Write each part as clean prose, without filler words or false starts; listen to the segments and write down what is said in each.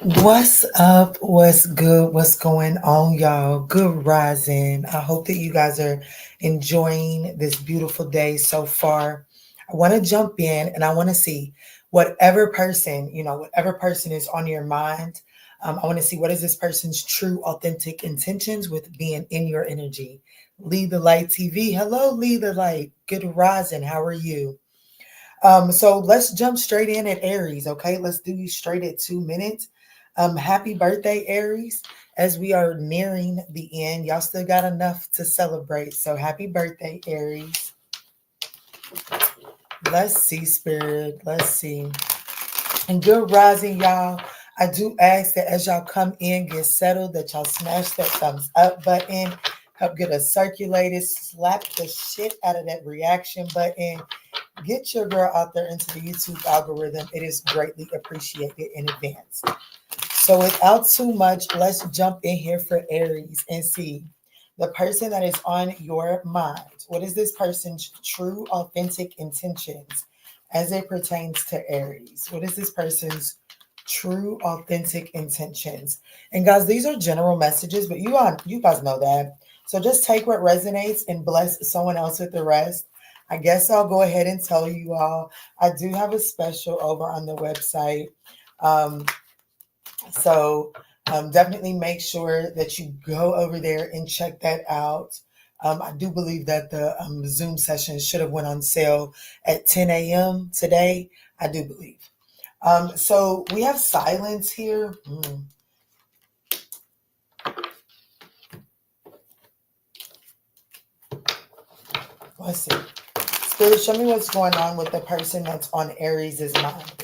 What's up? What's good? What's going on, y'all? Good rising. I hope that you guys are enjoying this beautiful day so far. I want to jump in and I want to see whatever person is on your mind. I want to see what is this person's true, authentic intentions with being in your energy. Lead the Light TV. Hello, Lead the Light. Good rising. How are you? So let's jump straight in at Aries, okay? Let's do you straight at 2 minutes. Happy birthday, Aries. As we are nearing the end, y'all still got enough to celebrate. So happy birthday, Aries. Let's see, Spirit. Let's see. And good rising, y'all. I do ask that as y'all come in, get settled, that y'all smash that thumbs up button, help get us circulated, slap the shit out of that reaction button. Get your girl out there into the YouTube algorithm. It is greatly appreciated in advance. So without too much, let's jump in here for Aries and see the person that is on your mind. What is this person's true, authentic intentions as it pertains to Aries? What is this person's true, authentic intentions? And guys, these are general messages, but you guys know that. So just take what resonates and bless someone else with the rest. I guess I'll go ahead and tell you all, I do have a special over on the website. Um, so definitely make sure that you go over there and check that out. I do believe that the Zoom session should have went on sale at 10 a.m. today. I do believe. So we have silence here. Let's see. Spirit, show me what's going on with the person that's on Aries' mind.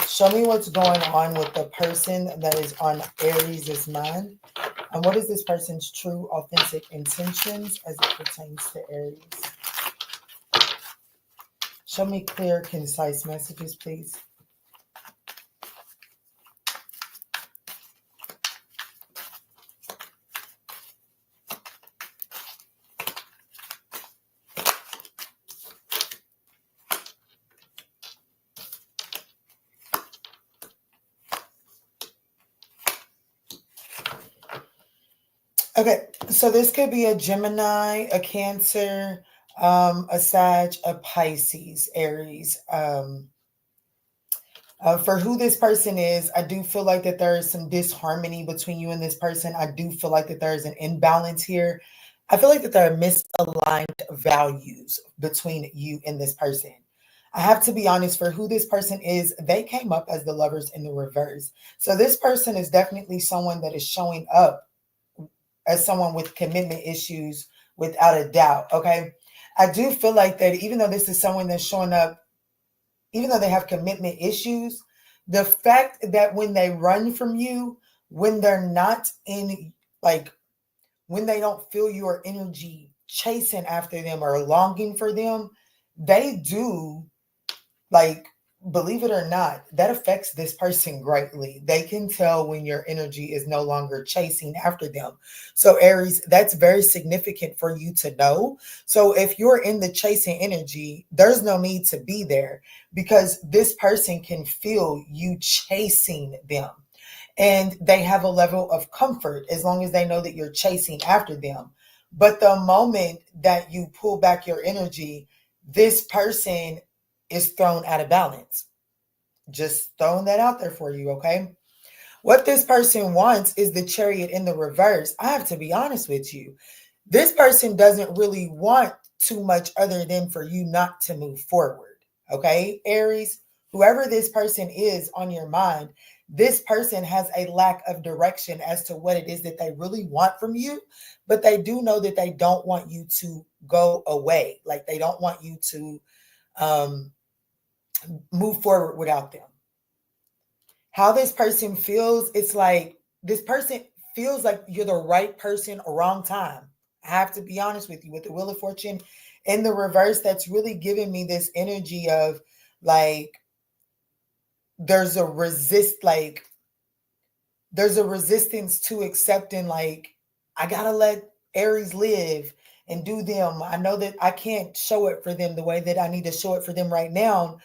Show me what's going on with the person that is on Aries' mind. And what is this person's true, authentic intentions as it pertains to Aries? Show me clear, concise messages, please. Okay, so this could be a Gemini, a Cancer, a Sag, a Pisces, Aries. For who this person is, I do feel like that there is some disharmony between you and this person. I do feel like that there is an imbalance here. I feel like that there are misaligned values between you and this person. I have to be honest, for who this person is, they came up as the Lovers in the reverse. So this person is definitely someone that is showing up as someone with commitment issues without a doubt. Okay. I do feel like that even though this is someone that's showing up, even though they have commitment issues, the fact that when they run from you, when they're not in, like, when they don't feel your energy chasing after them or longing for them, they do, like, believe it or not, that affects this person greatly. They can tell when your energy is no longer chasing after them. So, Aries, that's very significant for you to know. So, if you're in the chasing energy, there's no need to be there because this person can feel you chasing them. And they have a level of comfort as long as they know that you're chasing after them. But the moment that you pull back your energy, this person is thrown out of balance. Just throwing that out there for you, okay? What this person wants is the Chariot in the reverse. I have to be honest with you. This person doesn't really want too much other than for you not to move forward, okay? Aries, whoever this person is on your mind, this person has a lack of direction as to what it is that they really want from you, but they do know that they don't want you to go away. Like they don't want you to move forward without them. How this person feels, it's like this person feels like you're the right person or wrong time. I have to be honest with you, with the Wheel of Fortune in the reverse, that's really giving me this energy of like there's a resistance to accepting, like, I gotta let Aries live and do them. I know that I can't show it for them the way that I need to show it for them right now.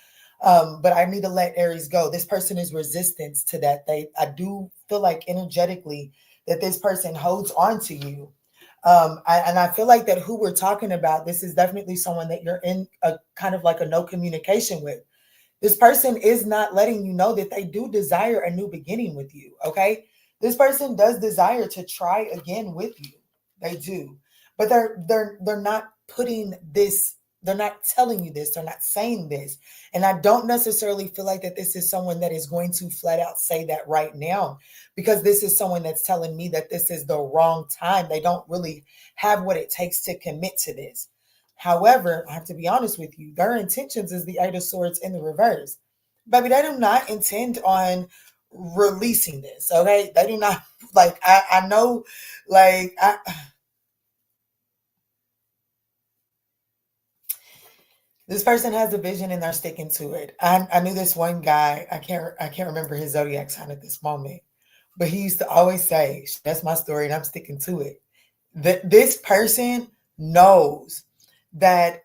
But I need to let Aries go. This person is resistance to that. I do feel like energetically that this person holds on to you. And I feel like that who we're talking about, this is definitely someone that you're in a kind of like a no communication with. This person is not letting you know that they do desire a new beginning with you. Okay. This person does desire to try again with you. They do. But they're not putting this, they're not telling you this, they're not saying this. And I don't necessarily feel like that this is someone that is going to flat out say that right now, because this is someone that's telling me that this is the wrong time. They don't really have what it takes to commit to this. However, I have to be honest with you, their intentions is the Eight of Swords in the reverse. Baby, they do not intend on releasing this, okay? They do not, like, I know, like, this person has a vision and they're sticking to it. I knew this one guy, I can't remember his zodiac sign at this moment, but he used to always say, that's my story and I'm sticking to it. This person knows that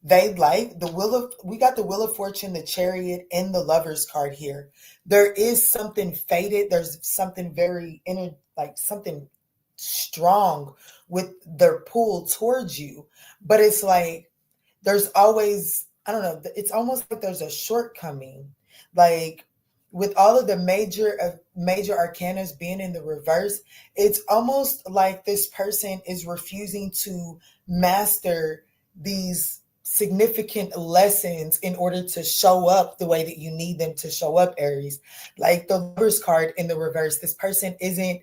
they like the wheel of, we got the Wheel of Fortune, the Chariot, and the Lovers card here. There is something fated, there's something very inner, like something strong with their pull towards you, but it's like there's always, I don't know, it's almost like there's a shortcoming, like with all of the major arcanas being in the reverse. It's almost like this person is refusing to master these significant lessons in order to show up the way that you need them to show up, Aries. Like the Lovers card in the reverse, this person isn't,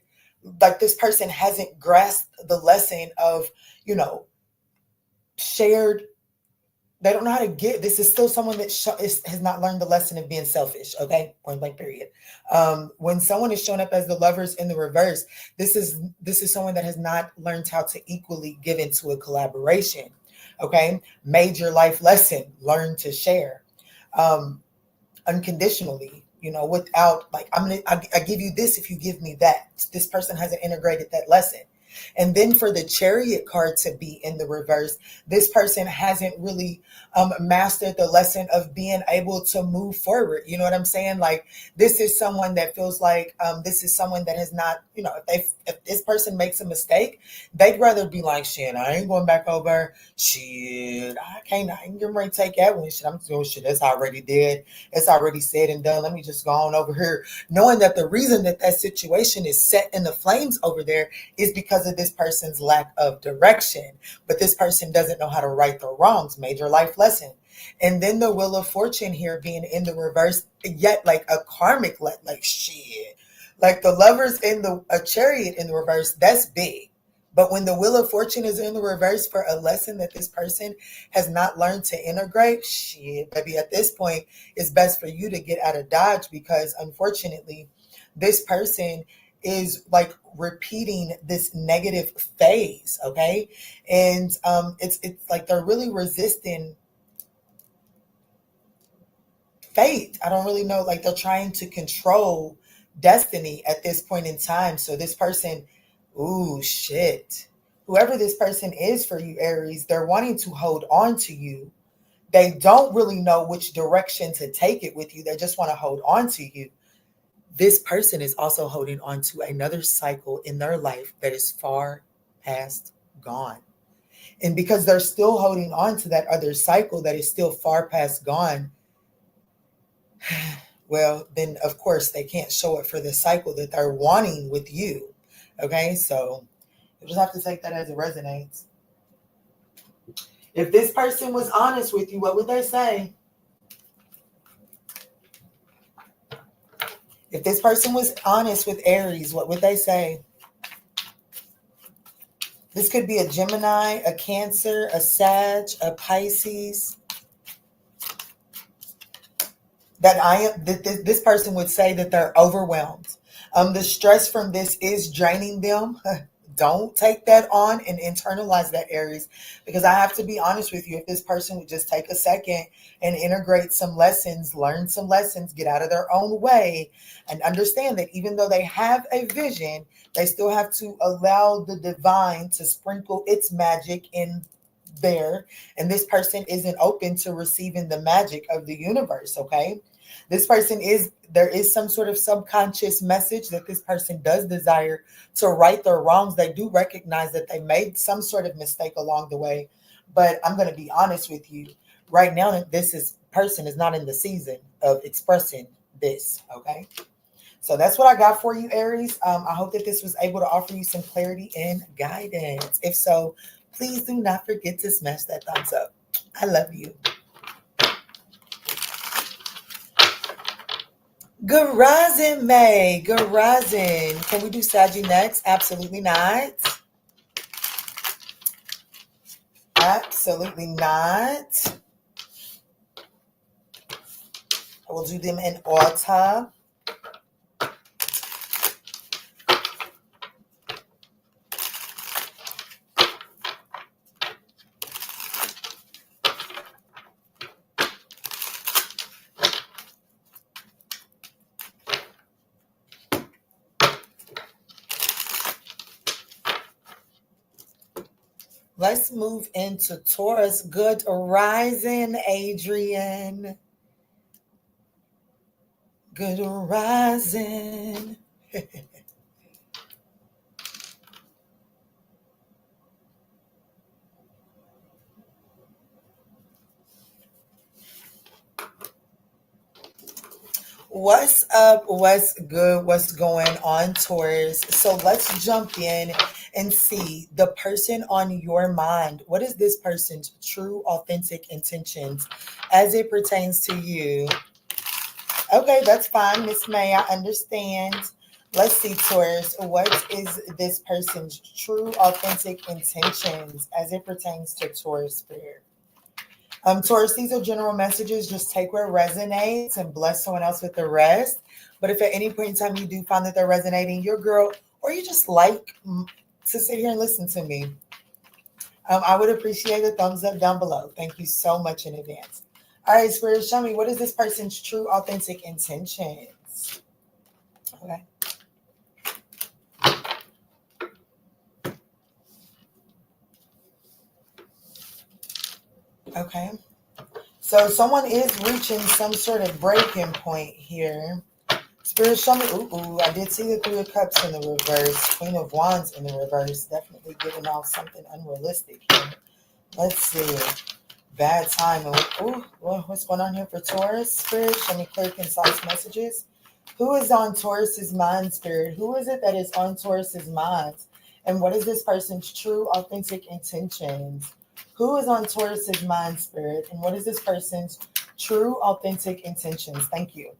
like this person hasn't grasped the lesson of, you know, shared, they don't know how to get, this is still someone that has not learned the lesson of being selfish, okay? Point blank period. When someone is showing up as the Lovers in the reverse, this is someone that has not learned how to equally give into a collaboration, okay? Major life lesson, learn to share unconditionally, you know, without like, I give you this if you give me that. This person hasn't integrated that lesson. And then for the Chariot card to be in the reverse, this person hasn't really mastered the lesson of being able to move forward. You know what I'm saying? Like this is someone that feels like this is someone that has not, you know, if this person makes a mistake, they'd rather be like, shit, I ain't going back over. Shit, I ain't getting ready to take that one. Shit, I'm doing shit. That's already dead. It's already said and done. Let me just go on over here. Knowing that the reason that that situation is set in the flames over there is because of this person's lack of direction. But this person doesn't know how to right the wrongs. Major life lesson. And then the Wheel of Fortune here being in the reverse, yet like a karmic, like shit. Like the Lovers in a Chariot in the reverse, that's big. But when the Wheel of Fortune is in the reverse for a lesson that this person has not learned to integrate, shit, baby, at this point, it's best for you to get out of Dodge, because unfortunately, this person is like repeating this negative phase, okay? And it's like they're really resisting fate. I don't really know, like they're trying to control destiny at this point in time. So this person, ooh, shit. Whoever this person is for you, Aries, they're wanting to hold on to you. They don't really know which direction to take it with you. They just want to hold on to you. This person is also holding on to another cycle in their life that is far past gone. And because they're still holding on to that other cycle that is still far past gone, well, then of course they can't show it for the cycle that they're wanting with you. Okay, so you just have to take that as it resonates. If this person was honest with you, what would they say? If this person was honest with Aries, what would they say? This could be a Gemini, a Cancer, a Sag, a Pisces. This person would say that they're overwhelmed. The stress from this is draining them. Don't take that on and internalize that, Aries, because I have to be honest with you. If this person would just take a second and integrate some lessons, learn some lessons, get out of their own way, and understand that even though they have a vision, they still have to allow the divine to sprinkle its magic in there, and this person isn't open to receiving the magic of the universe, okay? This person there is some sort of subconscious message that this person does desire to right their wrongs. They do recognize that they made some sort of mistake along the way. But I'm going to be honest with you. Right now, person is not in the season of expressing this, okay? So that's what I got for you, Aries. I hope that this was able to offer you some clarity and guidance. If so, please do not forget to smash that thumbs up. I love you. Good rising, May. Good rising. Can we do Saggy next? Absolutely not. Absolutely not. I will do them in order. Let's move into Taurus. Good rising, Adrian. Good rising. What's up? What's good? What's going on, Taurus? So let's jump in and see the person on your mind. What is this person's true, authentic intentions as it pertains to you? Okay, that's fine, Miss May. I understand. Let's see, Taurus. What is this person's true, authentic intentions as it pertains to Taurus spirit? Taurus, these are general messages. Just take where it resonates and bless someone else with the rest. But if at any point in time you do find that they're resonating, your girl, or you just like to sit here and listen to me, I would appreciate a thumbs up down below. Thank you so much in advance. All right, Spirit, show me, what is this person's true, authentic intentions? Okay. Okay. So someone is reaching some sort of breaking point here. Spirit, show me. Ooh, I did see the Three of Cups in the reverse. Queen of Wands in the reverse. Definitely giving off something unrealistic here. Let's see. Bad timing. Ooh, what's going on here for Taurus? Spirit, show me clear, concise messages. Who is on Taurus's mind, Spirit? Who is it that is on Taurus's mind? And what is this person's true, authentic intentions? Who is on Taurus's mind, Spirit? And what is this person's true, authentic intentions? Thank you.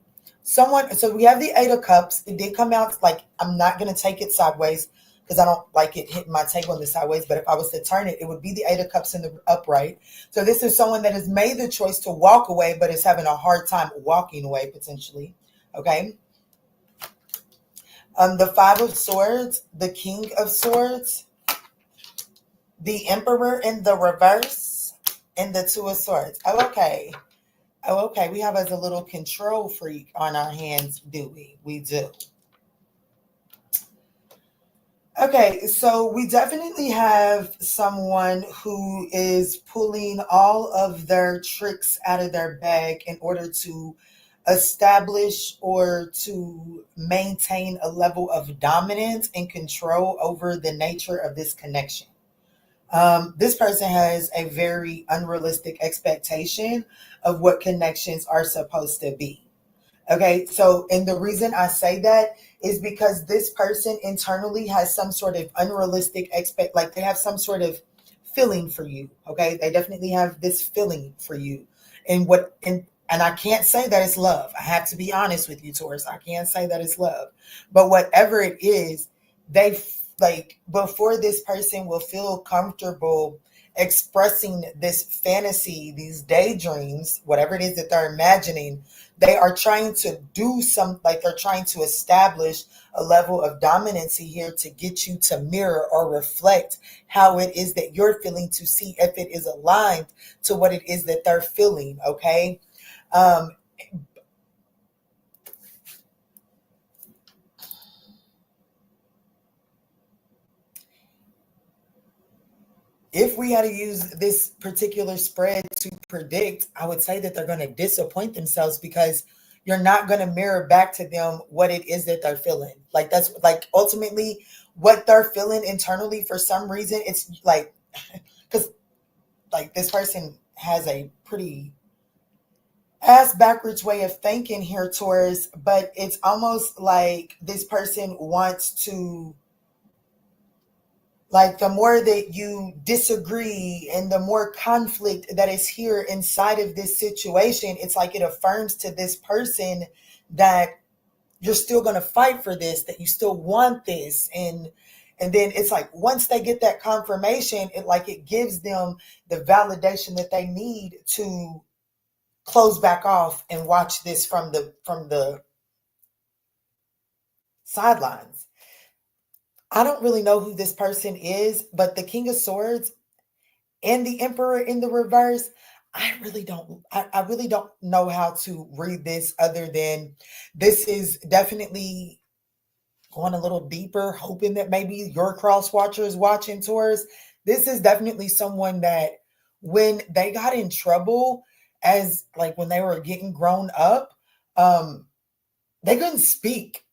So we have the Eight of Cups. It did come out like, I'm not going to take it sideways because I don't like it hitting my table in the sideways. But if I was to turn it, it would be the Eight of Cups in the upright. So this is someone that has made the choice to walk away, but is having a hard time walking away potentially. Okay. The Five of Swords, the King of Swords, the Emperor in the reverse, and the Two of Swords. Oh, okay. Oh, okay. We have as a little control freak on our hands, do we? We do. Okay, so we definitely have someone who is pulling all of their tricks out of their bag in order to establish or to maintain a level of dominance and control over the nature of this connection. This person has a very unrealistic expectation of what connections are supposed to be. Okay, so, and the reason I say that is because this person internally has some sort of unrealistic like they have some sort of feeling for you. Okay, they definitely have this feeling for you, and I can't say that it's love. I have to be honest with you, Taurus. I can't say that it's love, but whatever it is, they like before this person will feel comfortable expressing this fantasy, these daydreams, whatever it is that they're imagining. They are trying to do like they're trying to establish a level of dominancy here to get you to mirror or reflect how it is that you're feeling, to see if it is aligned to what it is that they're feeling. Okay. if we had to use this particular spread to predict, I would say that they're going to disappoint themselves because you're not going to mirror back to them what it is that they're feeling. Like that's like ultimately what they're feeling internally for some reason. It's like, because like this person has a pretty ass backwards way of thinking here, Taurus, but it's almost like this person wants to, like, the more that you disagree and the more conflict that is here inside of this situation, it's like it affirms to this person that you're still going to fight for this, that you still want this. And then it's like once they get that confirmation, it gives them the validation that they need to close back off and watch this from the sidelines. I don't really know who this person is, but the King of Swords and the Emperor in the reverse, I really don't know how to read this other than this is definitely going a little deeper, hoping that maybe your cross watcher is watching, Taurus. This is definitely someone that when they got in trouble, as like when they were getting grown up, they couldn't speak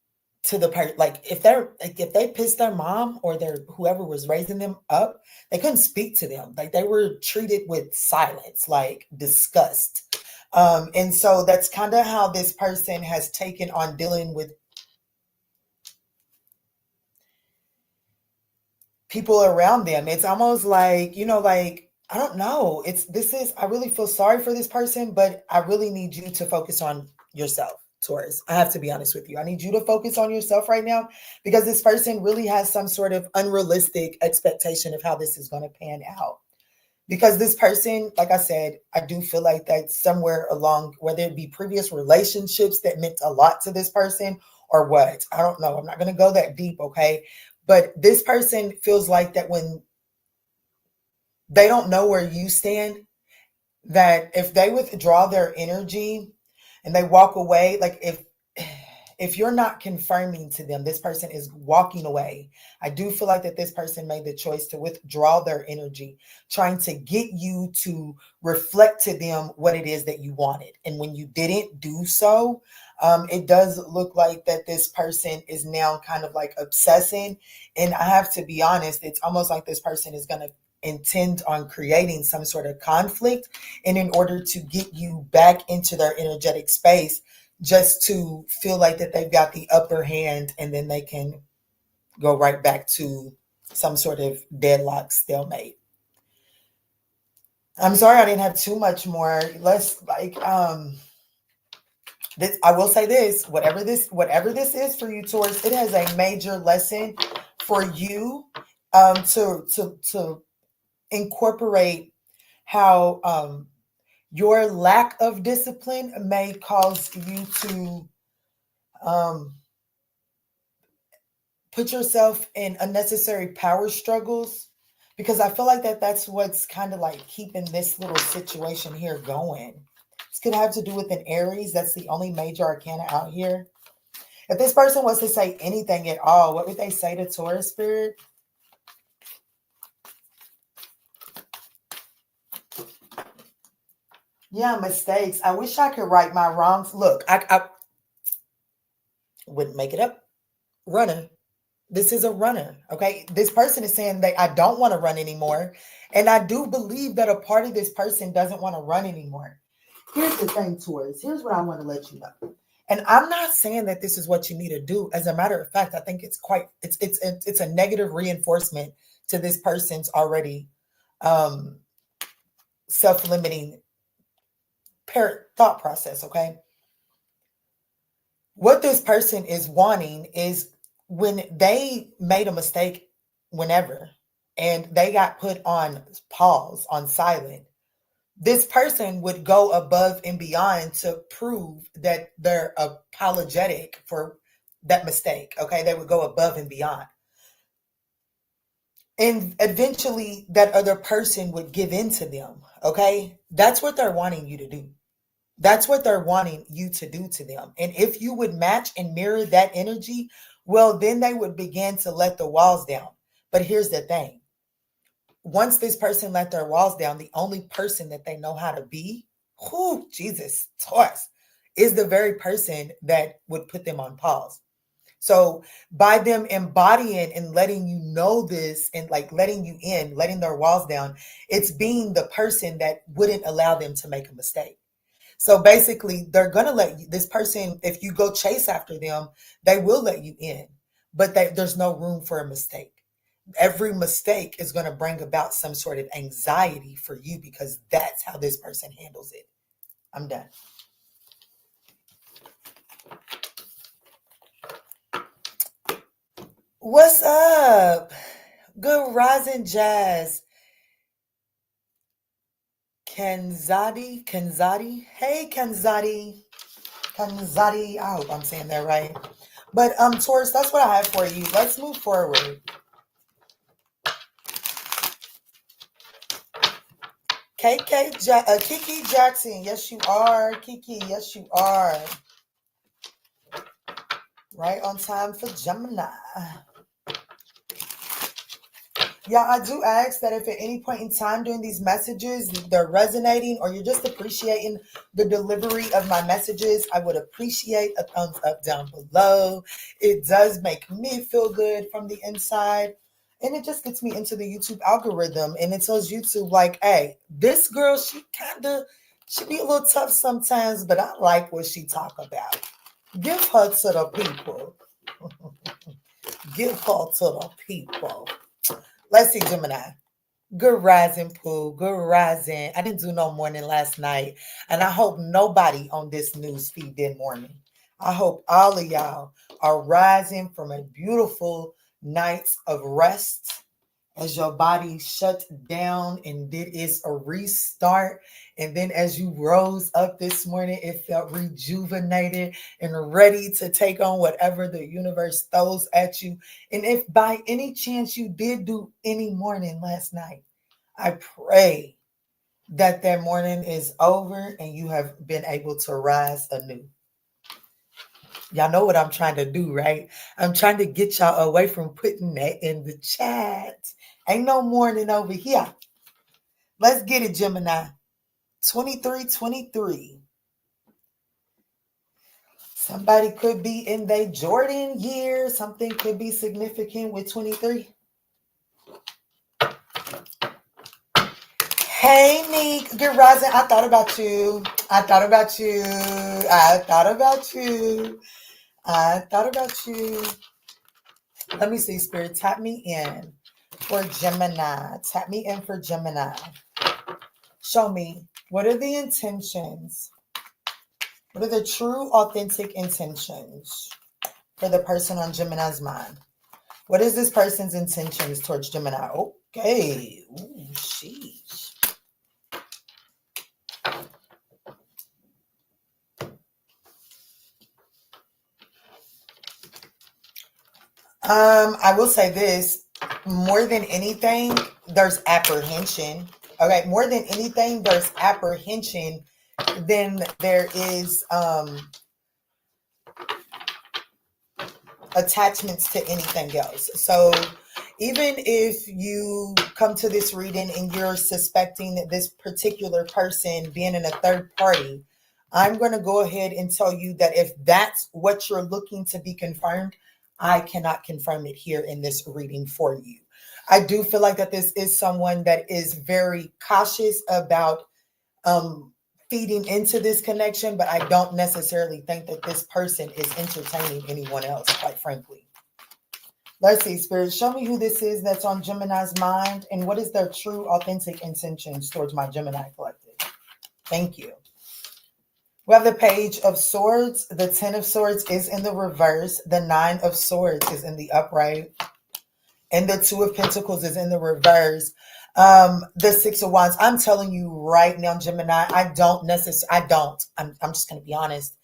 to the person. Like if they pissed their mom or their whoever was raising them up, they couldn't speak to them. Like they were treated with silence, like disgust. And so that's kind of how this person has taken on dealing with people around them. It's almost like, like, I don't know. I really feel sorry for this person, but I really need you to focus on yourself, Taurus. I have to be honest with you. I need you to focus on yourself right now because this person really has some sort of unrealistic expectation of how this is going to pan out. Because this person, like I said, I do feel like that somewhere along, whether it be previous relationships that meant a lot to this person or what, I don't know. I'm not going to go that deep, okay? But this person feels like that when they don't know where you stand, that if they withdraw their energy and they walk away, like if you're not confirming to them, this person is walking away. I do feel like that this person made the choice to withdraw their energy, trying to get you to reflect to them what it is that you wanted. And when you didn't do so, it does look like that this person is now kind of like obsessing. And I have to be honest, it's almost like this person is going to intend on creating some sort of conflict, and in order to get you back into their energetic space, just to feel like that they've got the upper hand, and then they can go right back to some sort of deadlock stalemate. I'm sorry I didn't have too much more. Let's this, I will say this, whatever this is for you, Taurus, it has a major lesson for you to incorporate how your lack of discipline may cause you to put yourself in unnecessary power struggles, because I feel like that's what's kind of like keeping this little situation here going. This could have to do with an Aries. That's the only major arcana out here. If this person was to say anything at all, what would they say to Taurus spirit? Yeah, mistakes. I wish I could right my wrongs. Look, I wouldn't make it up. Runner. This is a runner, okay? This person is saying that I don't want to run anymore. And I do believe that a part of this person doesn't want to run anymore. Here's the thing, Taurus. Here's what I want to let you know. And I'm not saying that this is what you need to do. As a matter of fact, I think it's a negative reinforcement to this person's already self-limiting thought process, okay? What this person is wanting is when they made a mistake, whenever, and they got put on pause, on silent, this person would go above and beyond to prove that they're apologetic for that mistake, okay? They would go above and beyond. And eventually that other person would give in to them, okay? That's what they're wanting you to do. That's what they're wanting you to do to them. And if you would match and mirror that energy, well, then they would begin to let the walls down. But here's the thing. once this person let their walls down, the only person that they know how to be, who Jesus, Taurus, is the very person that would put them on pause. So by them embodying and letting you know this and like letting you in, letting their walls down, it's being the person that wouldn't allow them to make a mistake. So basically, they're going to let you, this person, if you go chase after them, they will let you in, but there's no room for a mistake. Every mistake is going to bring about some sort of anxiety for you because that's how this person handles it. I'm done. What's up? Good rising, Jazz. Kanzadi. Hey, Kanzadi. I hope I'm saying that right. But Taurus, that's what I have for you. Let's move forward. Kiki Jackson. Yes, you are. Kiki, yes, you are. Right on time for Gemini. Yeah, I do ask that if at any point in time during these messages they're resonating or you're just appreciating the delivery of my messages, I would appreciate a thumbs up down below. It does make me feel good from the inside. And it just gets me into the YouTube algorithm. And it tells YouTube like, hey, this girl, she be a little tough sometimes, but I like what she talk about. Give her to the people. Give her to the people. Let's see, Gemini. Good rising, Pooh. Good rising. I didn't do no morning last night. And I hope nobody on this news feed did morning. I hope all of y'all are rising from a beautiful night of rest as your body shut down and did its a restart. And then as you rose up this morning, it felt rejuvenated and ready to take on whatever the universe throws at you. And if by any chance you did do any morning last night, I pray that morning is over and you have been able to rise anew. Y'all know what I'm trying to do, right? I'm trying to get y'all away from putting that in the chat. Ain't no morning over here. Let's get it, Gemini. 2323. Somebody could be in their Jordan year. Something could be significant with 23. Hey, Nick. Good rising. I thought about you. Let me see, Spirit. Tap me in for Gemini. Show me. What are the intentions? What are the true, authentic intentions for the person on Gemini's mind? What is this person's intentions towards Gemini? Okay. Ooh, sheesh. I will say this. More than anything, there's apprehension. Okay. More than anything, there's apprehension than there is attachments to anything else. So even if you come to this reading and you're suspecting that this particular person being in a third party, I'm going to go ahead and tell you that if that's what you're looking to be confirmed, I cannot confirm it here in this reading for you. I do feel like that this is someone that is very cautious about feeding into this connection, but I don't necessarily think that this person is entertaining anyone else, quite frankly. Let's see, Spirit, show me who this is that's on Gemini's mind and what is their true, authentic intentions towards my Gemini collective. Thank you. We have the Page of Swords. The 10 of Swords is in the reverse. The 9 of Swords is in the upright. And the 2 of Pentacles is in the reverse. The 6 of Wands. I'm telling you right now, Gemini, I'm just going to be honest.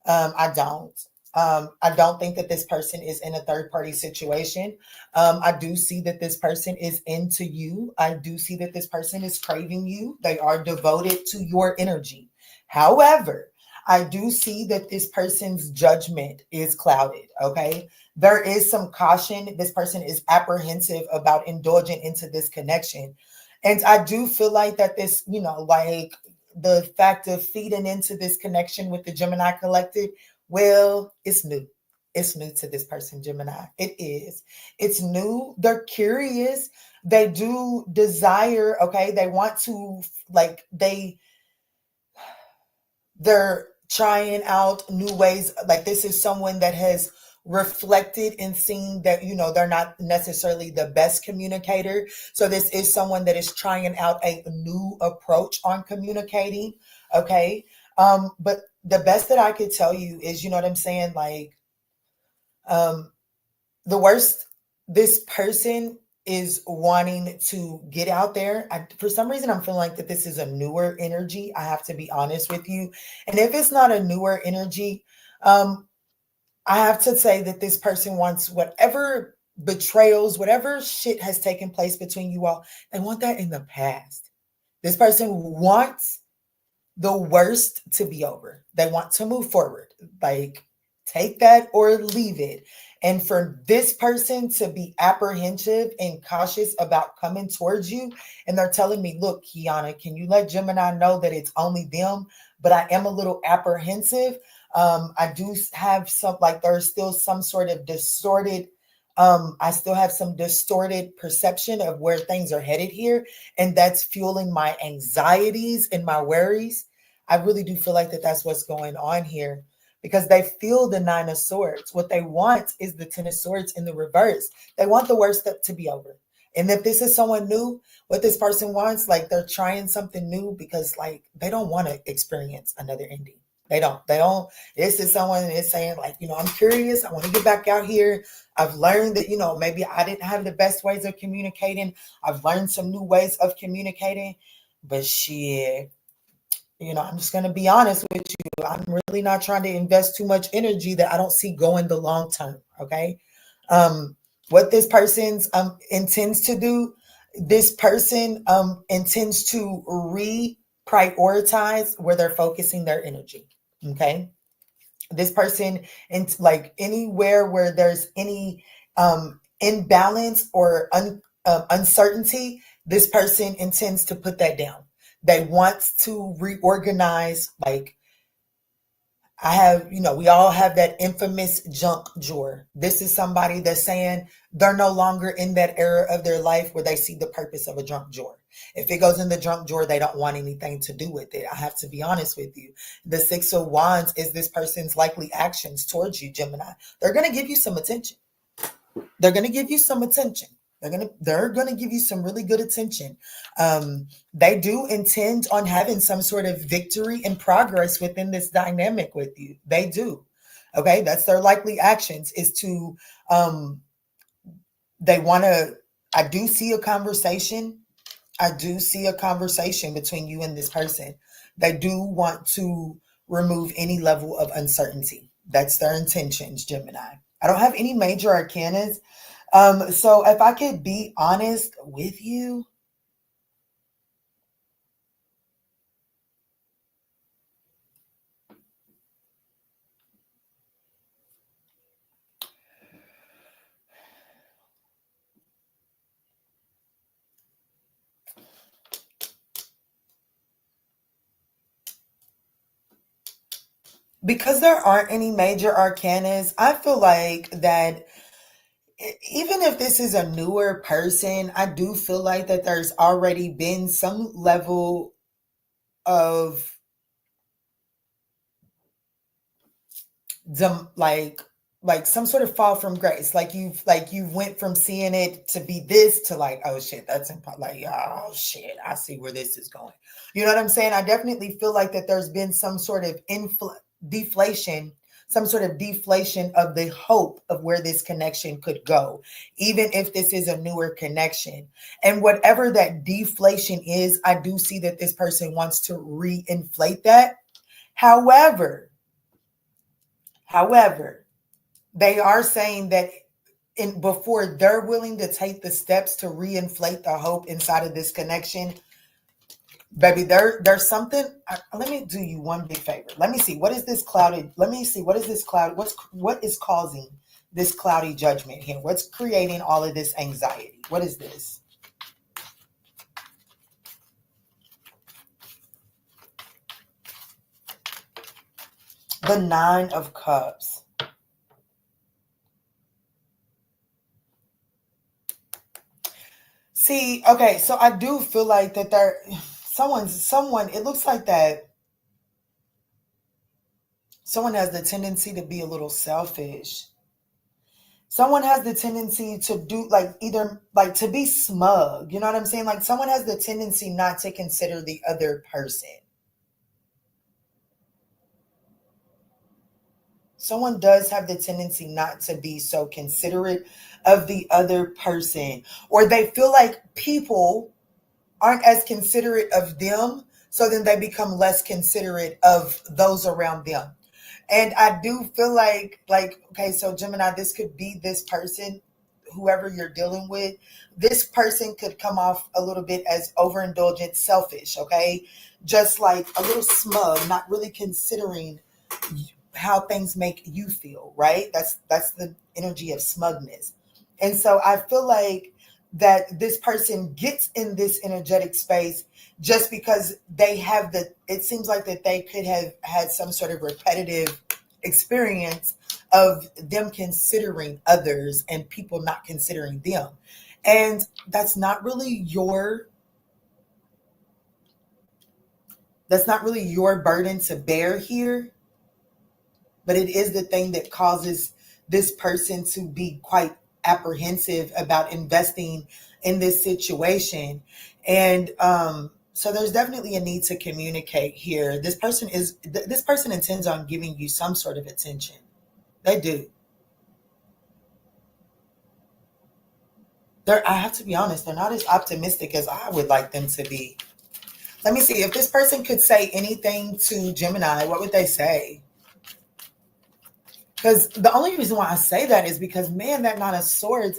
I don't think that this person is in a third party situation. I do see that this person is into you. I do see that this person is craving you. They are devoted to your energy. However, I do see that this person's judgment is clouded. Okay. There is some caution. This person is apprehensive about indulging into this connection. And I do feel like that this, like the fact of feeding into this connection with the Gemini collective, well, it's new. It's new to this person, Gemini. It is. It's new. They're curious. They do desire, okay? They want to, like, they're trying out new ways. Like, this is someone that has reflected and seen that, they're not necessarily the best communicator. So this is someone that is trying out a new approach on communicating. Okay. But the best that I could tell you is, you know what I'm saying? Like, the worst, this person is wanting to get out there. For some reason, I'm feeling like that this is a newer energy. I have to be honest with you. And if it's not a newer energy, I have to say that this person wants whatever betrayals, whatever shit has taken place between you all, they want that in the past. This person wants the worst to be over. They want to move forward. Like, take that or leave it. And for this person to be apprehensive and cautious about coming towards you, and they're telling me, look, Kiana, can you let Gemini know that it's only them? But I am a little apprehensive. I do have some, like, there's still some sort of distorted, I still have some distorted perception of where things are headed here. And that's fueling my anxieties and my worries. I really do feel like that that's what's going on here, because they feel the Nine of Swords. What they want is the Ten of Swords in the reverse. They want the worst to be over. And if this is someone new, what this person wants, like, they're trying something new because, like, they don't want to experience another ending. They don't. This is someone that is saying, like, I'm curious. I want to get back out here. I've learned that, maybe I didn't have the best ways of communicating. I've learned some new ways of communicating. But shit, I'm just going to be honest with you. I'm really not trying to invest too much energy that I don't see going the long term. Okay. What this person's intends to do, this person intends to reprioritize where they're focusing their energy. Okay. This person, and like anywhere where there's any imbalance or uncertainty, this person intends to put that down. They want to reorganize. Like, we all have that infamous junk drawer. This is somebody that's saying they're no longer in that era of their life where they see the purpose of a junk drawer. If it goes in the junk drawer, they don't want anything to do with it. I have to be honest with you. The Six of Wands is this person's likely actions towards you, Gemini. They're going to give you some attention. They're going to give you some attention. They're gonna give you some really good attention. They do intend on having some sort of victory and progress within this dynamic with you. They do. Okay, that's their likely actions, is to they want to. I do see a conversation. I do see a conversation between you and this person. They do want to remove any level of uncertainty. That's their intentions, Gemini. I don't have any major arcanas. So if I could be honest with you, because there aren't any major arcanas, I feel like that even if this is a newer person, I do feel like that there's already been some level of like some sort of fall from grace. Like you went from seeing it to be this to like, oh shit, like, oh shit, I see where this is going. You know what I'm saying? I definitely feel like that there's been some sort of deflation, some sort of deflation of the hope of where this connection could go, even if this is a newer connection. And whatever that deflation is, I do see that this person wants to reinflate that. However, they are saying that before they're willing to take the steps to reinflate the hope inside of this connection, baby, there's something. Let me do you one big favor. Let me see, what is this clouded? Let me see, what is this cloud? What is causing this cloudy judgment here? What's creating all of this anxiety? What is this? The Nine of Cups. See, okay, so I do feel like that someone, it looks like that someone has the tendency to be a little selfish. Someone has the tendency to do like either like to be smug. You know what I'm saying? Like someone has the tendency not to consider the other person. Someone does have the tendency not to be so considerate of the other person, or they feel like people aren't as considerate of them, so then they become less considerate of those around them. And I do feel like, okay, so Gemini, this could be this person, whoever you're dealing with. This person could come off a little bit as overindulgent, selfish, okay? Just like a little smug, not really considering how things make you feel, right? That's the energy of smugness. And so I feel like that this person gets in this energetic space just because they have it seems like that they could have had some sort of repetitive experience of them considering others and people not considering them. And that's not really your burden to bear here, but it is the thing that causes this person to be quite apprehensive about investing in this situation. And so there's definitely a need to communicate here. This person intends on giving you some sort of attention. They do. I have to be honest, they're not as optimistic as I would like them to be. Let me see. If this person could say anything to Gemini, what would they say? Because the only reason why I say that is because, man, that Nine of Swords,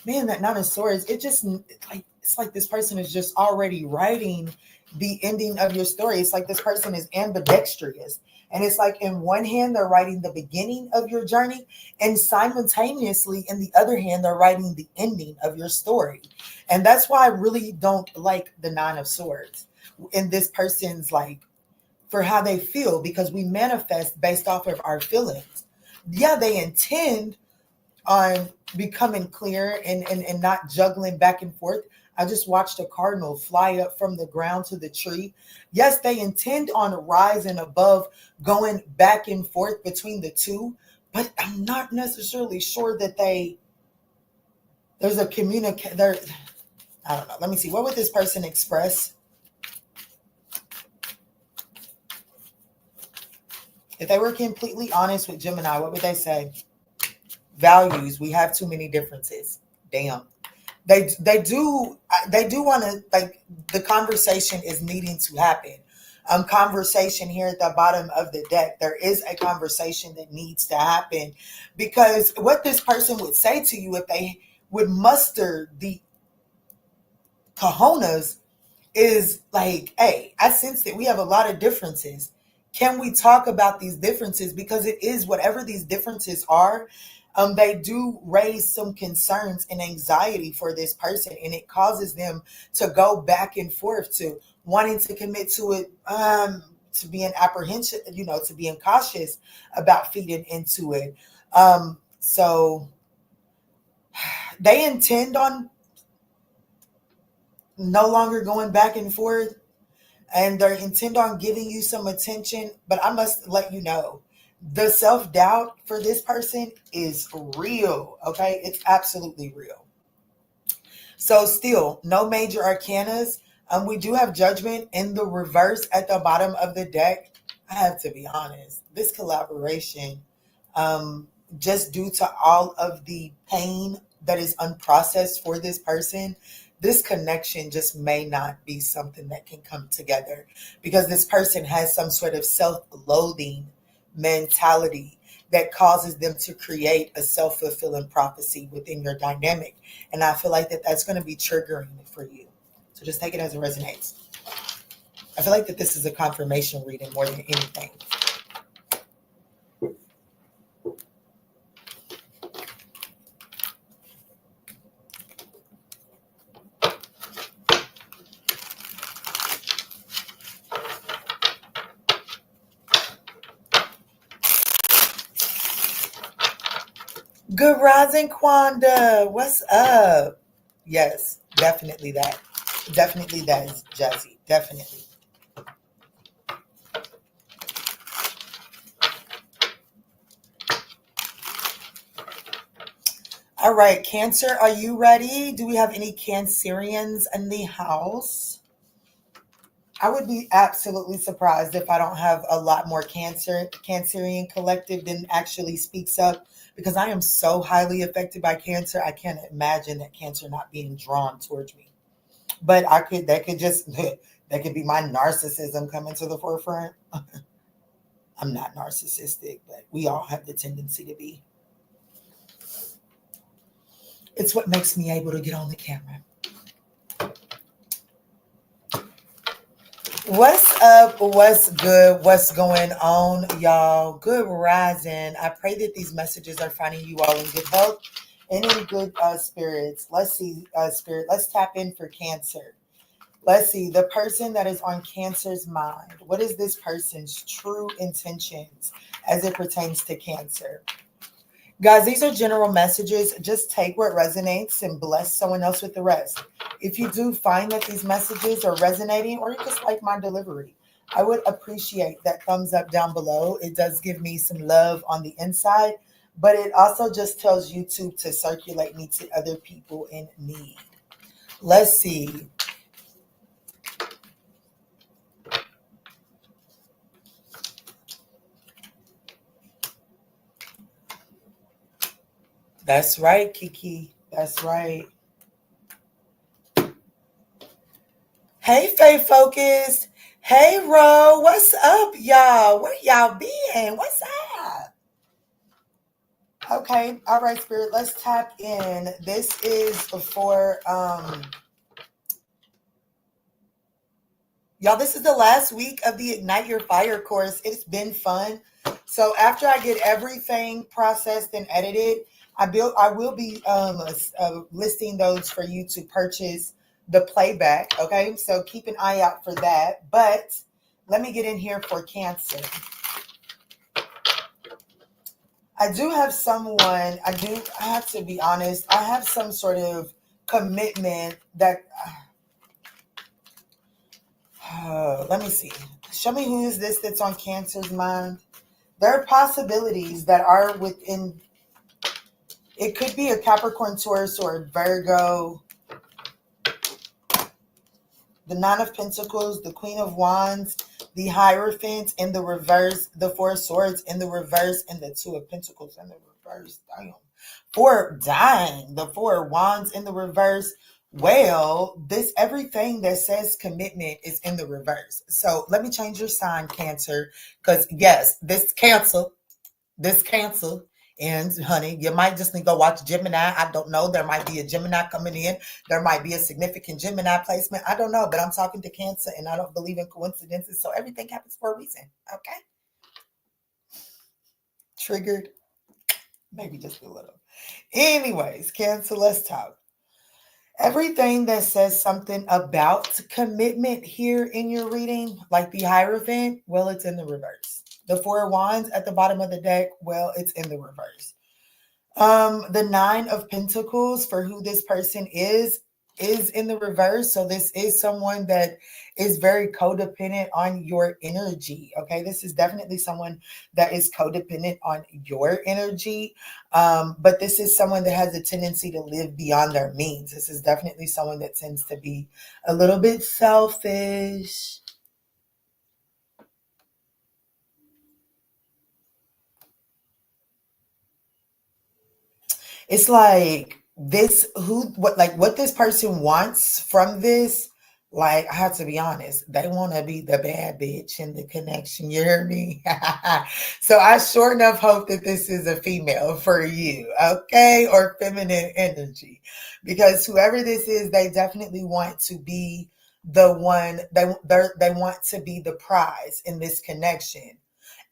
it's like this person is just already writing the ending of your story. It's like this person is ambidextrous. And it's like in one hand, they're writing the beginning of your journey, and simultaneously, in the other hand, they're writing the ending of your story. And that's why I really don't like the Nine of Swords in this person's, like, for how they feel, because we manifest based off of our feelings. Yeah, they intend on becoming clear and not juggling back and forth. I just watched a cardinal fly up from the ground to the tree. Yes, they intend on rising above, going back and forth between the two, but I'm not necessarily sure that there's a there. I don't know. Let me see. What would this person express? If they were completely honest with Gemini, what would they say? Values. We have too many differences. Damn. They do want to, like, the conversation is needing to happen. Conversation here at the bottom of the deck. There is a conversation that needs to happen, because what this person would say to you if they would muster the cojones is like, hey, I sense that we have a lot of differences. Can we talk about these differences? Because it is whatever these differences are, they do raise some concerns and anxiety for this person, and it causes them to go back and forth to wanting to commit to it, to being apprehensive, to being cautious about feeding into it. So they intend on no longer going back and forth, and they intend on giving you some attention. But I must let you know, the self-doubt for this person is real, okay? It's absolutely real. So still, no major arcanas. We do have Judgment in the reverse at the bottom of the deck. I have to be honest, this collaboration, just due to all of the pain that is unprocessed for this person, this connection just may not be something that can come together, because this person has some sort of self-loathing mentality that causes them to create a self-fulfilling prophecy within your dynamic. And I feel like that's going to be triggering for you. So just take it as it resonates. I feel like that this is a confirmation reading more than anything. Good rising, Quanda. What's up? Yes, definitely that. Definitely that is Jazzy. Definitely. All right, Cancer, are you ready? Do we have any Cancerians in the house? I would be absolutely surprised if I don't have a lot more Cancerian collective than actually speaks up, because I am so highly affected by Cancer. I can't imagine that Cancer not being drawn towards me. But that could just that could be my narcissism coming to the forefront. I'm not narcissistic, but we all have the tendency to be. It's what makes me able to get on the camera. What's up? What's good? What's going on, y'all? Good rising. I pray that these messages are finding you all in good health and in good spirits. Let's see, spirit. Let's tap in for Cancer. Let's see, the person that is on Cancer's mind. What is this person's true intentions as it pertains to Cancer? Guys, these are general messages. Just take what resonates and bless someone else with the rest. If you do find that these messages are resonating, or you just like my delivery, I would appreciate that thumbs up down below. It does give me some love on the inside, but it also just tells YouTube to circulate me to other people in need. Let's see. That's right, Kiki. That's right. Hey, Faith Focus. Hey, Ro. What's up, y'all? Where y'all been? What's up? Okay. All right, Spirit. Let's tap in. This is for y'all. This is the last week of the Ignite Your Fire course. It's been fun. So after I get everything processed and edited, I will be listing those for you to purchase the playback. Okay, so keep an eye out for that. But let me get in here for Cancer. I do have someone. I have to be honest. I have some sort of commitment that. Let me see. Show me who is this that's on Cancer's mind. There are possibilities that are within. It could be a Capricorn, Taurus, or a Virgo. The Nine of Pentacles, the Queen of Wands, the Hierophant in the reverse, the Four of Swords in the reverse, and the Two of Pentacles in the reverse. Damn. The Four of Wands in the reverse. Well, everything that says commitment is in the reverse. So let me change your sign, Cancer, because yes, this Cancer. And honey, you might just need to go watch Gemini. I don't know. There might be a Gemini coming in. There might be a significant Gemini placement. I don't know, but I'm talking to Cancer and I don't believe in coincidences. So everything happens for a reason. Okay. Triggered? Maybe just a little. Anyways, Cancer, let's talk. Everything that says something about commitment here in your reading, like the Hierophant, well, it's in the reverse. The Four of Wands at the bottom of the deck, well, it's in the reverse. The Nine of Pentacles for who this person is in the reverse. So this is someone that is very codependent on your energy. Okay, this is definitely someone that is codependent on your energy. But this is someone that has a tendency to live beyond their means. This is definitely someone that tends to be a little bit selfish. It's like what this person wants from this. Like, I have to be honest, they want to be the bad bitch in the connection. You hear me? So I sure enough hope that this is a female for you, okay? Or feminine energy. Because whoever this is, they definitely want to be the one. They want to be the prize in this connection.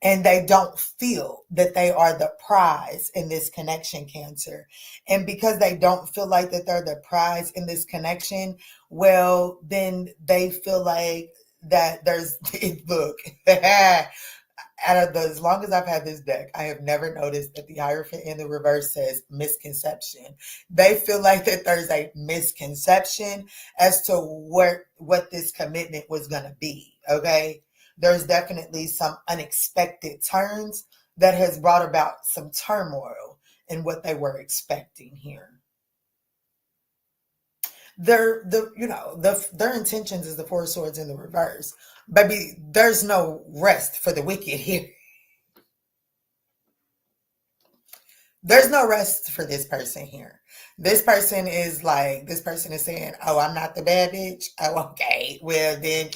And they don't feel that they are the prize in this connection, Cancer. And because they don't feel like that they're the prize in this connection, well, then they feel like that there's, look, as long as I've had this deck, I have never noticed that the Hierophant in the reverse says misconception. They feel like that there's a misconception as to what this commitment was going to be. Okay. There's definitely some unexpected turns that has brought about some turmoil in what they were expecting here. Their intentions is the Four of Swords in the reverse. Baby, there's no rest for the wicked here. There's no rest for this person here. This person is saying, oh, I'm not the bad bitch. Oh, okay. Well, then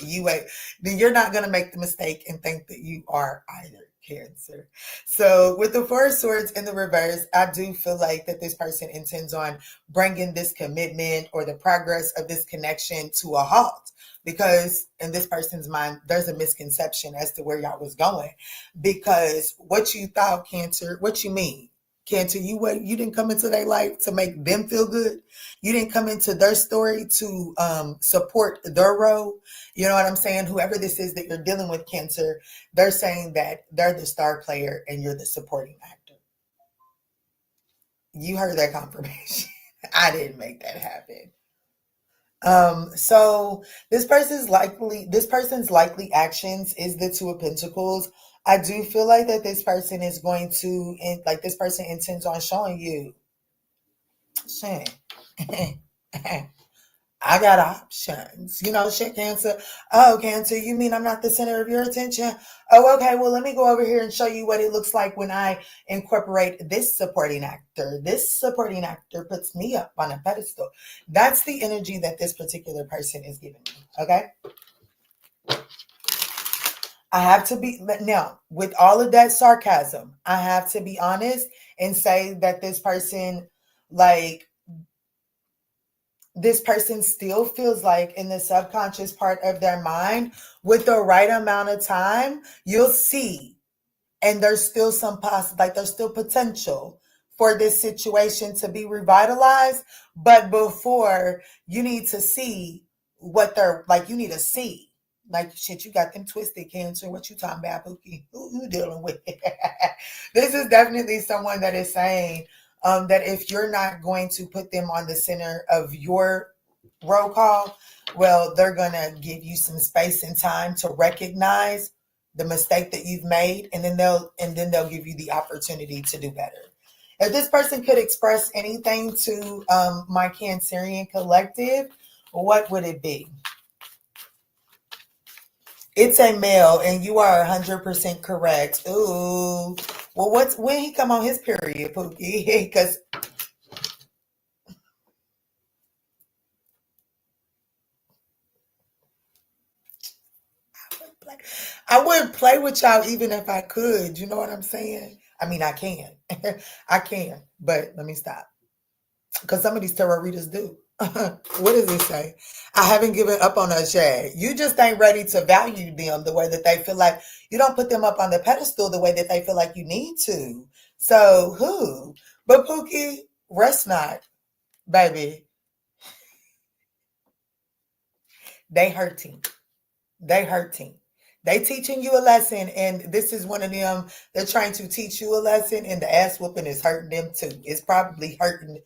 you're not going to make the mistake and think that you are either, Cancer. So with the Four of Swords in the reverse, I do feel like that this person intends on bringing this commitment or the progress of this connection to a halt. Because in this person's mind, there's a misconception as to where y'all was going. Because what you thought, Cancer, what you mean? Cancer, you didn't come into their life to make them feel good. You didn't come into their story to support their role. You know what I'm saying? Whoever this is that you're dealing with, Cancer, they're saying that they're the star player and you're the supporting actor. You heard that confirmation. I didn't make that happen. So this person's likely actions is the Two of Pentacles. I do feel like that this person is going to, this person intends on showing you, shit, I got options. Shit, Cancer. Oh, Cancer, you mean I'm not the center of your attention? Oh, okay. Well, let me go over here and show you what it looks like when I incorporate this supporting actor. This supporting actor puts me up on a pedestal. That's the energy that this particular person is giving me. Okay. I have to be, now, with all of that sarcasm, I have to be honest and say that this person still feels like in the subconscious part of their mind, with the right amount of time, you'll see. And there's still there's still potential for this situation to be revitalized. But before, you need to see you need to see. Like, shit, you got them twisted, Cancer. What you talking about, Pookie? Who you dealing with? This is definitely someone that is saying that if you're not going to put them on the center of your roll call, well, they're going to give you some space and time to recognize the mistake that you've made, and then they'll give you the opportunity to do better. If this person could express anything to my Cancerian collective, what would it be? It's a male, and you are 100% correct. Ooh. Well, when he come on his period, Pookie? Because I wouldn't play with y'all even if I could. You know what I'm saying? I mean, I can. I can. But let me stop. Because some of these tarot readers do. What does it say? I haven't given up on us yet. You just ain't ready to value them the way that they feel like. You don't put them up on the pedestal the way that they feel like you need to. So who? But Pookie, rest not, baby. They hurting. They hurting. They teaching you a lesson, and this is one of them. They're trying to teach you a lesson, and the ass whooping is hurting them too. It's probably hurting.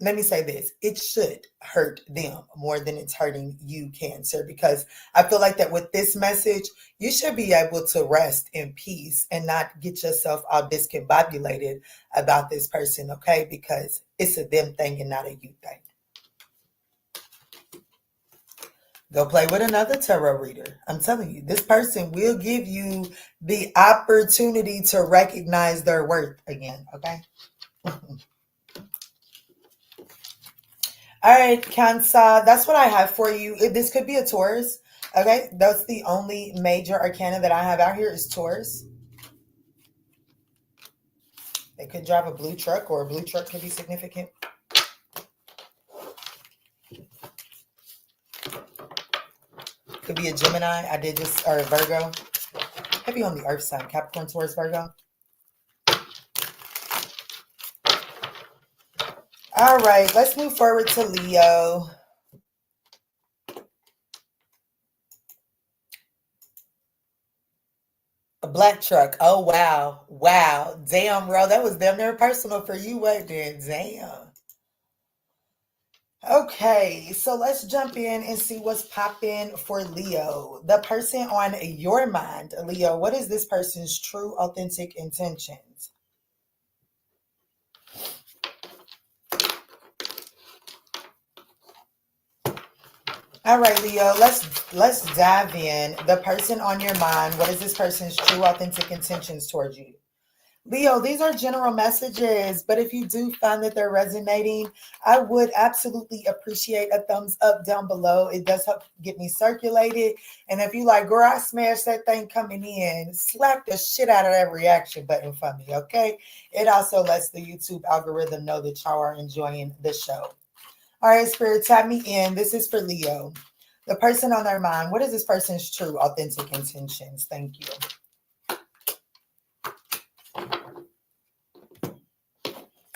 Let me say this. It should hurt them more than it's hurting you, Cancer, because I feel like that with this message, you should be able to rest in peace and not get yourself all discombobulated about this person, okay? Because it's a them thing and not a you thing. Go play with another tarot reader. I'm telling you, this person will give you the opportunity to recognize their worth again, okay? All right, Cancer, that's what I have for you. This could be a Taurus, okay? That's the only major arcana that I have out here is Taurus. They could drive a blue truck, or a blue truck could be significant. Could be a Gemini. Or a Virgo. Heavy on the earth side. Capricorn, Taurus, Virgo. All right, let's move forward to Leo. A black truck. Oh, wow. Wow. Damn, bro. That was damn near personal for you, wasn't it? Damn. Okay, so let's jump in and see what's popping for Leo. The person on your mind, Leo, what is this person's true, authentic intentions? All right, Leo, let's dive in. The person on your mind, what is this person's true, authentic intentions towards you? Leo, these are general messages, but if you do find that they're resonating, I would absolutely appreciate a thumbs up down below. It does help get me circulated. And if you like, girl, I smashed that thing coming in, slap the shit out of that reaction button for me, okay? It also lets the YouTube algorithm know that y'all are enjoying the show. All right, Spirit, tap me in. This is for Leo. The person on their mind, what is this person's true, authentic intentions? Thank you.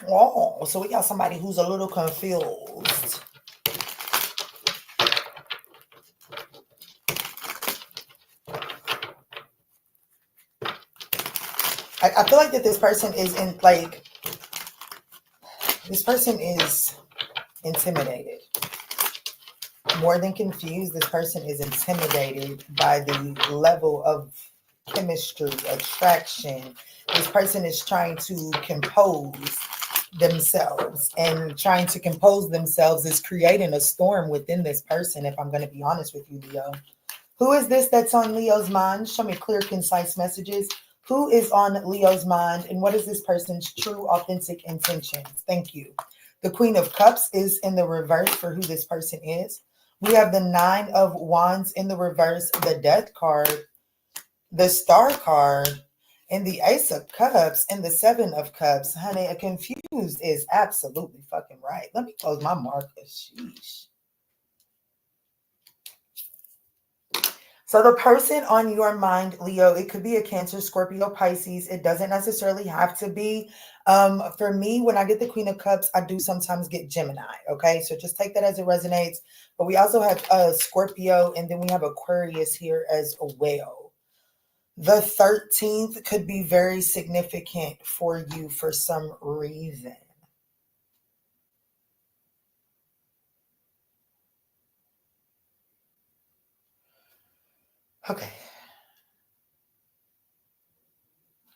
Oh, so we got somebody who's a little confused. I feel like that this person is this person is intimidated. More than confused, this person is intimidated by the level of chemistry, attraction. This person is trying to compose themselves, and trying to compose themselves is creating a storm within this person, if I'm going to be honest with you, Leo. Who is this that's on Leo's mind? Show me clear, concise messages. Who is on Leo's mind, and what is this person's true, authentic intentions? Thank you. The Queen of Cups is in the reverse for who this person is. We have the Nine of Wands in the reverse, the Death card, the Star card, and the Ace of Cups and the Seven of Cups. Honey, a confused is absolutely fucking right. Let me close my marker. Sheesh. So the person on your mind, Leo, it could be a Cancer, Scorpio, Pisces. It doesn't necessarily have to be. For me, when I get the Queen of Cups, I do sometimes get Gemini. Okay, so just take that as it resonates. But we also have Scorpio, and then we have Aquarius here as well. The 13th could be very significant for you for some reason. Okay.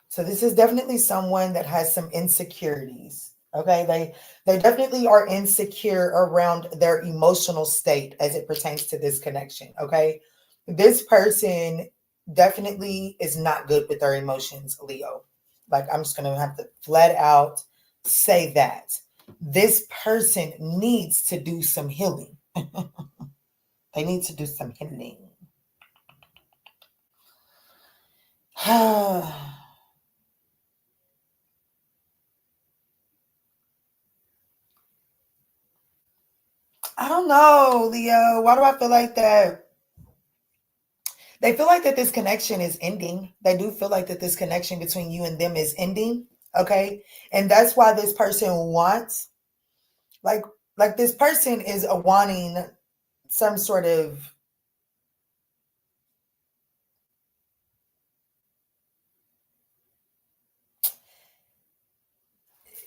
So this is definitely someone that has some insecurities. Okay, they definitely are insecure around their emotional state as it pertains to this connection. Okay, this person definitely is not good with their emotions, Leo. Like, I'm just gonna have to flat out say that this person needs to do some healing. They need to do some healing. I don't know, Leo. Why do I feel like that? They feel like that this connection is ending. They do feel like that this connection between you and them is ending. Okay. And that's why this person wants, like, this person is wanting some sort of,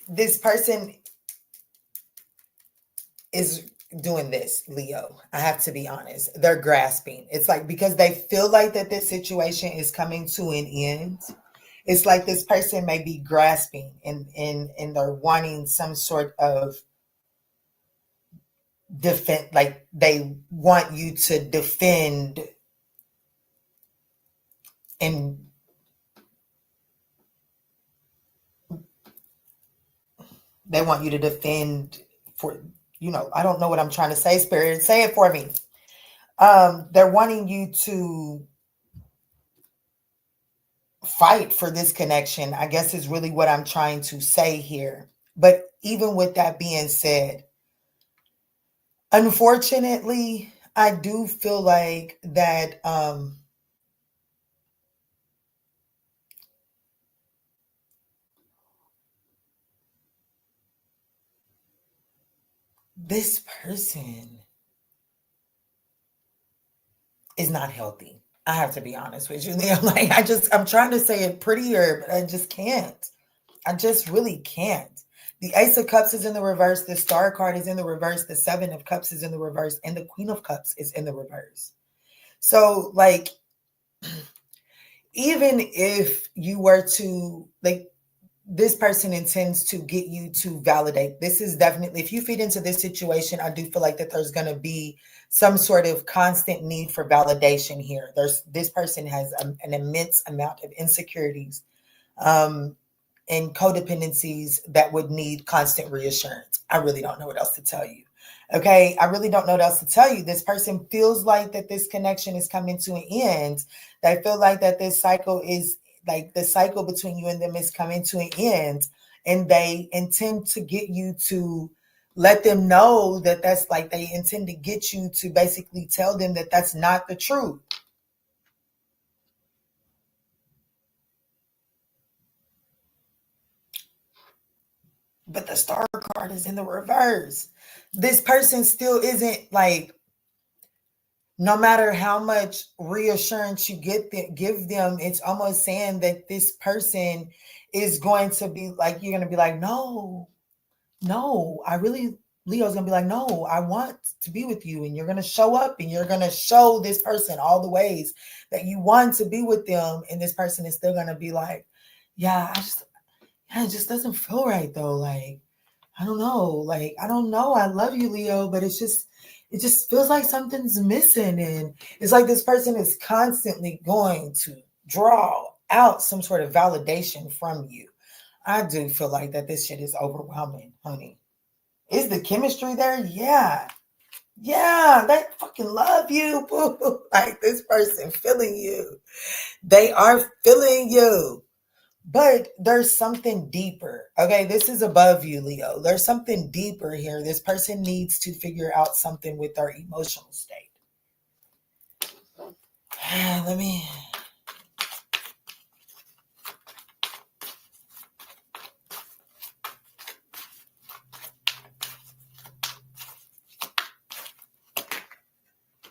this person is doing this, Leo. I have to be honest. They're grasping. It's like, because they feel like that this situation is coming to an end. It's like this person may be grasping, and they're wanting some sort of defend, like they want you to defend, and they want you to defend for, I don't know what I'm trying to say, Spirit. Say it for me. They're wanting you to fight for this connection, I guess, is really what I'm trying to say here. But even with that being said, unfortunately, I do feel like that this person is not healthy. I have to be honest with you, Leo. Like, I'm trying to say it prettier, but I just can't. I just really can't. The Ace of Cups is in the reverse. The Star card is in the reverse. The Seven of Cups is in the reverse. And the Queen of Cups is in the reverse. So, like, even if you were to, like, this person intends to get you to validate. This is definitely, if you feed into this situation, I do feel like that there's going to be some sort of constant need for validation here. This person has an immense amount of insecurities and codependencies that would need constant reassurance. I really don't know what else to tell you. Okay, I really don't know what else to tell you. This person feels like that this connection is coming to an end. They feel like that this cycle is, like, the cycle between you and them is coming to an end, and they intend to get you to let them know that that's, like, they intend to get you to basically tell them that that's not the truth. But the Star card is in the reverse. This person still isn't, like, no matter how much reassurance you give them, it's almost saying that this person is going to be like, you're going to be like, no, Leo's going to be like, no, I want to be with you. And you're going to show up and you're going to show this person all the ways that you want to be with them. And this person is still going to be like, yeah, it just doesn't feel right though. Like, I don't know. Like, I don't know. I love you, Leo, but it just feels like something's missing. And it's like this person is constantly going to draw out some sort of validation from you. I do feel like that this shit is overwhelming, honey. Is the chemistry there? Yeah. Yeah, they fucking love you. Boo. Like, this person feeling you. They are feeling you. But there's something deeper. Okay, this is above you, Leo. There's something deeper here. This person needs to figure out something with their emotional state. Let me.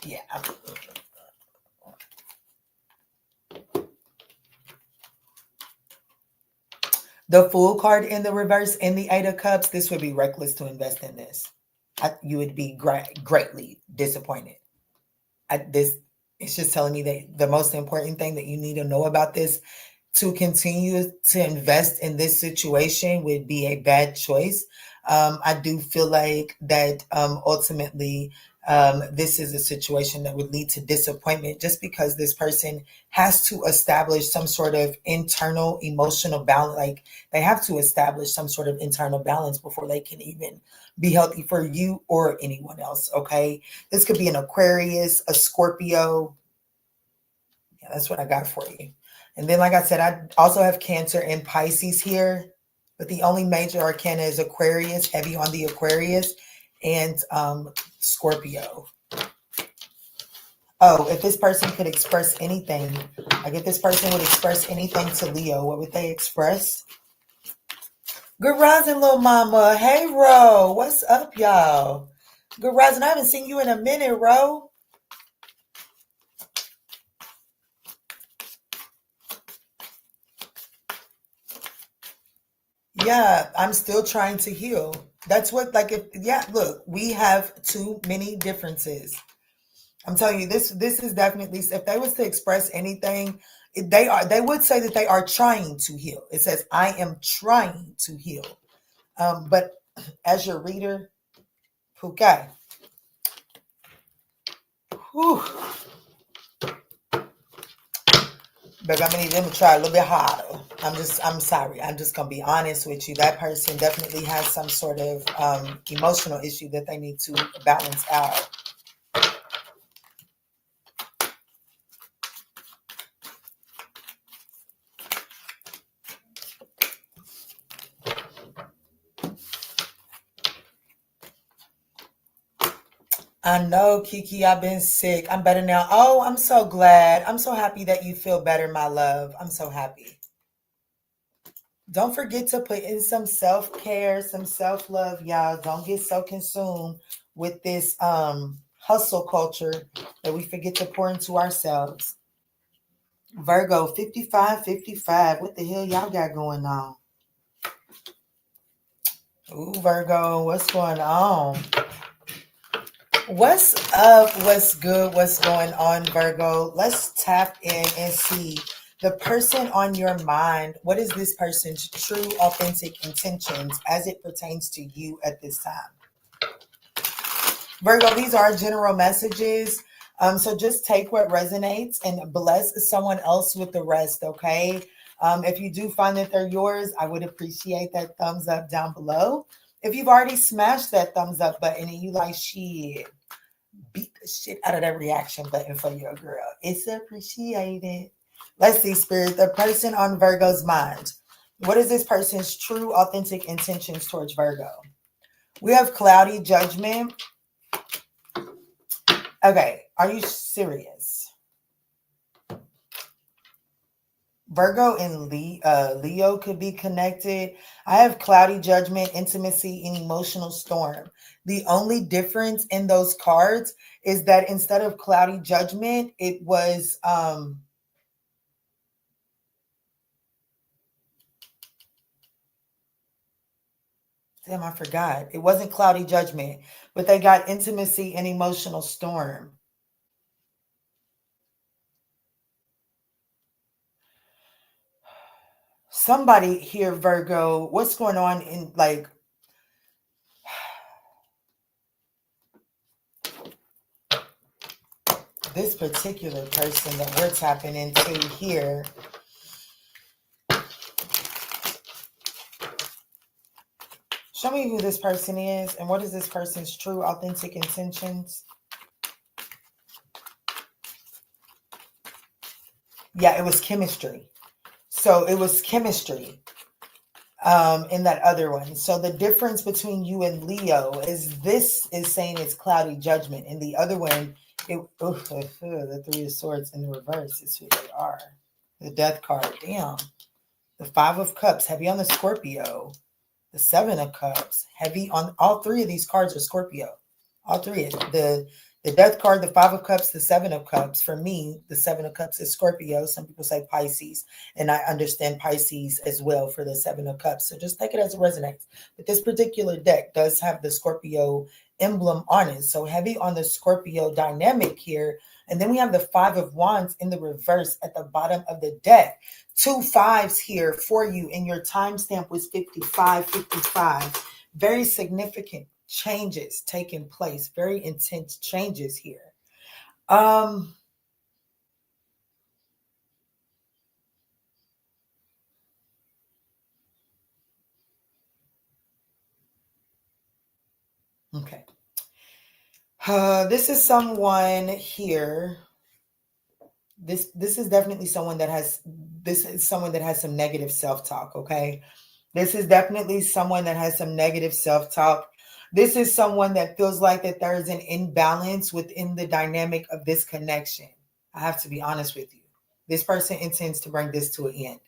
Yeah. The Fool card in the reverse in the Eight of Cups, this would be reckless to invest in this. You would be greatly disappointed. It's just telling me that the most important thing that you need to know about this to continue to invest in this situation would be a bad choice. I do feel like that ultimately this is a situation that would lead to disappointment just because this person has to establish some sort of internal emotional balance. Like, they have to establish some sort of internal balance before they can even be healthy for you or anyone else. Okay. This could be an Aquarius, a Scorpio. Yeah, that's what I got for you. And then, like I said, I also have Cancer and Pisces here, but the only major arcana is Aquarius, heavy on the Aquarius, and Scorpio. Oh, if this person could express anything, like if this person would express anything to Leo, what would they express? Good rising, little mama. Hey, Ro. What's up, y'all? Good rising. I haven't seen you in a minute, Ro. Yeah, I'm still trying to heal. That's what, like, look, we have too many differences. I'm telling you, this is definitely, if they was to express anything, they would say that they are trying to heal. It says, I am trying to heal. But as your reader, okay. Whew. But I'm gonna need them to try a little bit harder. I'm sorry. I'm just gonna be honest with you. That person definitely has some sort of emotional issue that they need to balance out. I know, Kiki, I've been sick. I'm better now. Oh, I'm so glad. I'm so happy that you feel better, my love. I'm so happy. Don't forget to put in some self-care, some self-love, y'all. Don't get so consumed with this hustle culture that we forget to pour into ourselves. Virgo, 55. What the hell y'all got going on? Ooh, Virgo, what's going on? What's up? What's good? What's going on, Virgo? Let's tap in and see the person on your mind. What is this person's true, authentic intentions as it pertains to you at this time? Virgo, these are general messages. So just take what resonates and bless someone else with the rest, okay? If you do find that they're yours, I would appreciate that thumbs up down below. If you've already smashed that thumbs up button and you like, shit, beat the shit out of that reaction button for your girl. It's appreciated. Let's see, Spirit, the person on Virgo's mind. What is this person's true, authentic intentions towards Virgo? We have cloudy judgment. Okay, are you serious? Virgo and Leo could be connected. I have cloudy judgment, intimacy, and emotional storm. The only difference in those cards is that instead of cloudy judgment, it was damn, I forgot. It wasn't cloudy judgment, but they got intimacy and emotional storm. Somebody here, Virgo, what's going on in like this particular person that we're tapping into here? Show me who this person is and what is this person's true, authentic intentions. Yeah, it was chemistry. So it was chemistry in that other one. So the difference between you and Leo is this is saying it's cloudy judgment. And the other one, the Three of Swords in the reverse is who they are. The Death card, damn. The Five of Cups, heavy on the Scorpio. The Seven of Cups, heavy on all three of these cards are Scorpio. All three of them. The Death card, the Five of Cups, the Seven of Cups. For me, the Seven of Cups is Scorpio. Some people say Pisces, and I understand Pisces as well for the Seven of Cups. So just take it as it resonates. But this particular deck does have the Scorpio emblem on it. So heavy on the Scorpio dynamic here. And then we have the Five of Wands in the reverse at the bottom of the deck. 2 5s here for you, and your timestamp was 55. Very significant changes taking place, very intense changes here. Okay. This is someone here. This is definitely someone that has some negative self-talk, okay? This is definitely someone that has some negative self-talk. This is someone that feels like that there is an imbalance within the dynamic of this connection. I have to be honest with you. This person intends to bring this to an end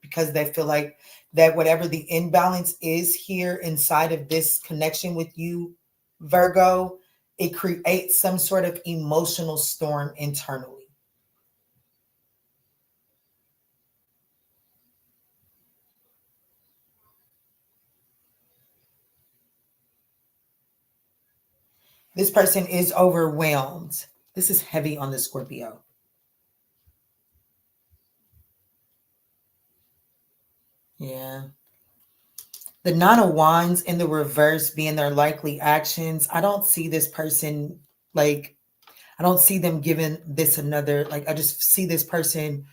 because they feel like that whatever the imbalance is here inside of this connection with you, Virgo, it creates some sort of emotional storm internally. This person is overwhelmed. This is heavy on the Scorpio. Yeah. The Nine of Wands in the reverse being their likely actions. I don't see this person, like, I don't see them giving this another, like, I just see this person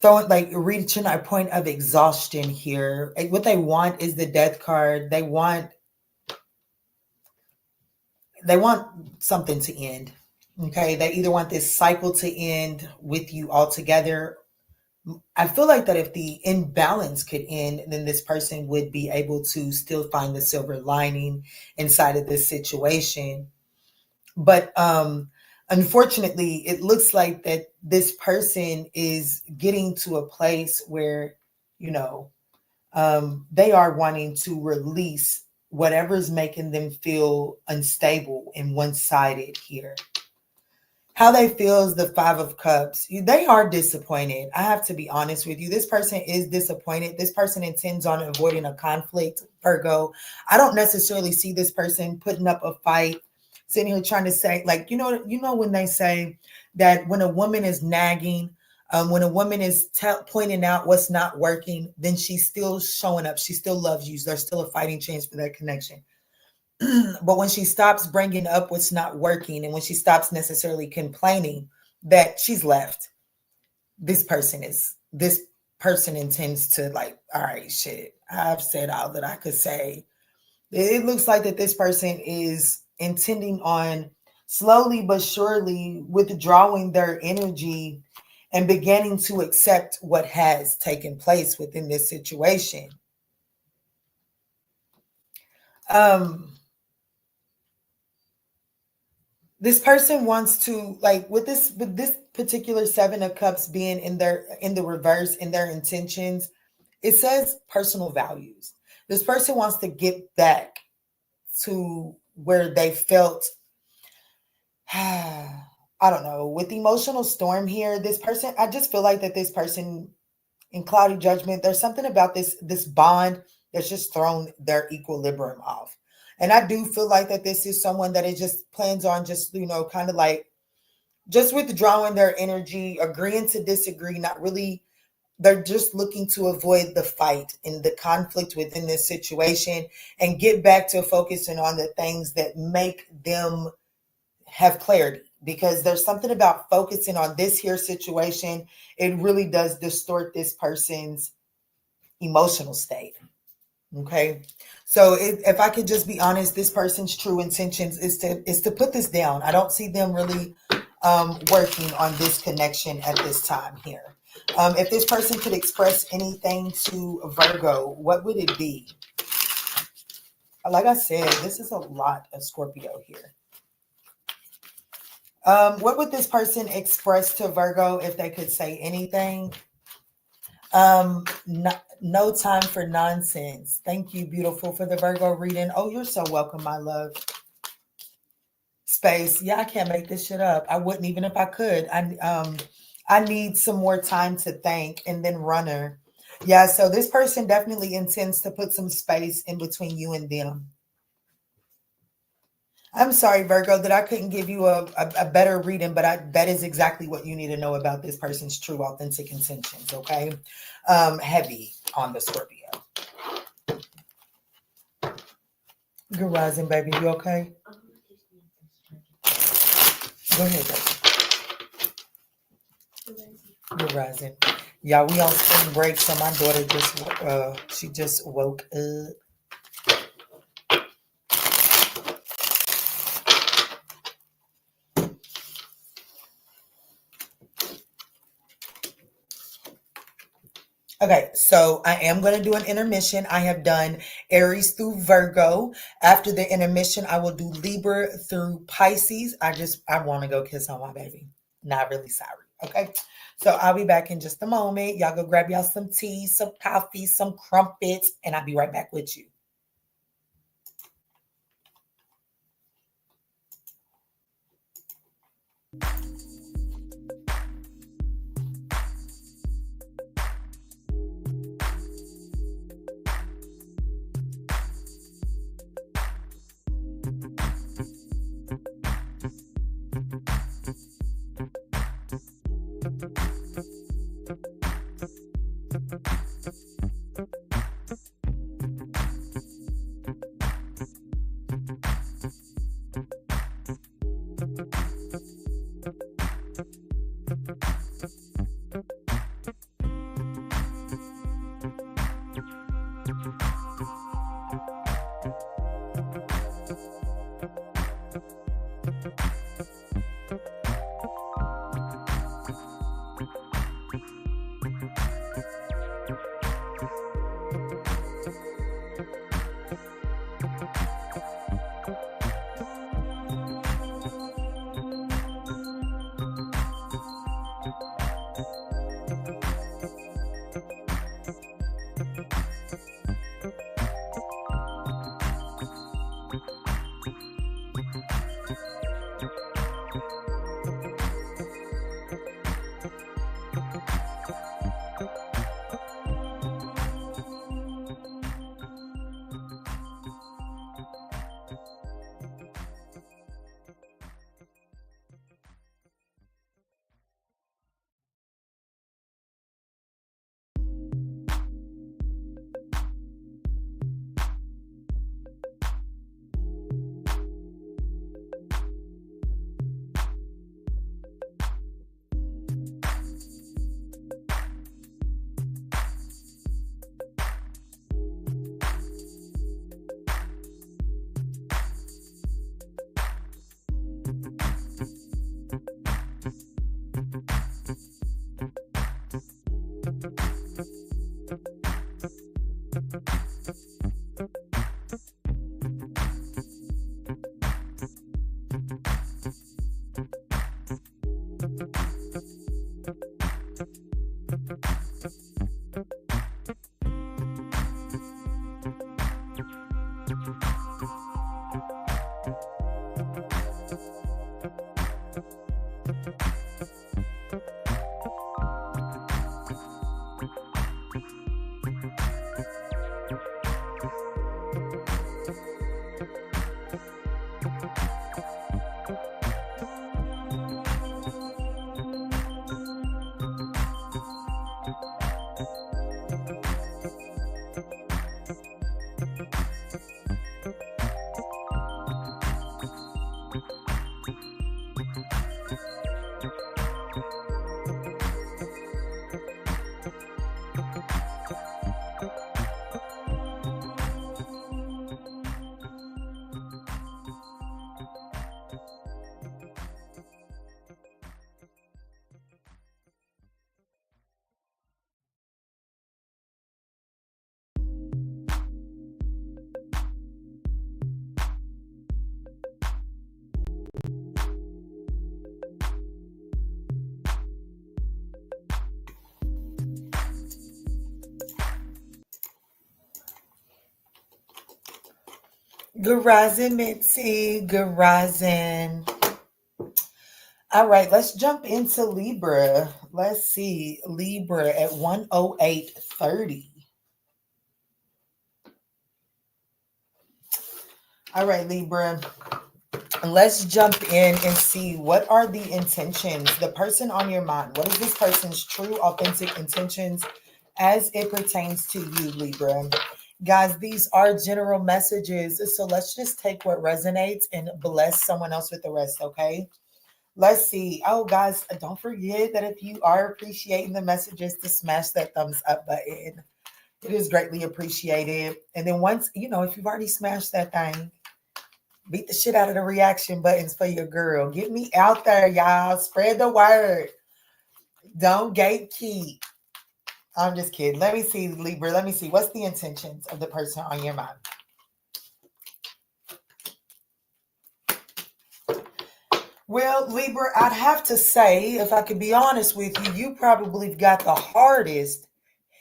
throwing, like, reaching a point of exhaustion here. Like, what they want is the Death card. They want something to end. Okay. They either want this cycle to end with you altogether. I feel like that if the imbalance could end, then this person would be able to still find the silver lining inside of this situation. But unfortunately, it looks like that this person is getting to a place where, they are wanting to release whatever's making them feel unstable and one-sided here. How they feel is the Five of Cups. They are disappointed. I have to be honest with you. This person is disappointed. This person intends on avoiding a conflict, Virgo. I don't necessarily see this person putting up a fight, sitting here trying to say, like, you know when they say that when a woman is nagging, when a woman is pointing out what's not working, then she's still showing up. She still loves you. There's still a fighting chance for that connection. But when she stops bringing up what's not working, and when she stops necessarily complaining that she's left, this person intends to, like, all right, shit, I've said all that I could say. It looks like that this person is intending on slowly but surely withdrawing their energy and beginning to accept what has taken place within this situation. This person wants to, like, with this particular Seven of Cups being in the reverse in their intentions, it says personal values. This person wants to get back to where they felt, I don't know, with emotional storm here. This person, I just feel like that this person in cloudy judgment, there's something about this bond that's just thrown their equilibrium off. And I do feel like that this is someone that it just plans on just, kind of like just withdrawing their energy, agreeing to disagree, not really. They're just looking to avoid the fight and the conflict within this situation and get back to focusing on the things that make them have clarity. Because there's something about focusing on this here situation. It really does distort this person's emotional state. Okay. So if I could just be honest, this person's true intentions is to put this down. I don't see them really working on this connection at this time here. If this person could express anything to Virgo, what would it be? Like I said, this is a lot of Scorpio here. What would this person express to Virgo if they could say anything? No time for nonsense. Thank you, beautiful, for the Virgo reading. Oh, you're so welcome, my love. Space. Yeah, I can't make this shit up. I wouldn't even if I could. I need some more time to think. And then runner. Yeah, so this person definitely intends to put some space in between you and them. I'm sorry, Virgo, that I couldn't give you a better reading, but that is exactly what you need to know about this person's true, authentic intentions, okay? Heavy on the Scorpio. Good rising, baby. You okay? Go ahead, baby. Good rising. Yeah, we on spring break, so my daughter just woke up. Okay, so I am going to do an intermission. I have done Aries through Virgo. After the intermission, I will do Libra through Pisces. I want to go kiss on my baby. Not really sorry. Okay, so I'll be back in just a moment. Y'all go grab y'all some tea, some coffee, some crumpets, and I'll be right back with you. Good rising, Mitzi. Good rising. All right, let's jump into Libra. Let's see. Libra at 108.30. All right, Libra. Let's jump in and see what are the intentions, the person on your mind. What is this person's true, authentic intentions as it pertains to you, Libra? Guys, these are general messages, so let's just take what resonates and bless someone else with the rest, okay? Let's see. Oh, guys, don't forget that if you are appreciating the messages, to smash that thumbs up button. It is greatly appreciated. And then once, if you've already smashed that thing, beat the shit out of the reaction buttons for your girl. Get me out there, y'all. Spread the word. Don't gatekeep. I'm just kidding. Let me see, Libra. Let me see. What's the intentions of the person on your mind? Well, Libra, I'd have to say, if I could be honest with you, you probably got the hardest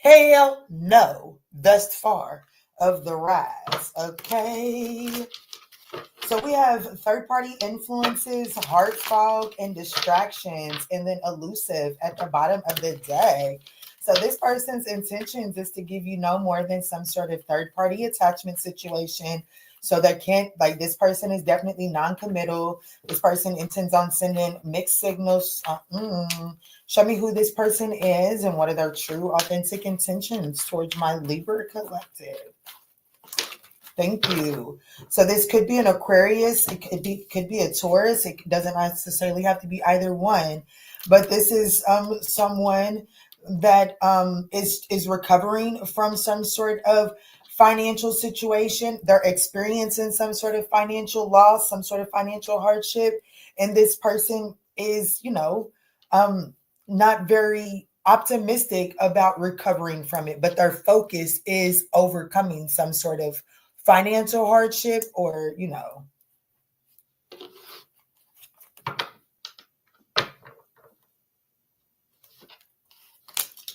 hell no thus far of the rise. Okay. So we have third-party influences, heart fog, and distractions, and then elusive at the bottom of the deck. So this person's intentions is to give you no more than some sort of third-party attachment situation. So this person is definitely non-committal. This person intends on sending mixed signals. Show me who this person is and what are their true, authentic intentions towards my Libra collective. Thank you. So this could be an Aquarius. It could be a Taurus. It doesn't necessarily have to be either one. But this is someone that is recovering from some sort of financial situation. They're experiencing some sort of financial loss, some sort of financial hardship. And this person is, not very optimistic about recovering from it. But their focus is overcoming some sort of financial hardship or,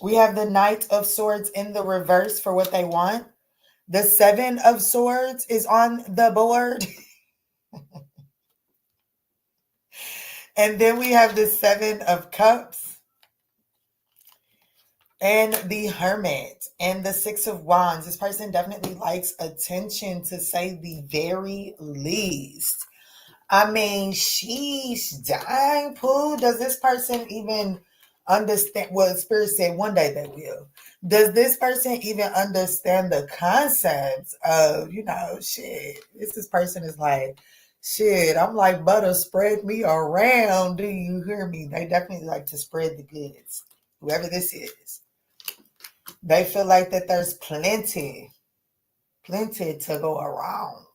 we have the Knight of Swords in the reverse for what they want. The Seven of Swords is on the board. And then we have the Seven of Cups and the Hermit and the Six of Wands. This person definitely likes attention, to say the very least. I mean, sheesh, dang, Pooh. Does this person even understand? Well, Spirit said one day they will. Does this person even understand the concepts of, shit? This person is like, shit, I'm like butter, spread me around. Do you hear me? They definitely like to spread the goods. Whoever this is. They feel like that there's plenty to go around.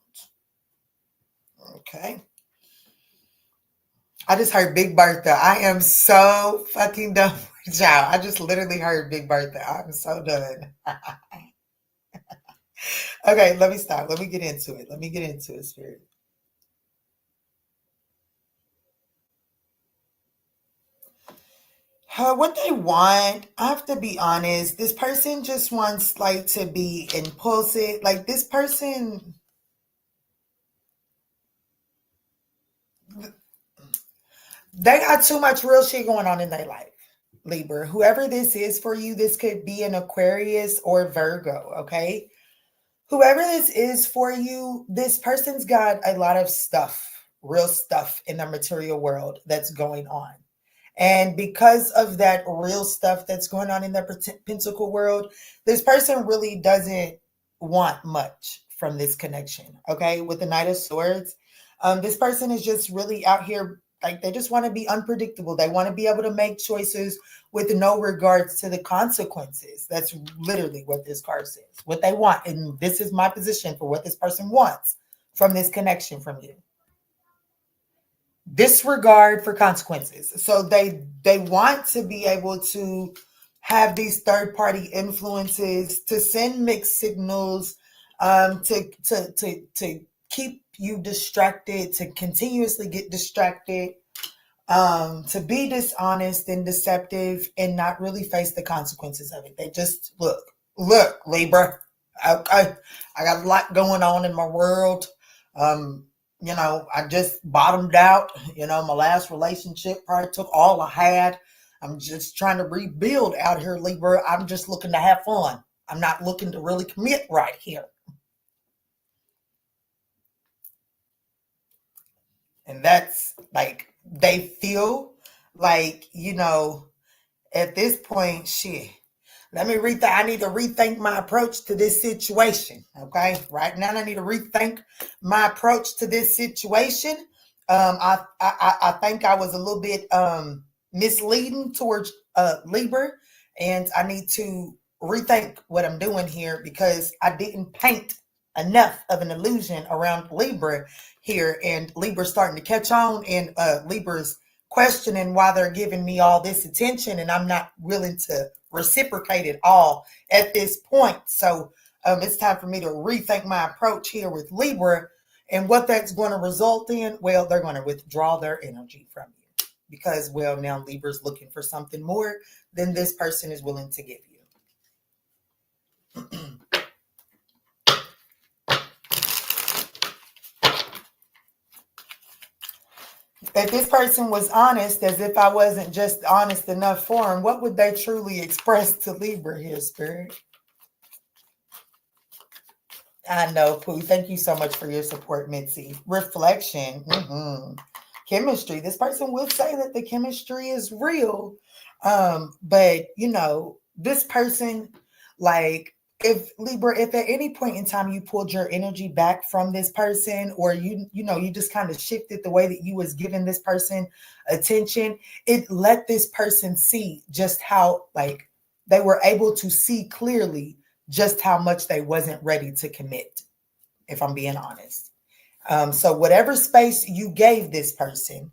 Okay. I just heard Big Bertha. I am so fucking done with y'all. I just literally heard Big Bertha. I'm so done. Okay, let me stop. Let me get into it, Spirit. What they want, I have to be honest, this person just wants to be impulsive. Like this person, they got too much real shit going on in their life. Libra, whoever this is for you, this could be an Aquarius or Virgo, okay? Whoever this is for you, this person's got a lot of stuff, real stuff in the material world that's going on. And because of that real stuff that's going on in the pentacle world, this person really doesn't want much from this connection, okay? With the Knight of Swords, This person is just really out here, like they just want to be unpredictable. They want to be able to make choices with no regards to the consequences. That's literally what this card says, what they want. And this is my position for what this person wants from this connection from you. Disregard for consequences. So they want to be able to have these third-party influences, to send mixed signals, to keep you distracted, to continuously get distracted, to be dishonest and deceptive and not really face the consequences of it. They just look, Libra, I got a lot going on in my world. You know, I just bottomed out. You know, my last relationship probably took all I had. I'm just trying to rebuild out here, Libra. I'm just looking to have fun. I'm not looking to really commit right here. And that's like, they feel like, you know, at this point, shit, I need to rethink my approach to this situation. Okay. Right now, I need to rethink my approach to this situation. I think I was a little bit misleading towards Libra, and I need to rethink what I'm doing here because I didn't paint enough of an illusion around Libra here, and Libra's starting to catch on, and Libra's questioning why they're giving me all this attention, and I'm not willing to reciprocate it all at this point. So it's time for me to rethink my approach here with Libra, and what that's going to result in, well, they're going to withdraw their energy from you because, well, now Libra's looking for something more than this person is willing to give you. If this person was honest, as if I wasn't just honest enough for him, what would they truly express to Libra here, Spirit? I know, Pooh. Thank you so much for your support, Mitzi. Reflection. Chemistry. This person will say that the chemistry is real. But, you know, this person, like, if Libra, if at any point in time you pulled your energy back from this person, or you just kind of shifted the way that you was giving this person attention, it let this person see just how, like, they were able to see clearly just how much they wasn't ready to commit, if I'm being honest. So whatever space you gave this person,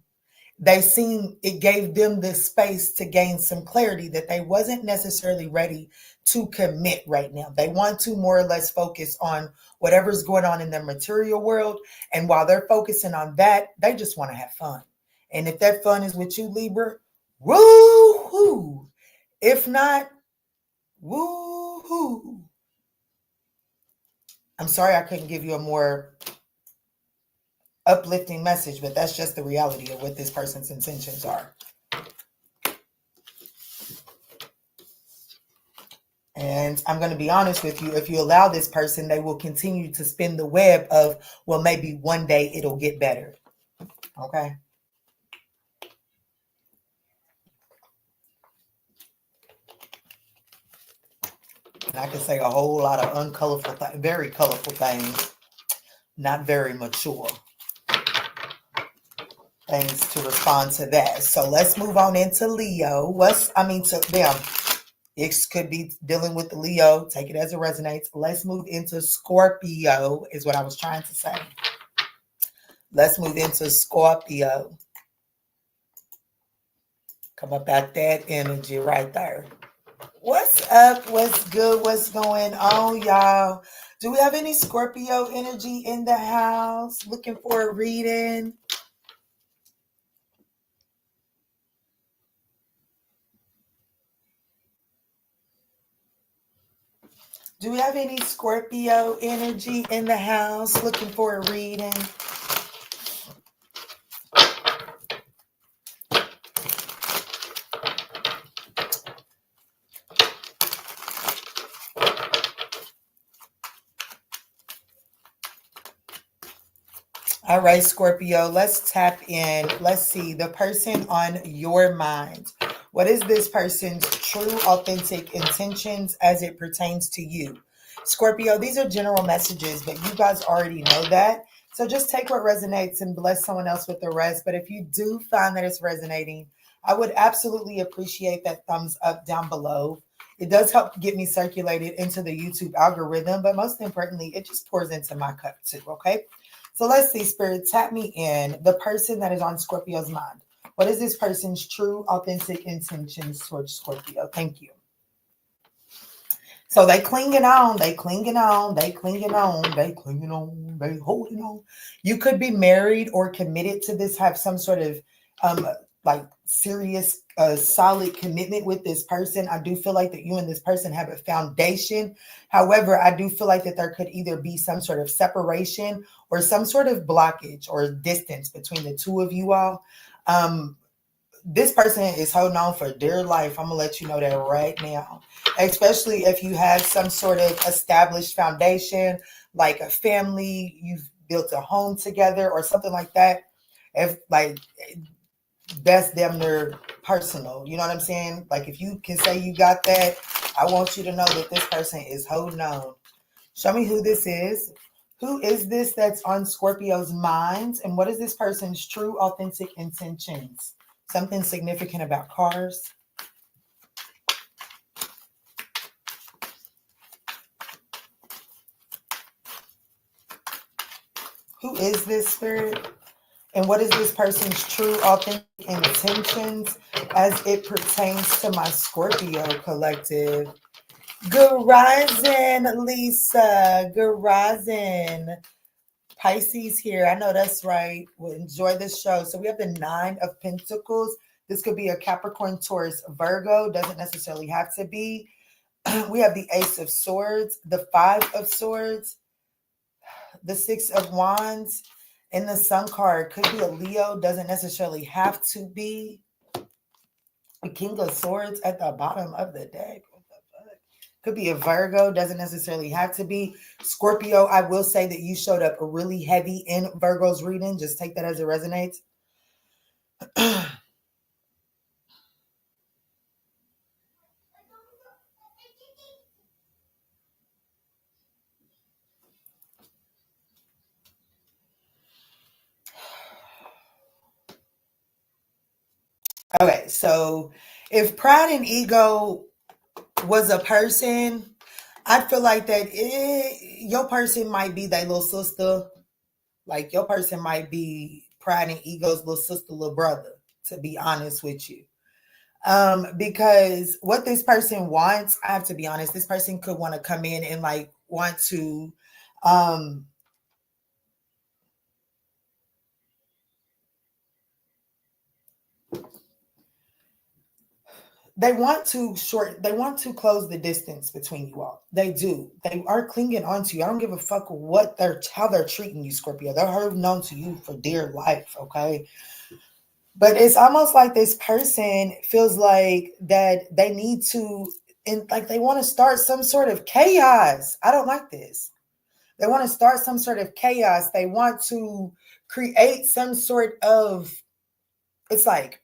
it gave them the space to gain some clarity that they wasn't necessarily ready to commit right now. They want to more or less focus on whatever's going on in their material world. And while they're focusing on that, they just want to have fun. And if that fun is with you, Libra, woo-hoo. If not, woo-hoo. I'm sorry I couldn't give you a more uplifting message, but that's just the reality of what this person's intentions are. And I'm going to be honest with you, if you allow this person, they will continue to spin the web of, well, maybe one day it'll get better. Okay. And I can say a whole lot of uncolorful, very colorful things, not very mature things to respond to that. So let's move on into Leo. To them. It could be dealing with the Leo. Take it as it resonates. Let's move into Scorpio, is what I was trying to say. Let's move into Scorpio. Come up at that energy right there. What's up? What's good? What's going on, y'all? Do we have any Scorpio energy in the house? Looking for a reading? Do we have any Scorpio energy in the house looking for a reading? All right, Scorpio, let's tap in. Let's see the person on your mind. What is this person's true, authentic intentions as it pertains to you? Scorpio, these are general messages, but you guys already know that. So just take what resonates and bless someone else with the rest. But if you do find that it's resonating, I would absolutely appreciate that thumbs up down below. It does help get me circulated into the YouTube algorithm, but most importantly, it just pours into my cup too, okay? So let's see, Spirit, tap me in. The person that is on Scorpio's mind. What is this person's true, authentic intentions towards Scorpio? Thank you. So they clinging on, they clinging on, they clinging on, they clinging on, they holding on. You could be married or committed to this, have some sort of like serious, solid commitment with this person. I do feel like that you and this person have a foundation. However, I do feel like that there could either be some sort of separation or some sort of blockage or distance between the two of you all. This person is holding on for dear life. I'm going to let you know that right now, especially if you have some sort of established foundation, like a family, you've built a home together or something like that. If like that's damn near personal, you know what I'm saying? Like if you can say you got that, I want you to know that this person is holding on. Show me who this is. Who is this that's on Scorpio's minds? And what is this person's true, authentic intentions? Something significant about cars. Who is this, Spirit? And what is this person's true, authentic intentions as it pertains to my Scorpio collective? Good rising, Lisa. Good rising. Pisces here. I know that's right. We'll enjoy this show. So we have the 9 of Pentacles. This could be a Capricorn, Taurus, Virgo. Doesn't necessarily have to be. We have the Ace of Swords, the 5 of Swords, the 6 of Wands, and the Sun card. Could be a Leo. Doesn't necessarily have to be. The King of Swords at the bottom of the deck. Could be a Virgo, doesn't necessarily have to be. Scorpio, I will say that you showed up really heavy in Virgo's reading. Just take that as it resonates. Okay, so if pride and ego was a person, I feel like that your person might be their little sister. Like your person might be pride and ego's little sister, little brother, to be honest with you. Because what this person wants, I have to be honest, this person could want to come in and like want to they want to close the distance between you all. They do. They are clinging on to you. I don't give a fuck how they're treating you, Scorpio. They're holding on to you for dear life, okay? But it's almost like this person feels like that they need to, and like they want to start some sort of chaos. I don't like this. They want to start some sort of chaos. They want to create some sort of, it's like,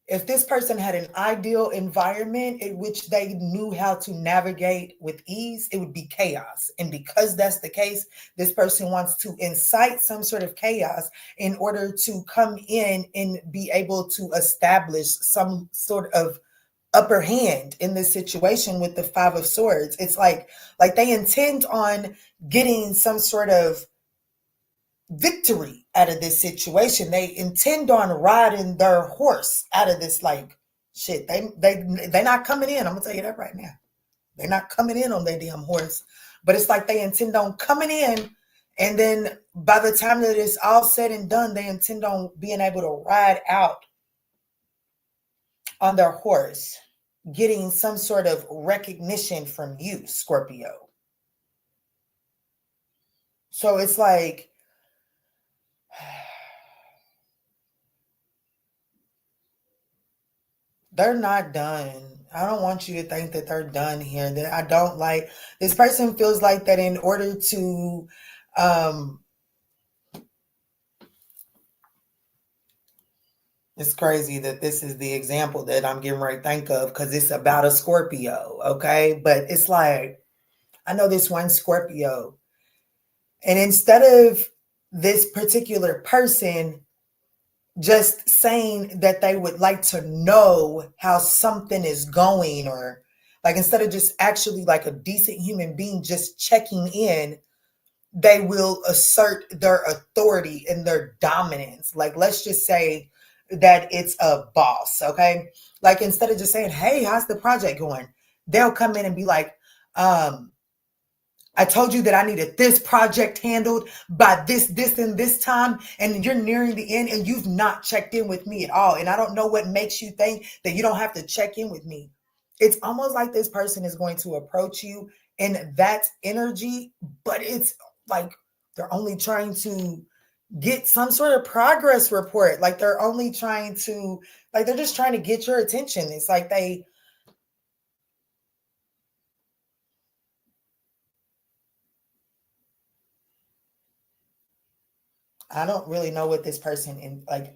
if this person had an ideal environment in which they knew how to navigate with ease, it would be chaos. And because that's the case, this person wants to incite some sort of chaos in order to come in and be able to establish some sort of upper hand in this situation with the 5 of Swords. It's like they intend on getting some sort of victory out of this situation. They intend on riding their horse out of this, like, shit. They're not coming in. I'm gonna tell you that right now. They're not coming in on their damn horse. But it's like they intend on coming in, and then by the time that it's all said and done, they intend on being able to ride out on their horse, getting some sort of recognition from you, Scorpio. So it's like, they're not done. I don't want you to think that they're done here. That I don't like. This person feels like that in order to, it's crazy that this is the example that I'm getting ready to think of because it's about a Scorpio, okay? But it's like, I know this one Scorpio, and instead of this particular person just saying that they would like to know how something is going, or like instead of just actually like a decent human being just checking in, they will assert their authority and their dominance. Like, let's just say that it's a boss, okay? Like, instead of just saying, hey, how's the project going? They'll come in and be like, I told you that I needed this project handled by this, and this time, and you're nearing the end and you've not checked in with me at all. And I don't know what makes you think that you don't have to check in with me. It's almost like this person is going to approach you in that energy, but it's like they're only trying to get some sort of progress report. Like they're only trying to, like they're just trying to get your attention. It's like I don't really know what this person in like.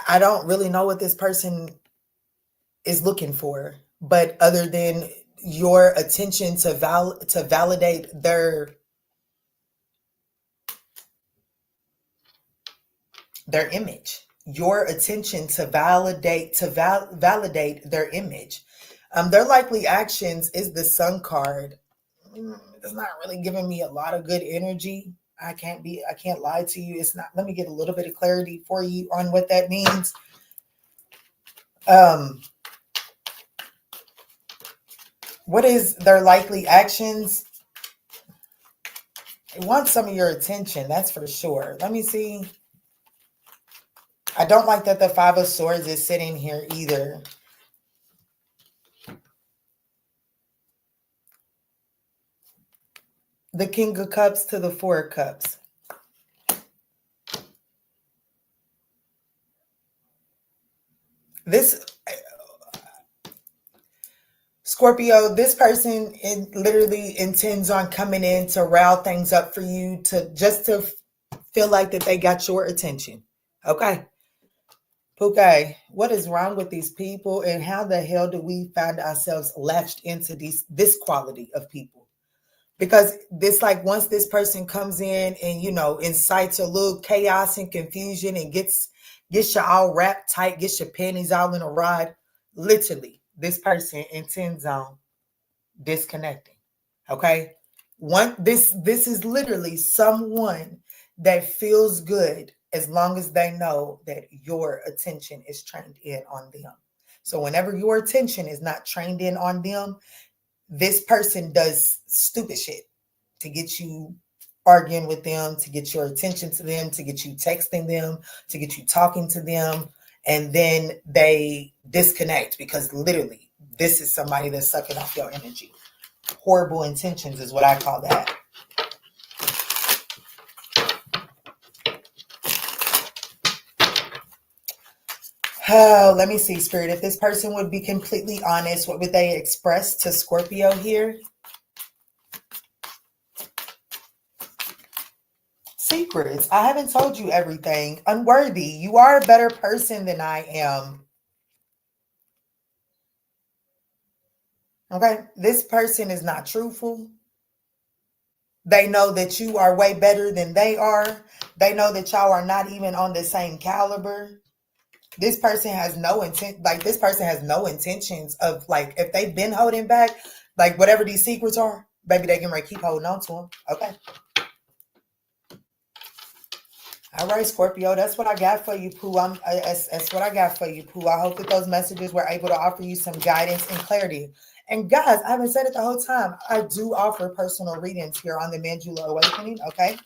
I don't really know what this person is looking for, but other than your attention to validate their image, your attention to validate their image. Their likely actions is the Sun card. It's not really giving me a lot of good energy. I can't lie to you. It's not. Let me get a little bit of clarity for you on what that means. What is their likely actions? They want some of your attention, that's for sure. Let me see. I don't like that the Five of Swords is sitting here either. The King of Cups to the Four of Cups. This Scorpio, this person literally intends on coming in to rile things up for you, to feel like that they got your attention. Okay. Okay, what is wrong with these people, and how the hell do we find ourselves latched into this quality of people? Because this, like, once this person comes in and, you know, incites a little chaos and confusion and gets you all wrapped tight, gets your panties all in a rod, literally, this person intends on disconnecting. Okay, this is literally someone that feels good as long as they know that your attention is trained in on them. So whenever your attention is not trained in on them, this person does stupid shit to get you arguing with them, to get your attention to them, to get you texting them, to get you talking to them, and then they disconnect because literally this is somebody that's sucking off your energy. Horrible intentions is what I call that. Oh, let me see, Spirit. If this person would be completely honest, what would they express to Scorpio here? Secrets. I haven't told you everything. Unworthy. You are a better person than I am. Okay? This person is not truthful. They know that you are way better than they are. They know that y'all are not even on the same caliber. This person has no intent, like this person has no intentions of, like, if they've been holding back, like whatever these secrets are, baby, they can keep holding on to them. Okay. All right, Scorpio, that's what I got for you, Pooh. That's what I got for you, Pooh. I hope that those messages were able to offer you some guidance and clarity. And guys, I haven't said it the whole time. I do offer personal readings here on the ManjulaAwakening. Okay.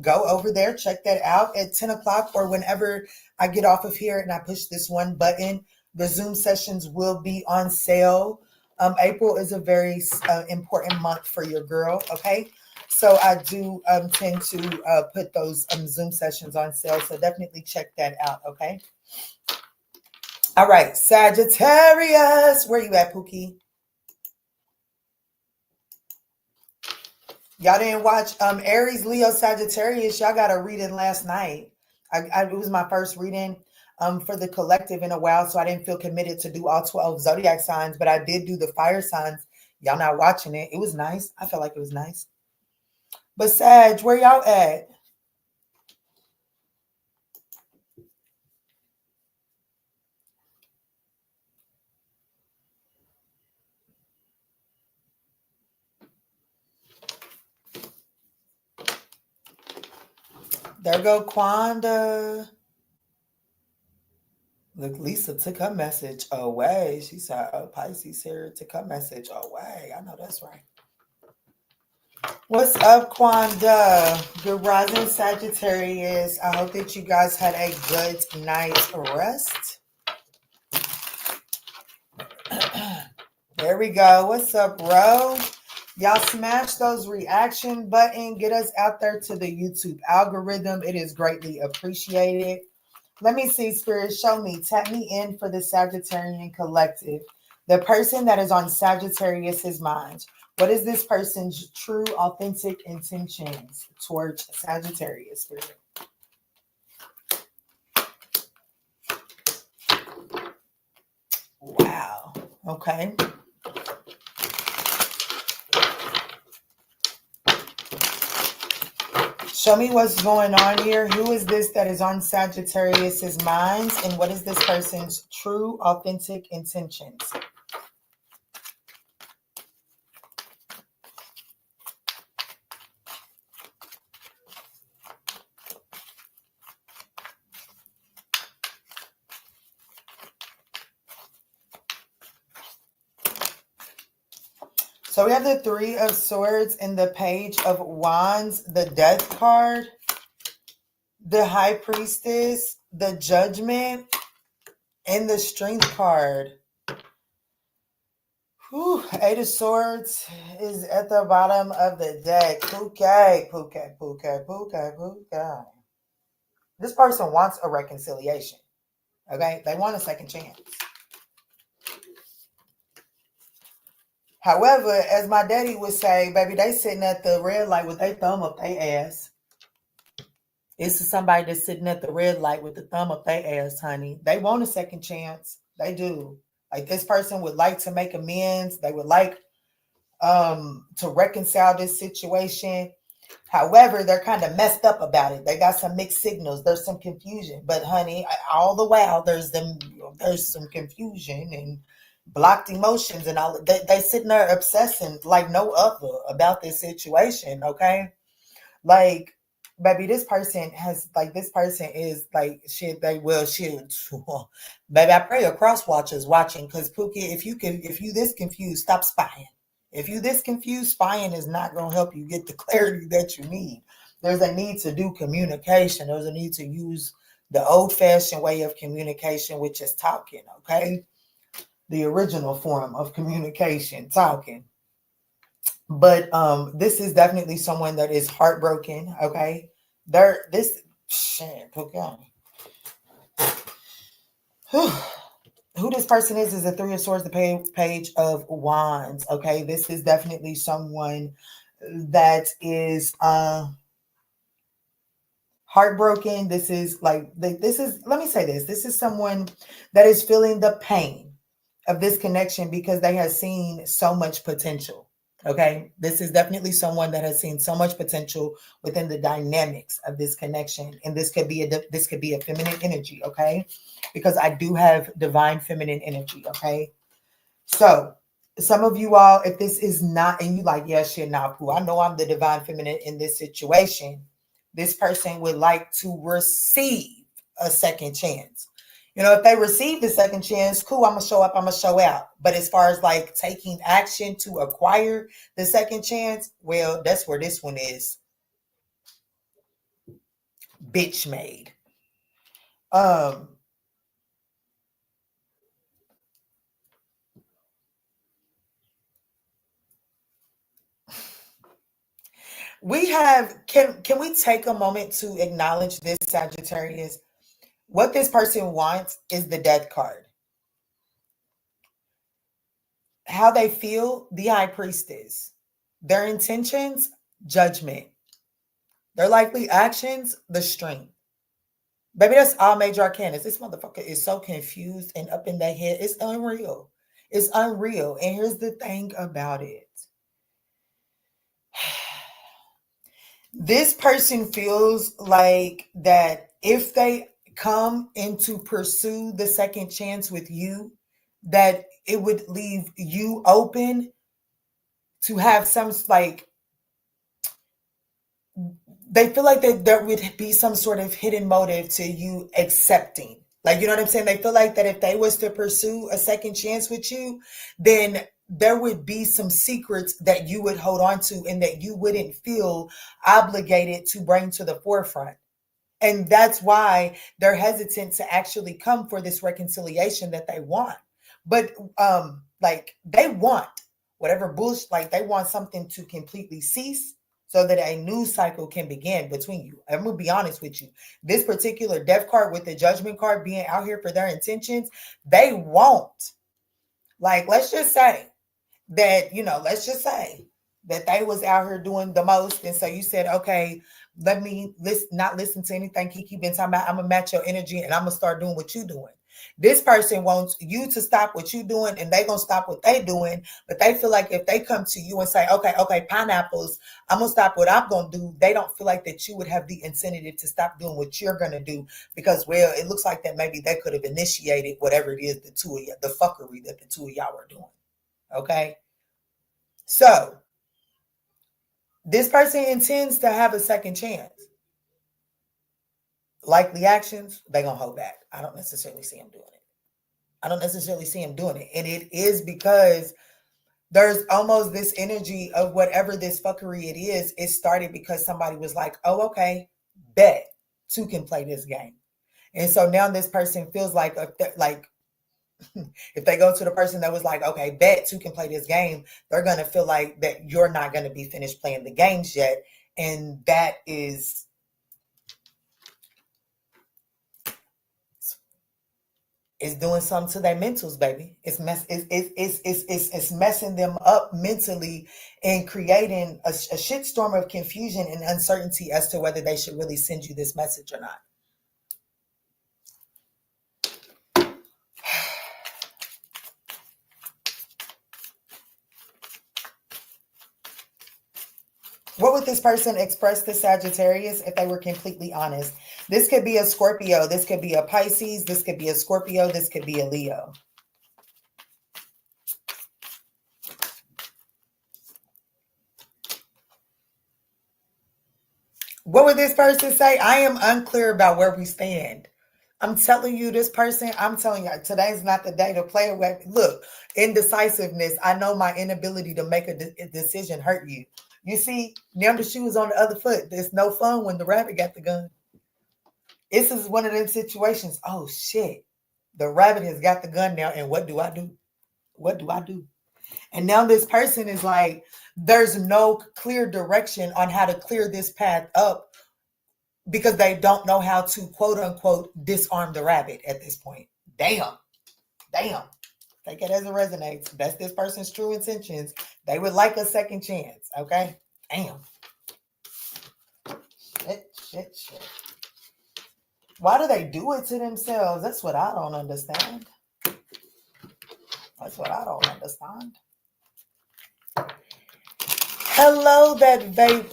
Go over there, check that out at 10 o'clock or whenever I get off of here and I push this one button. The Zoom sessions will be on sale. April is a very important month for your girl, okay? So I do tend to put those Zoom sessions on sale, so definitely check that out, okay? All right, Sagittarius, where you at, Pookie? Y'all didn't watch Aries, Leo, Sagittarius. Y'all got a reading last night. It was my first reading for the collective in a while, so I didn't feel committed to do all 12 zodiac signs, but I did do the fire signs Y'all not watching it. It was nice. I felt like it was nice. But Sag, where y'all at? There go Quanda. Look, Lisa took her message away. She said, oh, Pisces here took her message away. I know that's right. What's up, Quanda? Good rising, Sagittarius. I hope that you guys had a good night's rest. There we go. What's up, bro? Y'all smash those reaction button. Get us out there to the YouTube algorithm. It is greatly appreciated. Let me see, Spirit. Show me. Tap me in for the Sagittarian collective. The person that is on Sagittarius's mind. What is this person's true, authentic intentions towards Sagittarius, Spirit? Wow. Okay. Show me what's going on here. Who is this that is on Sagittarius's minds? And what is this person's true, authentic intentions? So we have the Three of Swords and the Page of Wands, the Death card, the High Priestess, the Judgment, and the Strength card. Whew, Eight of Swords is at the bottom of the deck. Puke. This person wants a reconciliation. Okay? They want a second chance. However, as my daddy would say, baby, they sitting at the red light with their thumb up their ass. This is somebody that's sitting at the red light with the thumb up their ass, honey. They want a second chance. They do. Like, this person would like to make amends. They would like to reconcile this situation. However, they're kind of messed up about it. They got some mixed signals. There's some confusion. But honey, all the while there's some confusion and blocked emotions and all. They sitting there obsessing like no other about this situation. Okay, like, baby, this person is like shit. They will shoot. Baby, I pray your cross watchers watching, because Pookie, if you this confused, stop spying. If you this confused, spying is not going to help you get the clarity that you need. There's a need to do communication. There's a need to use the old-fashioned way of communication, which is talking, okay? The original form of communication, talking. But this is definitely someone that is heartbroken, okay? Who this person is the Three of Swords, the Page of Wands. Okay, this is definitely someone that is heartbroken. This is let me say this. This is someone that is feeling the pain of this connection because they have seen so much potential. Okay, this is definitely someone that has seen so much potential within the dynamics of this connection, and this could be a feminine energy. Okay, because I do have divine feminine energy. Okay, so some of you all, if this is not, and you like, yeah, shit, nah, poo, I know I'm the divine feminine in this situation. This person would like to receive a second chance. You know, if they receive the second chance, cool, I'm going to show up, I'm going to show out. But as far as like taking action to acquire the second chance, well, that's where this one is bitch made. We have, can we take a moment to acknowledge this, Sagittarius? What this person wants is the Death card. How they feel, the High Priestess. Their intentions, Judgment. Their likely actions, the Strength. Baby, that's all major arcanas. This motherfucker is so confused and up in their head. It's unreal. It's unreal. And here's the thing about it. This person feels like that if they come in to pursue the second chance with you, that it would leave you open to have some, like, they feel like that there would be some sort of hidden motive to you accepting. Like, you know what I'm saying? They feel like that if they was to pursue a second chance with you, then there would be some secrets that you would hold on to and that you wouldn't feel obligated to bring to the forefront. And that's why they're hesitant to actually come for this reconciliation that they want. But like, they want whatever bullshit, like they want something to completely cease so that a new cycle can begin between you. I'm gonna be honest with you. This particular death card with the judgment card being out here for their intentions, they won't. Like, let's just say that, let's just say that they was out here doing the most. And so you said, okay, let me not listen to anything Kiki been talking about. I'm going to match your energy and I'm going to start doing what you're doing. This person wants you to stop what you're doing and they going to stop what they doing. But they feel like if they come to you and say, okay, pineapples, I'm going to stop what I'm going to do. They don't feel like that you would have the incentive to stop doing what you're going to do because, well, it looks like that maybe they could have initiated whatever it is the two of you, the fuckery that the two of y'all are doing. Okay. So this person intends to have a second chance. Likely actions, they're going to hold back. I don't necessarily see them doing it. And it is because there's almost this energy of whatever this fuckery it is. It started because somebody was like, oh, okay, bet two can play this game. And so now this person feels like, if they go to the person that was like, okay, bet two can play this game, they're going to feel like that you're not going to be finished playing the games yet. And that is doing something to their mentals, baby. It's messing them up mentally and creating a shitstorm of confusion and uncertainty as to whether they should really send you this message or not. What would this person express to Sagittarius if they were completely honest? This could be a Scorpio. This could be a Pisces. This could be a Scorpio. This could be a Leo. What would this person say? I am unclear about where we stand. I'm telling you, this person, I'm telling you, today's not the day to play with. Look, indecisiveness. I know my inability to make a decision hurt you. You see, now the shoe is on the other foot. There's no fun when the rabbit got the gun. This is one of them situations. Oh, shit. The rabbit has got the gun now, and what do I do? What do I do? And now this person is like, there's no clear direction on how to clear this path up because they don't know how to, quote unquote, disarm the rabbit at this point. Damn. Take it as it resonates. That's this person's true intentions. They would like a second chance. Okay. Damn. Shit. Why do they do it to themselves? That's what I don't understand. Hello, that vape.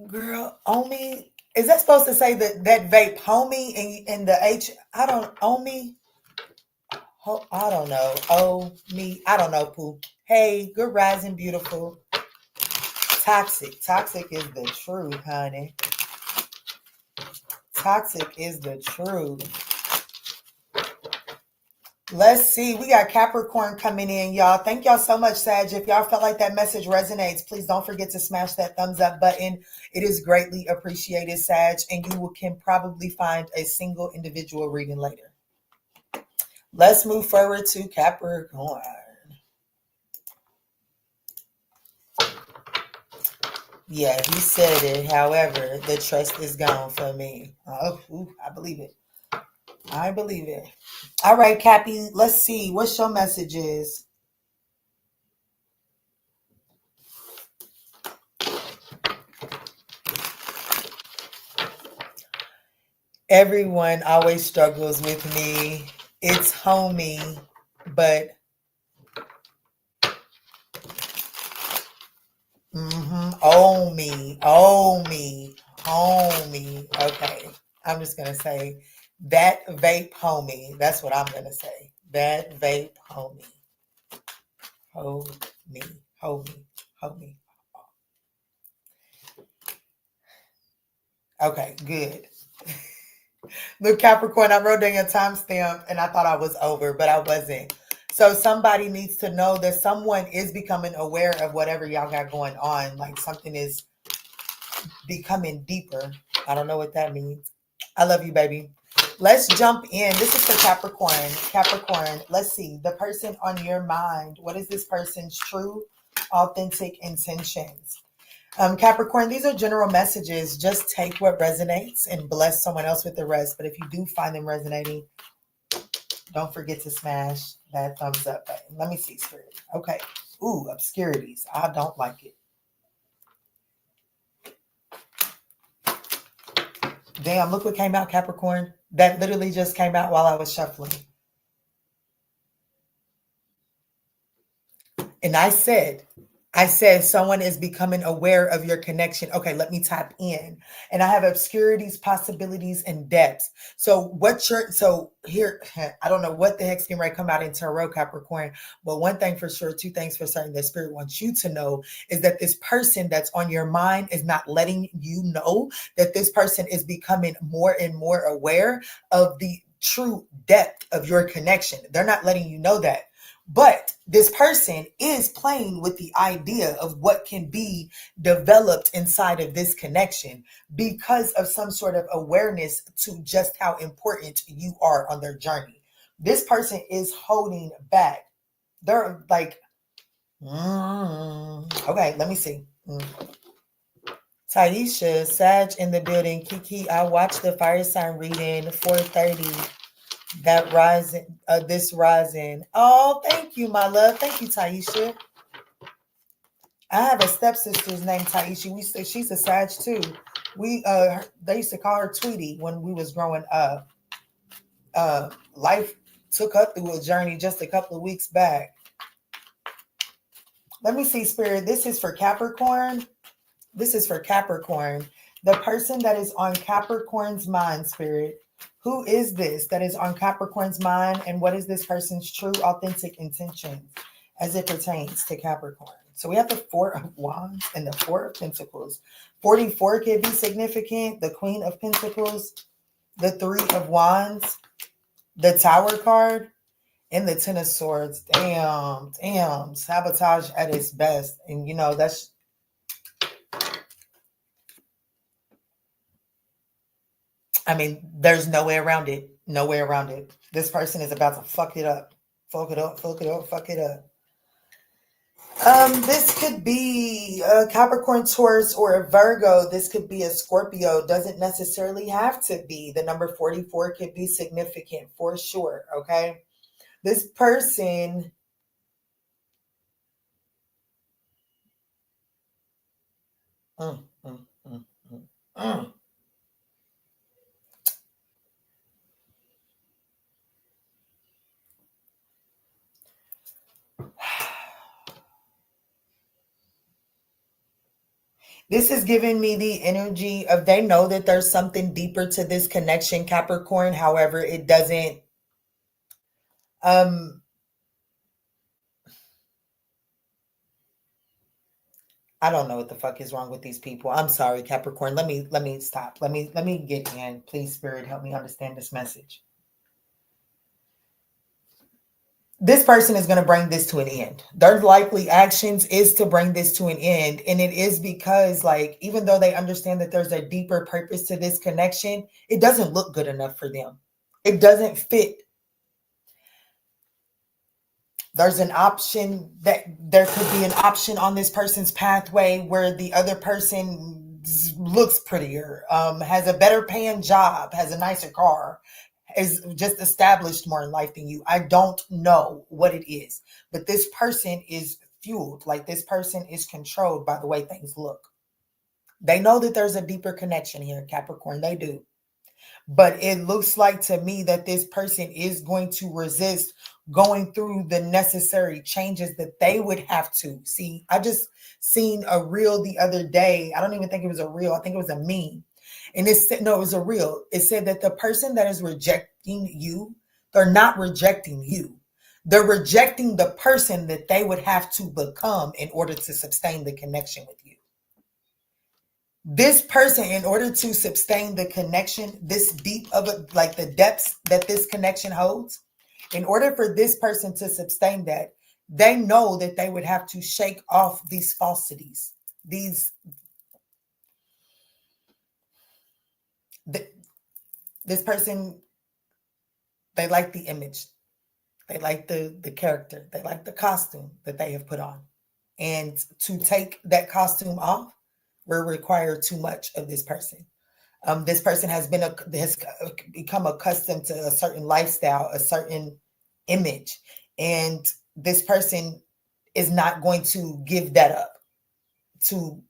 Girl, Omi. Is that supposed to say that vape homie and the H? I don't, Omi. I don't know. Oh, me. I don't know, Pooh. Hey, good rising, beautiful. Toxic is the truth, honey. Toxic is the truth. Let's see. We got Capricorn coming in, y'all. Thank y'all so much, Sag. If y'all felt like that message resonates, please don't forget to smash that thumbs up button. It is greatly appreciated, Sag, and you can probably find a single individual reading later. Let's move forward to Capricorn. Yeah, he said it. However, the trust is gone for me. Oh, I believe it. All right, Cappy, let's see. What's your messages? Everyone always struggles with me. It's homey, but oh me, homie. Okay, I'm just gonna say that vape homie. That's what I'm gonna say. That vape homie, homie, homie. Okay, good. Look, Capricorn, I wrote down your timestamp and I thought I was over, but I wasn't. So somebody needs to know that someone is becoming aware of whatever y'all got going on. Like something is becoming deeper. I don't know what that means. I love you, baby. Let's jump in. This is for Capricorn. Capricorn, let's see. The person on your mind. What is this person's true, authentic intentions? Capricorn, these are general messages. Just take what resonates and bless someone else with the rest. But if you do find them resonating, don't forget to smash that thumbs up button. Let me see, Spirit. Okay. Ooh, obscurities. I don't like it. Damn, look what came out, Capricorn. That literally just came out while I was shuffling. And I said someone is becoming aware of your connection. Okay, let me tap in. And I have obscurities, possibilities, and depths. So here, I don't know what the heck's going to come out in Tarot, Capricorn, but one thing for sure, two things for certain that Spirit wants you to know is that this person that's on your mind is not letting you know that this person is becoming more and more aware of the true depth of your connection. They're not letting you know that. But this person is playing with the idea of what can be developed inside of this connection because of some sort of awareness to just how important you are on their journey. This person is holding back. They're like, okay, let me see. Taisha, Sag in the building. Kiki, I watched the fire sign reading 4:30. That rising, this rising. Oh, thank you, my love. Thank you, Taisha. I have a stepsister's named Taisha. She's a Sag too. They used to call her Tweety when we was growing up. Life took her through a journey just a couple of weeks back. Let me see, Spirit. This is for Capricorn. This is for Capricorn. The person that is on Capricorn's mind, Spirit. Who is this that is on Capricorn's mind, and what is this person's true, authentic intentions as it pertains to Capricorn? So we have the Four of Wands and the Four of Pentacles. 44 could be significant. The Queen of Pentacles, the Three of Wands, the Tower card, and the Ten of Swords. Damn. Sabotage at its best. And, that's... I mean, there's no way around it. No way around it. This person is about to fuck it up. Fuck it up. This could be a Capricorn, Taurus, or a Virgo. This could be a Scorpio. Doesn't necessarily have to be. The number 44 could be significant for sure. Okay. This person... This is giving me the energy of they know that there's something deeper to this connection, Capricorn. However, it doesn't... I don't know what the fuck is wrong with these people. I'm sorry, Capricorn. Let me stop. Let me get in. Please, Spirit, help me understand this message. This person is going to bring this to an end. Their likely actions is to bring this to an end. And it is because, like, even though they understand that there's a deeper purpose to this connection, it doesn't look good enough for them. It doesn't fit. There's an option that there could be an option on this person's pathway where the other person looks prettier, has a better paying job, has a nicer car, is just established more in life than you. I don't know what it is, but this person is fueled. Like, this person is controlled by the way things look. They know that there's a deeper connection here, Capricorn. They do. But it looks like to me that this person is going to resist going through the necessary changes that they would have to. See, I just seen a reel the other day. I don't even think it was a reel. I think it was a meme. And it said, no, it was a reel. It said that the person that is rejecting you, they're not rejecting you. They're rejecting the person that they would have to become in order to sustain the connection with you. This person, in order to sustain the connection, this deep of it, like the depths that this connection holds, in order for this person to sustain that, they know that they would have to shake off these falsities. This person, they like the image. They like the character. They like the costume that they have put on. And to take that costume off will require too much of this person. This person has become accustomed to a certain lifestyle, a certain image, and this person is not going to give that up to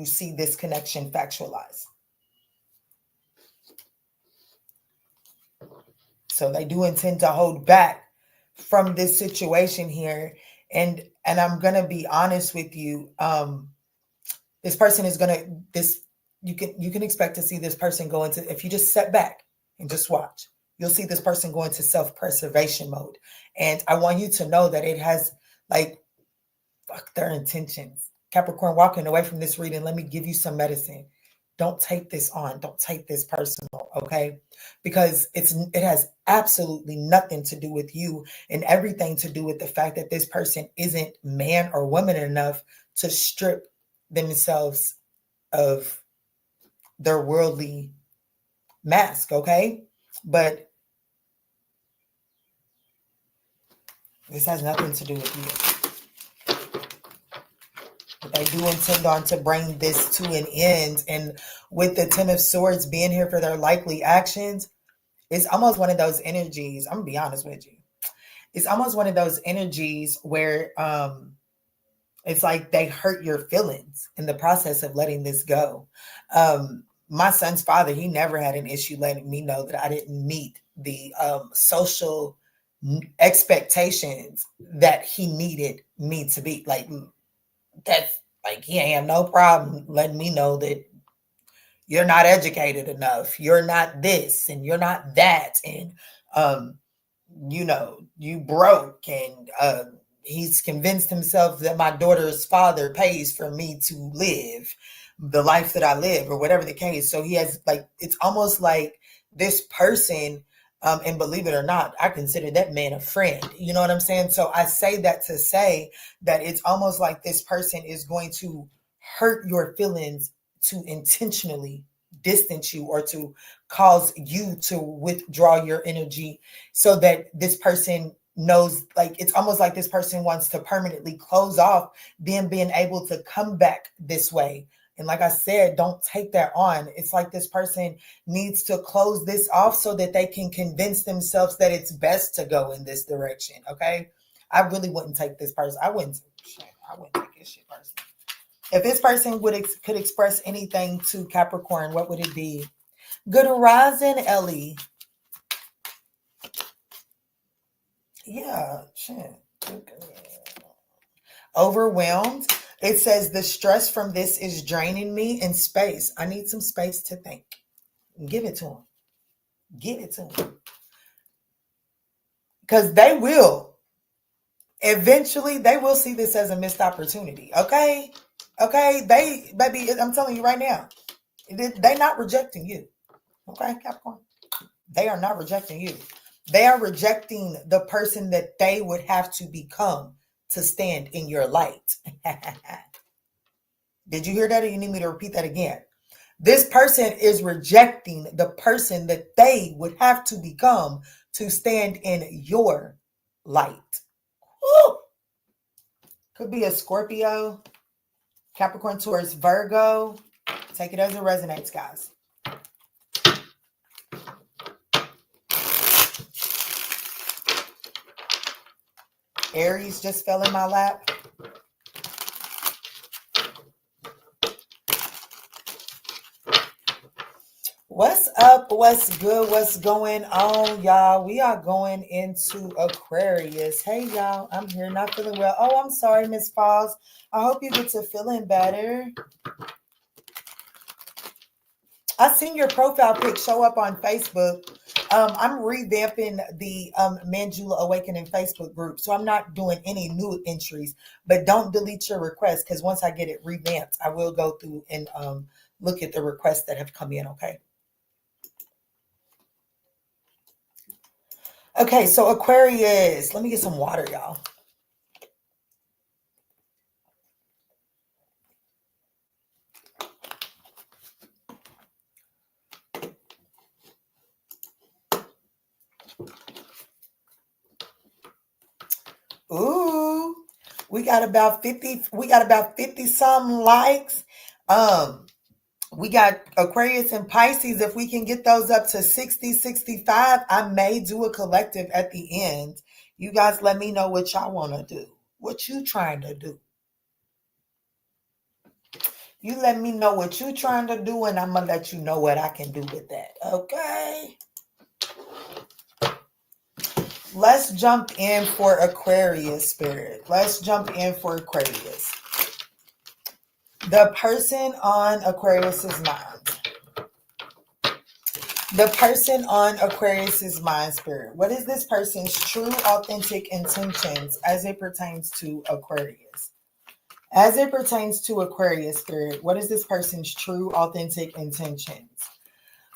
see this connection factualized. So they do intend to hold back from this situation here. And I'm going to be honest with you. This person is going to, you can expect to see this person go into, if you just step back and just watch, you'll see this person go into self-preservation mode. And I want you to know that it has, like, fuck their intentions. Capricorn, walking away from this reading, let me give you some medicine. Don't take this on. Don't take this personal, okay? Because it has absolutely nothing to do with you and everything to do with the fact that this person isn't man or woman enough to strip themselves of their worldly mask, okay? But this has nothing to do with you. But they do intend on to bring this to an end. And with the Ten of Swords being here for their likely actions, it's almost one of those energies. I'm going to be honest with you. It's almost one of those energies where it's like they hurt your feelings in the process of letting this go. My son's father, he never had an issue letting me know that I didn't meet the social expectations that he needed me to be. Like, that's like, he ain't have no problem letting me know that you're not educated enough, you're not this and you're not that, and you broke, and he's convinced himself that my daughter's father pays for me to live the life that I live, or whatever the case. So he has, like, it's almost like this person, and believe it or not, I consider that man a friend. You know what I'm saying? So I say that to say that it's almost like this person is going to hurt your feelings to intentionally distance you, or to cause you to withdraw your energy, so that this person knows, like, it's almost like this person wants to permanently close off them being able to come back this way. And like I said, don't take that on. It's like this person needs to close this off so that they can convince themselves that it's best to go in this direction. Okay. I really wouldn't take this person. I wouldn't take this shit personally. If this person could express anything to Capricorn, what would it be? Good rising, Ellie. Yeah, shit. Overwhelmed. It says the stress from this is draining me in space. I need some space to think. Give it to him. Give it to him. Because they will. Eventually, they will see this as a missed opportunity. Okay? Okay? Baby, I'm telling you right now, they're not rejecting you. Okay, Capricorn? They are not rejecting you. They are rejecting the person that they would have to become to stand in your light. Did you hear that, or you need me to repeat that again? This person is rejecting the person that they would have to become to stand in your light. Woo! Could be a Scorpio, Capricorn, Taurus, Virgo. Take it as it resonates, guys. Aries just fell in my lap. What's up? What's good? What's going on, y'all? We are going into Aquarius. Hey, y'all. I'm here, not feeling well. Oh, I'm sorry, Miss Falls. I hope you get to feeling better. I seen your profile pic show up on Facebook. I'm revamping the ManjulaAwakening Facebook group, so I'm not doing any new entries. But don't delete your request, because once I get it revamped, I will go through and look at the requests that have come in. Okay. Okay, so Aquarius, let me get some water, y'all. Ooh, we got about 50 some likes. We got Aquarius and Pisces. If we can get those up to 60, 65, I may do a collective at the end. You guys let me know what y'all want to do. What you trying to do. You let me know what you trying to do, and I'm going to let you know what I can do with that. Okay? Let's jump in for Aquarius, Spirit. Let's jump in for Aquarius. The person on Aquarius's mind. The person on Aquarius's mind, Spirit. What is this person's true, authentic intentions as it pertains to Aquarius? As it pertains to Aquarius, Spirit, what is this person's true, authentic intentions?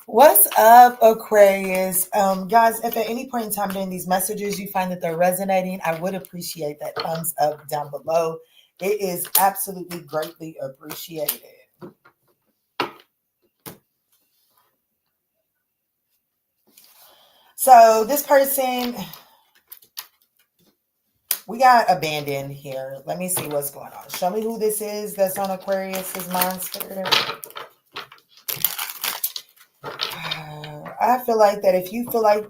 What's up, Aquarius? Guys, if at any point in time during these messages you find that they're resonating, I would appreciate that thumbs up down below. It is absolutely greatly appreciated. So this person, we got abandoned here. Let me see what's going on. Show me who this is that's on Aquarius's mind, Spirit. I feel like that if you feel like,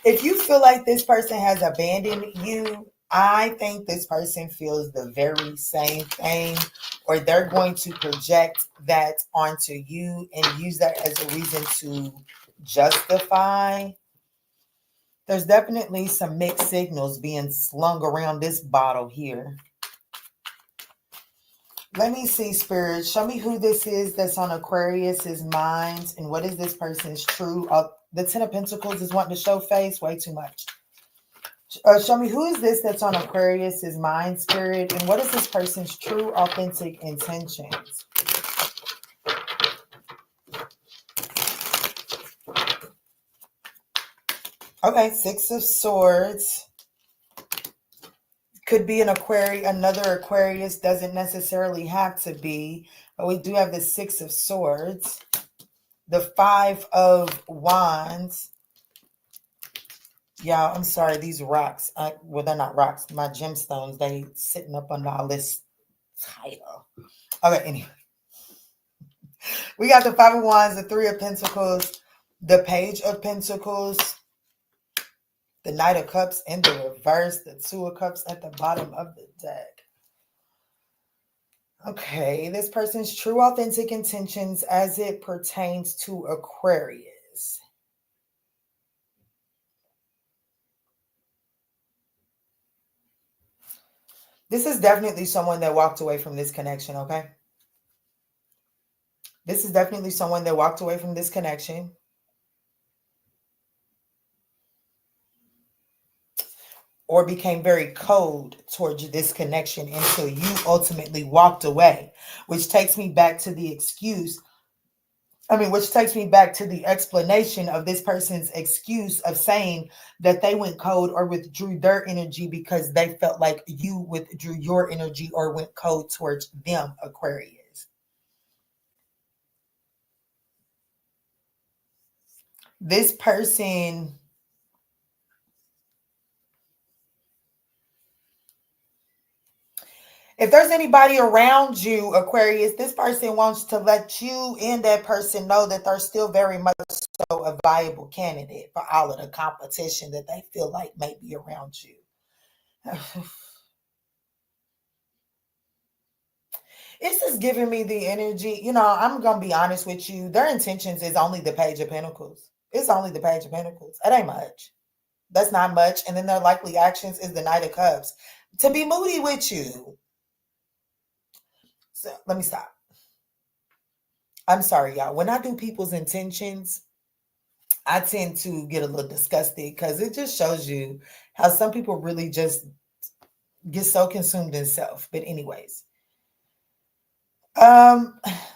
if you feel like this person has abandoned you, I think this person feels the very same thing, or they're going to project that onto you and use that as a reason to justify. There's definitely some mixed signals being slung around this bottle here. Let me see, Spirit. Show me who this is that's on Aquarius's mind, and what is this person's true. The Ten of Pentacles is wanting to show face. Way too much. Show me who is this that's on Aquarius's mind, Spirit, and what is this person's true, authentic intentions. Okay, Six of Swords. Could be an Aquarius, another Aquarius, doesn't necessarily have to be, but we do have the Six of Swords, the Five of Wands. Yeah, I'm sorry, these rocks, well, they're not rocks, my gemstones, they sitting up under all this title. Okay, anyway. We got the Five of Wands, the Three of Pentacles, the Page of Pentacles, the Knight of Cups in the reverse, the Two of Cups at the bottom of the deck. Okay, this person's true, authentic intentions as it pertains to Aquarius. This is definitely someone that walked away from this connection, okay? This is definitely someone that walked away from this connection. Or became very cold towards this connection until you ultimately walked away, which takes me back to the which takes me back to the explanation of this person's excuse of saying that they went cold or withdrew their energy because they felt like you withdrew your energy or went cold towards them, Aquarius. This person, if there's anybody around you, Aquarius, this person wants to let you and that person know that they're still very much so a viable candidate for all of the competition that they feel like may be around you. It's just giving me the energy. You know, I'm gonna be honest with you. Their intentions is only the Page of Pentacles. It's only the Page of Pentacles. It ain't much. That's not much. And then their likely actions is the Knight of Cups. To be moody with you. So let me stop. I'm sorry, y'all. When I do people's intentions, I tend to get a little disgusted because it just shows you how some people really just get so consumed in self. But anyways,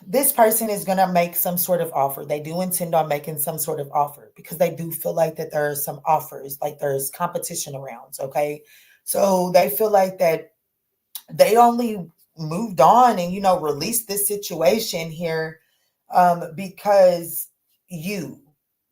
this person is going to make some sort of offer. They do intend on making some sort of offer because they do feel like that there are some offers, like there's competition around. Okay. So they feel like that they only moved on and, released this situation here because you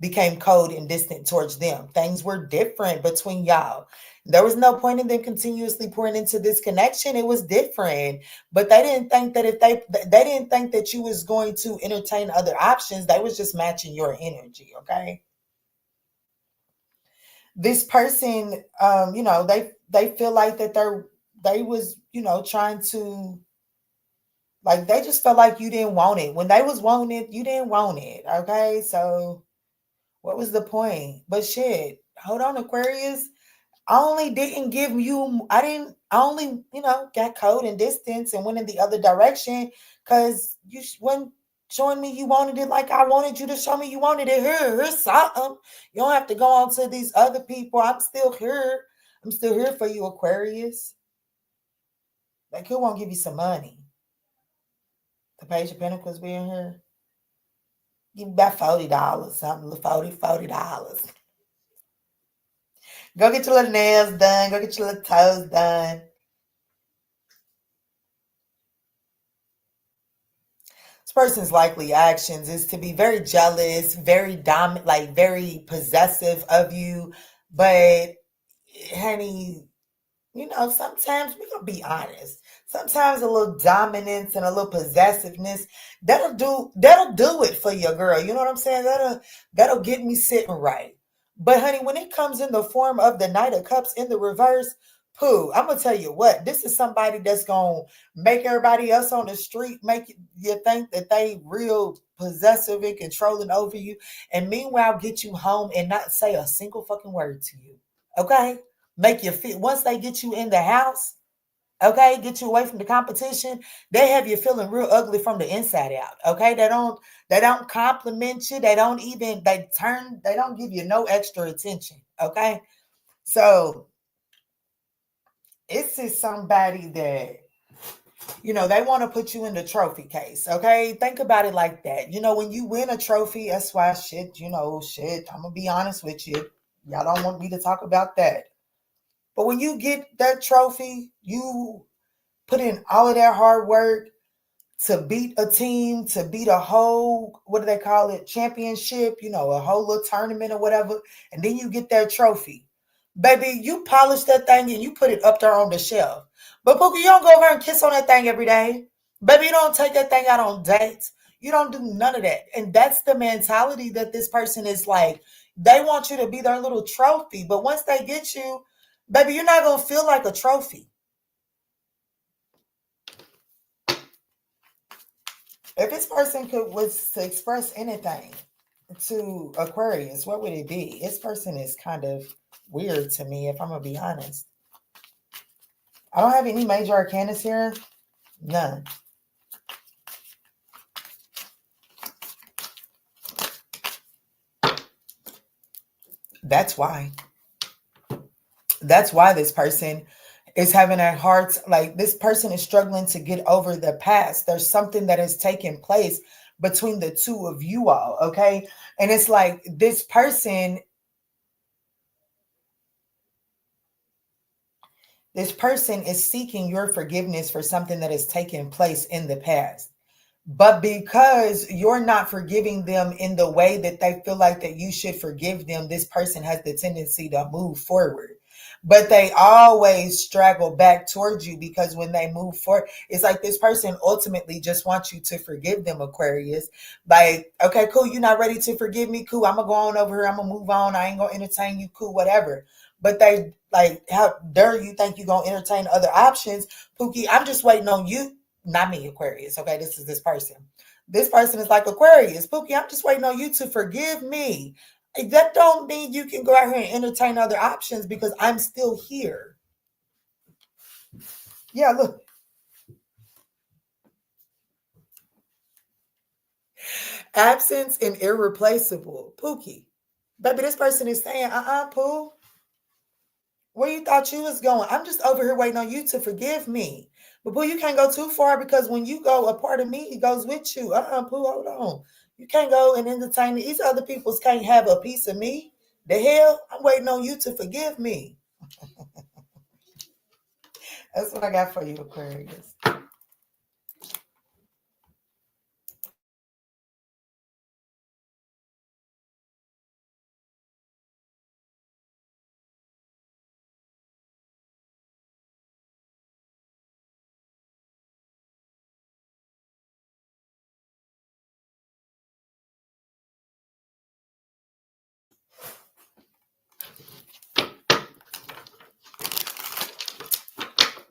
became cold and distant towards them. Things were different between y'all. There was no point in them continuously pouring into this connection. It was different, but they didn't think that if they didn't think that you was going to entertain other options. They was just matching your energy. Okay. This person, they feel like that they was, trying to, like, they just felt like you didn't want it. When they was wanting it, you didn't want it. Okay. So what was the point? But shit, hold on, Aquarius. I only didn't give you, I only, got cold and distance and went in the other direction because you went showing me you wanted it like I wanted you to show me you wanted it. Here's something. You don't have to go on to these other people. I'm still here. I'm still here for you, Aquarius. Like, who won't give you some money? The Page of Pentacles being here. Give me about $40, something, $40. Go get your little nails done. Go get your little toes done. This person's likely actions is to be very jealous, very dominant, like very possessive of you. But, honey, sometimes we're going to be honest. Sometimes a little dominance and a little possessiveness, that'll do it for you, girl. You know what I'm saying? That'll get me sitting right. But honey, when it comes in the form of the Knight of Cups in the reverse, pooh, I'm going to tell you what, this is somebody that's going to make everybody else on the street make you think that they real possessive and controlling over you. And meanwhile, get you home and not say a single fucking word to you. Okay? Make you feel, once they get you in the house, okay, get you away from the competition, they have you feeling real ugly from the inside out. Okay, they don't compliment you, they don't give you no extra attention. Okay, so it's just somebody that they want to put you in the trophy case. Okay, think about it like that. When you win a trophy, that's why shit, I'm gonna be honest with you, y'all don't want me to talk about that. But when you get that trophy, you put in all of that hard work to beat a team, to beat a whole, what do they call it, championship, a whole little tournament or whatever, and then you get that trophy. Baby, you polish that thing and you put it up there on the shelf. But Pookie, you don't go over and kiss on that thing every day. Baby, you don't take that thing out on dates. You don't do none of that. And that's the mentality that this person is like. They want you to be their little trophy. But once they get you, baby, you're not going to feel like a trophy. If this person was to express anything to Aquarius, what would it be? This person is kind of weird to me, if I'm going to be honest. I don't have any major arcanas here. None. That's why. That's why this person is having a hard, like this person is struggling to get over the past. There's something that has taken place between the two of you all, okay? And it's like this person is seeking your forgiveness for something that has taken place in the past. But because you're not forgiving them in the way that they feel like that you should forgive them, this person has the tendency to move forward. But they always straggle back towards you because when they move forward, it's like this person ultimately just wants you to forgive them, Aquarius. Like, okay, cool, you're not ready to forgive me? Cool, I'm going to go on over here. I'm going to move on. I ain't going to entertain you. Cool, whatever. But they, like, how dare you think you're going to entertain other options? Pookie, I'm just waiting on you. not me, Aquarius. Okay, this is this person. This person is like, Aquarius, Pookie, I'm just waiting on you to forgive me. That don't mean you can go out here and entertain other options because I'm still here. Yeah, look. Absence and irreplaceable. Pookie. Baby, this person is saying, Pooh, where you thought you was going? I'm just over here waiting on you to forgive me. But Pooh, you can't go too far because when you go, a part of me goes with you. Pooh, hold on. You can't go and entertain these other peoples can't have a piece of me. The hell? I'm waiting on you to forgive me. That's what I got for you, Aquarius.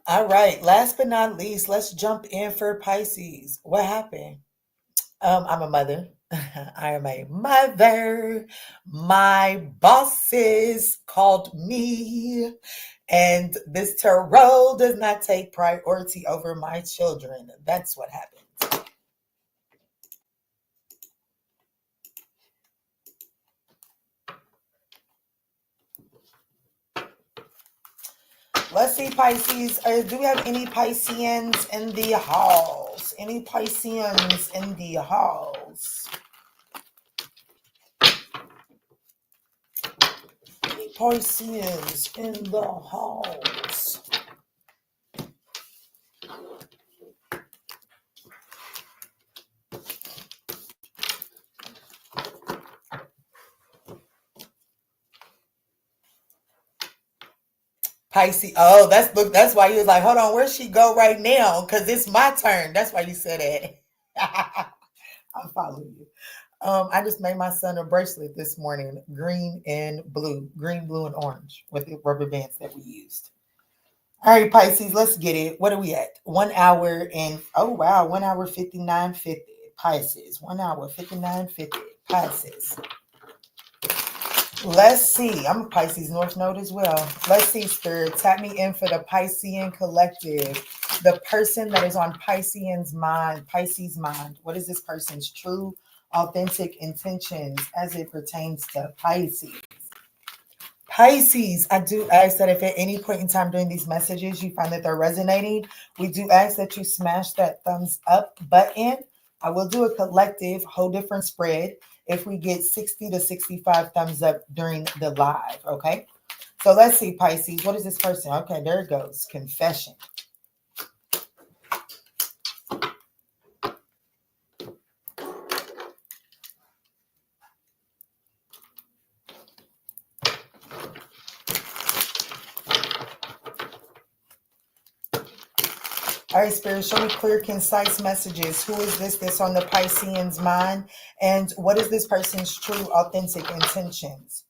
All right. Last but not least, let's jump in for Pisces. What happened? I'm a mother. I am a mother. My bosses called me, and this tarot does not take priority over my children. That's what happened. Let's see, Pisces. Do we have any Pisceans in the halls? Any Pisceans in the halls? Any Pisceans in the halls? Pisces. Oh, that's why you was like, hold on, where'd she go right now? Because it's my turn. That's why you said that. I'm following you. I just made my son a bracelet this morning, green, blue, and orange with the rubber bands that we used. All right, Pisces, let's get it. What are we at? 1 hour and 1 hour 59:50. Pisces, 1 hour 59:50. Pisces. Let's see. I'm a Pisces North Node as well. Let's see, Spirit. Tap me in for the Piscean collective. The person that is on Pisces' mind. What is this person's true, authentic intentions as it pertains to Pisces? Pisces, I do ask that if at any point in time during these messages you find that they're resonating, we do ask that you smash that thumbs up button. I will do a collective, whole different spread if we get 60 to 65 thumbs up during the live, okay? So let's see, Pisces. What is this person? Okay, there it goes. Confession. All right, Spirit, show me clear, concise messages. Who is this that's on the Piscean's mind? And what is this person's true, authentic intentions?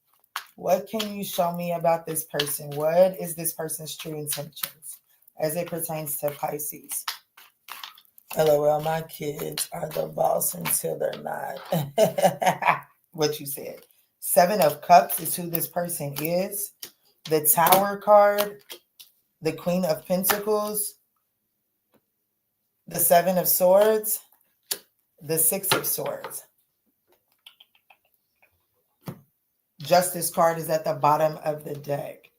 What can you show me about this person? What is this person's true intentions as it pertains to Pisces? LOL, my kids are the boss until they're not. What you said. 7 of Cups is who this person is. The Tower card, the Queen of Pentacles, the 7 of Swords, the 6 of Swords. Justice card is at the bottom of the deck.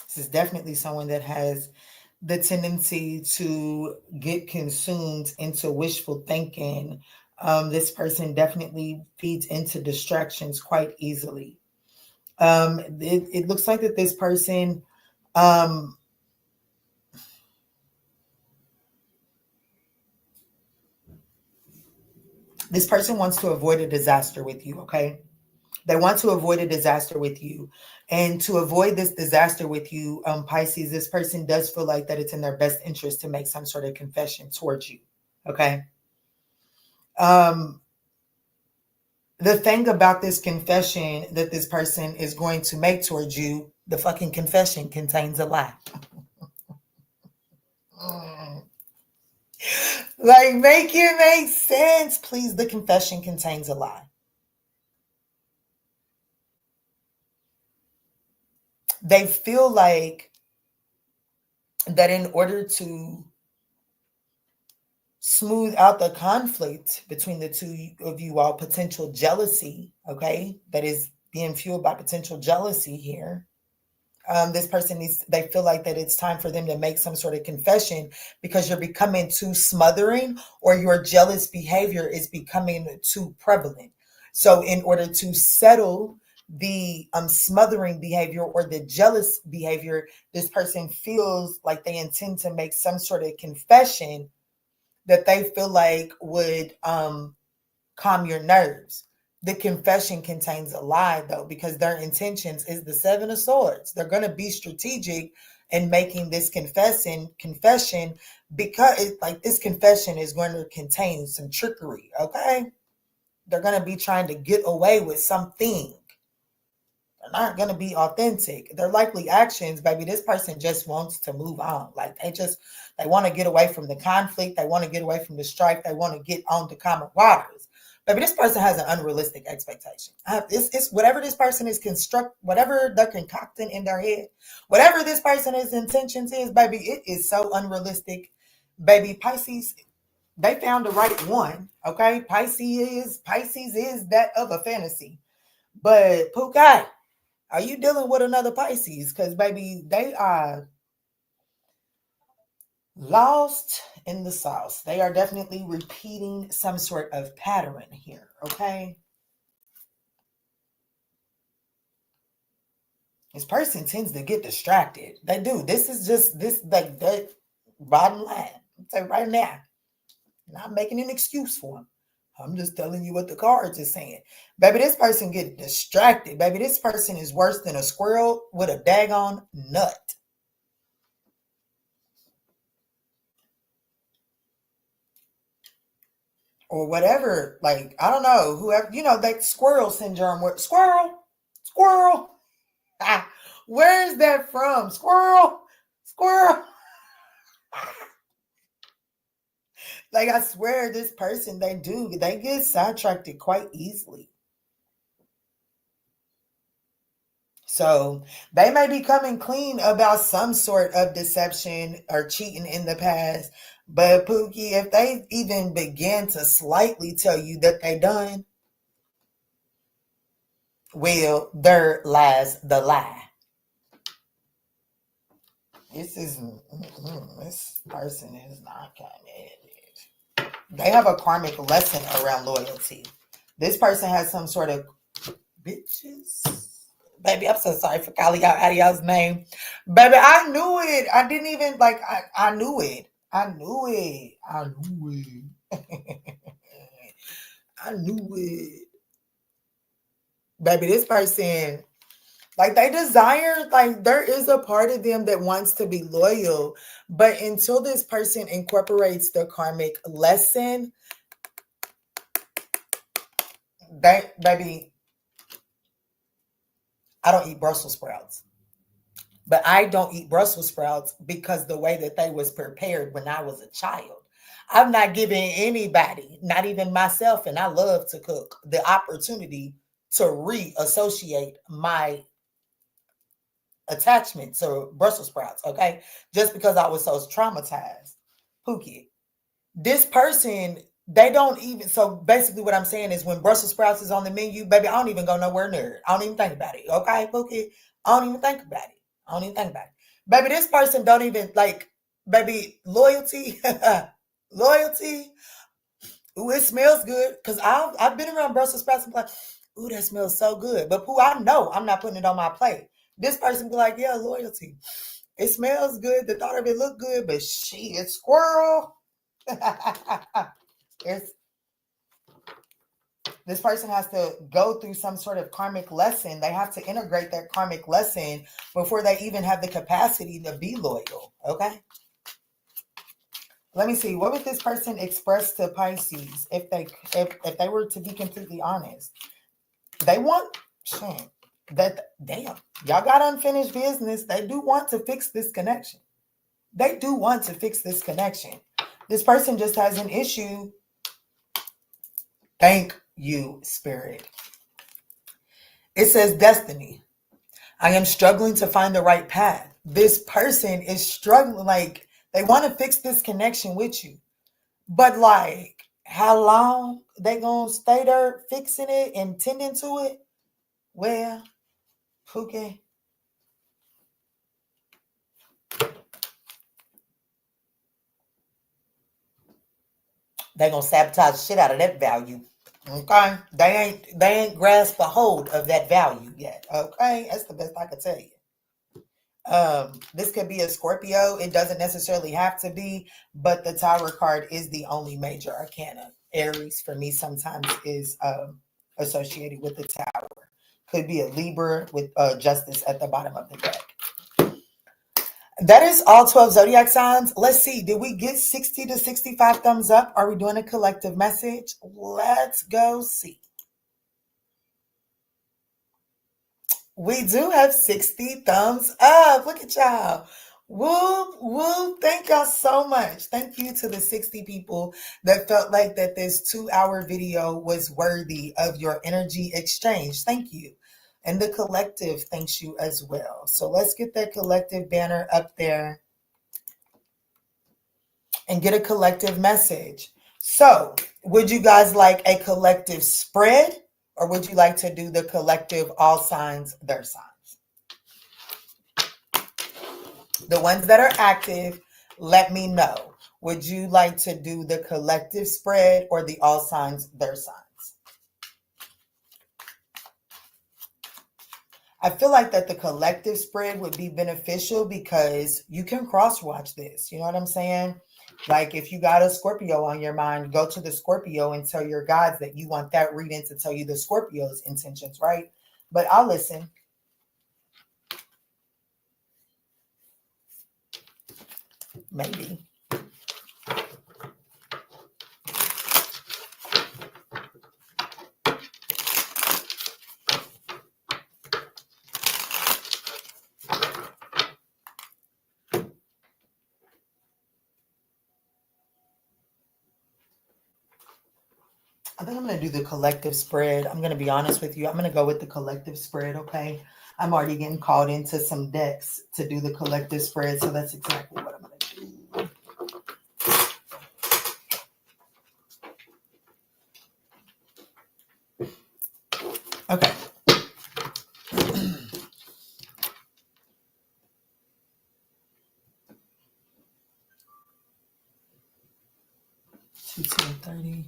This is definitely someone that has the tendency to get consumed into wishful thinking. This person definitely feeds into distractions quite easily. It looks like that this person wants to avoid a disaster with you, okay? They want to avoid a disaster with you. And to avoid this disaster with you, Pisces, this person does feel like that it's in their best interest to make some sort of confession towards you, okay? The thing about this confession that this person is going to make towards you, the fucking confession contains a lie. Like, make it make sense, please. The confession contains a lie. They feel like that in order to smooth out the conflict between the two of you all, potential jealousy, okay, that is being fueled by potential jealousy here. This person needs, they feel like that it's time for them to make some sort of confession because you're becoming too smothering, or your jealous behavior is becoming too prevalent. So in order to settle the smothering behavior or the jealous behavior, this person feels like they intend to make some sort of confession that they feel like would calm your nerves. The confession contains a lie, though, because their intentions is the Seven of Swords. They're going to be strategic in making this confession because like this confession is going to contain some trickery, okay? They're going to be trying to get away with something. They're not going to be authentic. Their likely actions, baby, this person just wants to move on. Like they want to get away from the conflict. They want to get away from the strife. They want to get on to common waters. Baby, this person has an unrealistic expectation. It's whatever this person is whatever they're concocting in their head, whatever this person's intentions is, baby, it is so unrealistic. Baby, Pisces, they found the right one. Okay. Pisces is that of a fantasy. But Pukai, are you dealing with another Pisces? Because, baby, they are lost in the sauce. They are definitely repeating some sort of pattern here, okay? This person tends to get distracted. They do. This is just like that bottom line. I'll say right now. Not making an excuse for them. I'm just telling you what the cards are saying. Baby, this person get distracted. Baby, this person is worse than a squirrel with a daggone nut. Or whatever, like, I don't know, whoever, that squirrel syndrome, where squirrel, where's that from? Squirrel. Like, I swear, this person, they get sidetracked quite easily. So they may be coming clean about some sort of deception or cheating in the past. But Pookie, if they even begin to slightly tell you that they done, well, there lies the lie. This person is not committed. They have a karmic lesson around loyalty. This person has some sort of bitches. Baby, I'm so sorry for calling out y'all's name. Baby, I knew it. I didn't even I knew it. I knew it. I knew it. Baby, this person, like, they desire, like, there is a part of them that wants to be loyal, but until this person incorporates the karmic lesson, baby, I don't eat Brussels sprouts. But I don't eat Brussels sprouts because the way that they was prepared when I was a child. I'm not giving anybody, not even myself, and I love to cook, the opportunity to reassociate my attachment to Brussels sprouts, okay? Just because I was so traumatized. Pookie. This person, they don't even, so basically what I'm saying is when Brussels sprouts is on the menu, baby, I don't even go nowhere near it. I don't even think about it, okay, Pookie? I don't even think about it. Baby, this person don't even, like, baby, loyalty, loyalty. Ooh, it smells good. Because I've been around Brussels sprouts and be like, ooh, that smells so good. But who I know I'm not putting it on my plate. This person be like, yeah, loyalty. It smells good. The thought of it look good, but shit, squirrel. This person has to go through some sort of karmic lesson. They have to integrate that karmic lesson before they even have the capacity to be loyal. Okay. Let me see. What would this person express to Pisces if they were to be completely honest? They want that. Damn, y'all got unfinished business. They do want to fix this connection. They do want to fix this connection. This person just has an issue. Thank you, Spirit. It says destiny. I am struggling to find the right path. This person is struggling, like they want to fix this connection with you. But like, how long they gonna stay there fixing it and tending to it? Well, okay. They gonna sabotage the shit out of that value. Okay. They ain't grasped the hold of that value yet. Okay. That's the best I could tell you. This could be a Scorpio. It doesn't necessarily have to be, but the Tower card is the only major arcana. Aries for me sometimes is associated with the Tower. Could be a Libra with Justice at the bottom of the deck. That is all 12 zodiac signs. Let's see. Did we get 60 to 65 thumbs up? Are we doing a collective message? Let's go see. We do have 60 thumbs up. Look at y'all. Woo, woo. Thank y'all so much. Thank you to the 60 people that felt like that this 2-hour video was worthy of your energy exchange. Thank you. And the collective thanks you as well. So let's get that collective banner up there and get a collective message. So would you guys like a collective spread? Or would you like to do the collective all signs, their signs? The ones that are active, let me know. Would you like to do the collective spread or the all signs, their signs? I feel like that the collective spread would be beneficial because you can cross-watch this. You know what I'm saying? Like if you got a Scorpio on your mind, go to the Scorpio and tell your guides that you want that reading to tell you the Scorpio's intentions, right? But I'll listen. Maybe. I think I'm going to do the collective spread. I'm going to be honest with you. I'm going to go with the collective spread, okay? I'm already getting called into some decks to do the collective spread, so that's exactly what I'm going to do. Okay. Two, 30.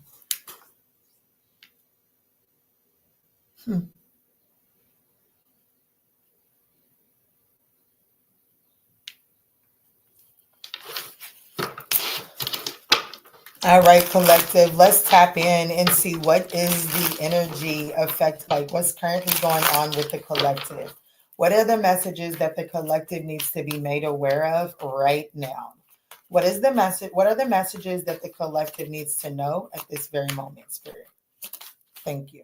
All right, collective, let's tap in and see what is the energy effect like. What's currently going on with the collective? What are the messages that the collective needs to be made aware of right now? What is the message? What are the messages that the collective needs to know at this very moment, Spirit? Thank you.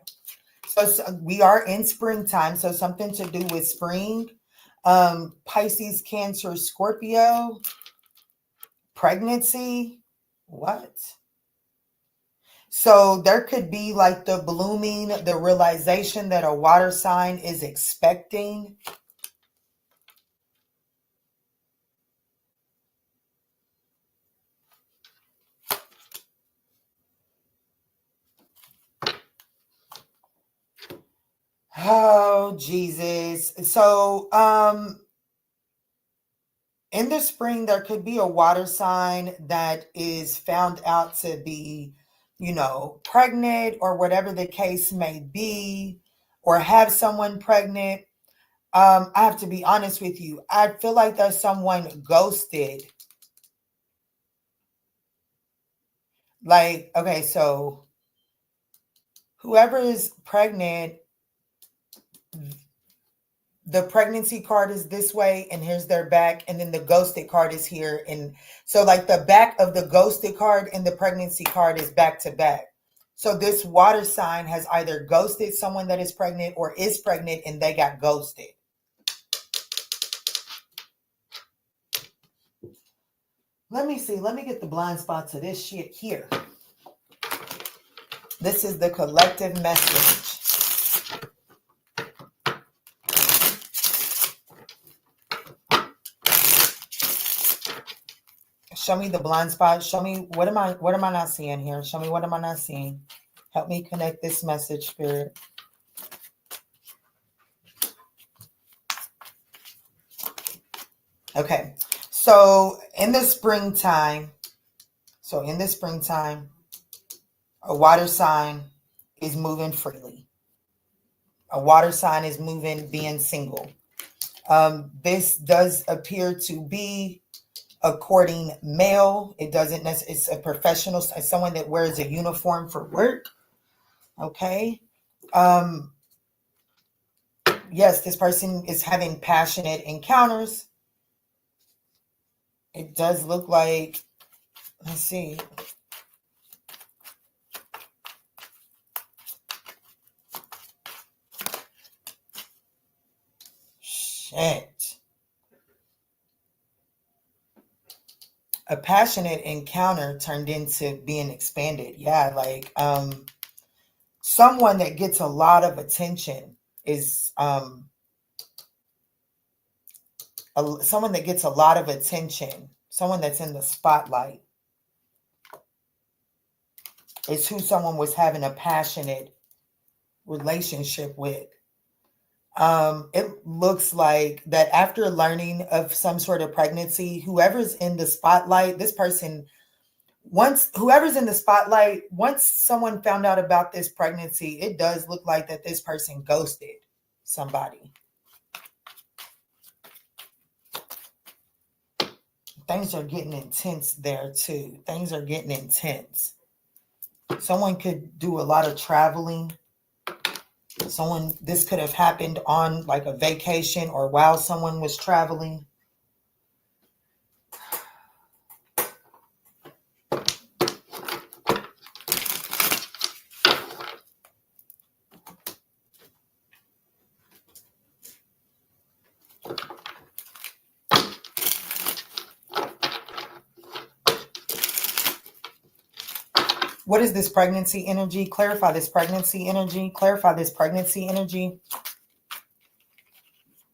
So we are in springtime, so something to do with spring. Pisces, Cancer, Scorpio, pregnancy. What? So there could be like the blooming, the realization that a water sign is expecting. Oh, Jesus. So, in the spring, there could be a water sign that is found out to be, you know, pregnant or whatever the case may be, or have someone pregnant. I have to be honest with you. I feel like there's someone ghosted. Like, okay, so whoever is pregnant, the pregnancy card is this way and here's their back, and then the ghosted card is here. And so like the back of the ghosted card and the pregnancy card is back to back. So this water sign has either ghosted someone that is pregnant or is pregnant and they got ghosted. Let me see. Let me get the blind spot to this shit here. This is the collective message. Show me the blind spot. Show me what am I not seeing here? Show me what am I not seeing? Help me connect this message, Spirit. Okay. So in the springtime, a water sign is moving freely. A water sign is moving, being single. This does appear to be a courting male. It doesn't necessarily, it's a professional, someone that wears a uniform for work. Okay. Yes, this person is having passionate encounters. It does look like, let's see. Shit. A passionate encounter turned into being expanded. Yeah, like someone that gets a lot of attention is someone that gets a lot of attention, someone that's in the spotlight is who someone was having a passionate relationship with. It looks like that after learning of some sort of pregnancy, whoever's in the spotlight, this person, once someone found out about this pregnancy, it does look like that this person ghosted somebody. Things are getting intense there too. Things are getting intense. Someone could do a lot of traveling. This could have happened on like a vacation or while someone was traveling. What is this pregnancy energy? Clarify this pregnancy energy. Clarify this pregnancy energy.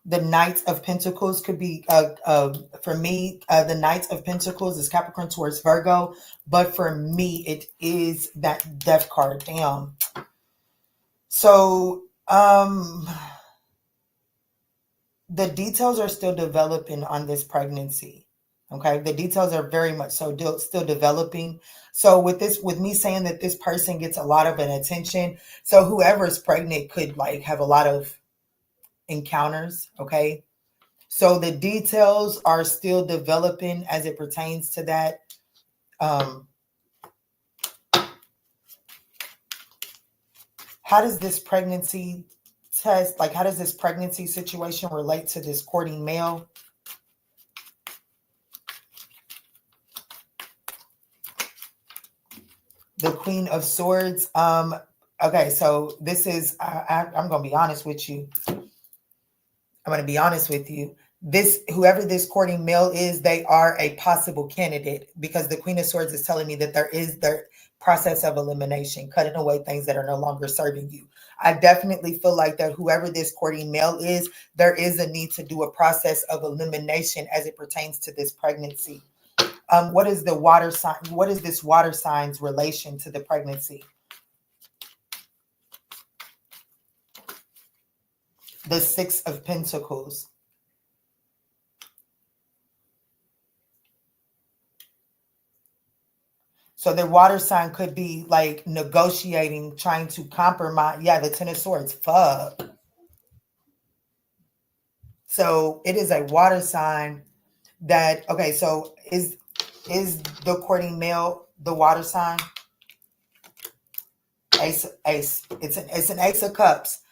The Knight of Pentacles could be, for me, the Knight of Pentacles is Capricorn, Taurus, Virgo. But for me, it is that Death card. Damn. So, the details are still developing on this pregnancy. Okay, the details are very much so still developing. So with me saying that this person gets a lot of an attention, so whoever's pregnant could like have a lot of encounters. Okay, so the details are still developing as it pertains to that. How does this pregnancy test, like how does this pregnancy situation relate to this courting male? The Queen of Swords. Okay, so this is, I'm going to be honest with you. Whoever this courting male is, they are a possible candidate because the Queen of Swords is telling me that there is the process of elimination, cutting away things that are no longer serving you. I definitely feel like that whoever this courting male is, there is a need to do a process of elimination as it pertains to this pregnancy. What is the water sign? What is this water sign's relation to the pregnancy? The Six of Pentacles. So the water sign could be like negotiating, trying to compromise. Yeah, the Ten of Swords. Fuck. So it is a water sign that, okay, so is the courting male the water sign? Ace. It's an Ace of Cups.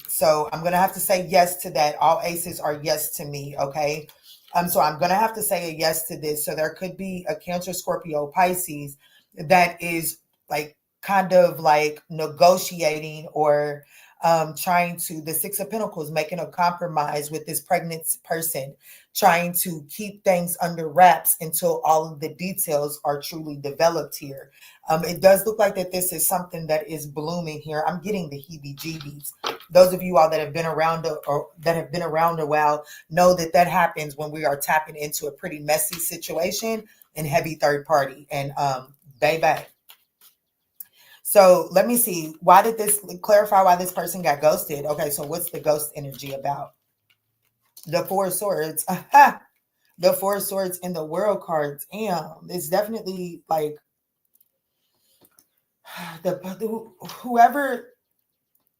So I'm gonna have to say yes to that. All aces are yes to me. Okay. So I'm gonna have to say a yes to this. So there could be a Cancer, Scorpio, Pisces that is like kind of like negotiating or trying to, the Six of Pentacles, making a compromise with this pregnant person, trying to keep things under wraps until all of the details are truly developed here. It does look like that this is something that is blooming here. I'm getting the heebie-jeebies. Those of you all that have been around or that have been around a while know that that happens when we are tapping into a pretty messy situation and heavy third party. And baby. So let me see. Clarify why this person got ghosted. Okay, so what's the ghost energy about? The Four of Swords. The Four of Swords in the World cards. Damn, it's definitely like whoever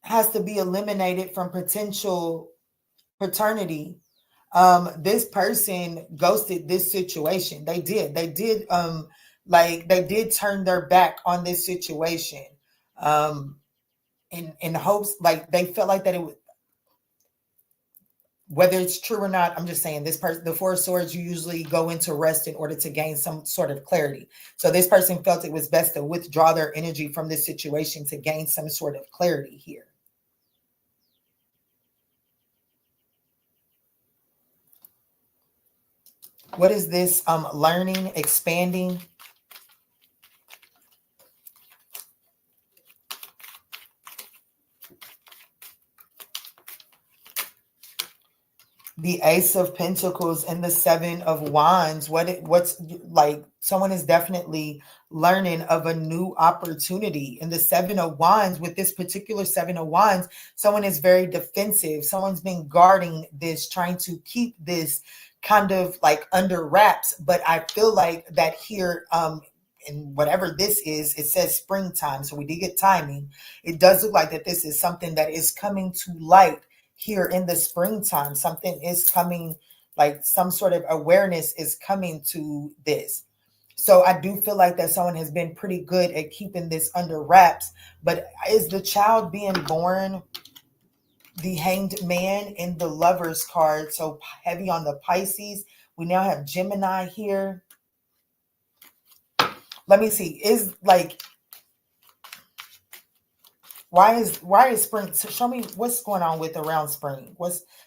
has to be eliminated from potential paternity. This person ghosted this situation. They did turn their back on this situation. In hopes, like they felt like that it was, whether it's true or not, I'm just saying this person, the Four of Swords, you usually go into rest in order to gain some sort of clarity. So this person felt it was best to withdraw their energy from this situation to gain some sort of clarity here. What is this? Learning, expanding. The Ace of Pentacles and the Seven of Wands. What's like, someone is definitely learning of a new opportunity. And the Seven of Wands, with this particular Seven of Wands, someone is very defensive. Someone's been guarding this, trying to keep this kind of like under wraps. But I feel like that here, and whatever this is, it says springtime. So we did get timing. It does look like that this is something that is coming to light here in the springtime. Something is coming, like some sort of awareness is coming to this. So I do feel like that someone has been pretty good at keeping this under wraps. But is the child being born? The Hanged Man in the Lovers card, so heavy on the Pisces. We now have Gemini here. Let me see. Is like, why is spring? So show me what's going on with around spring.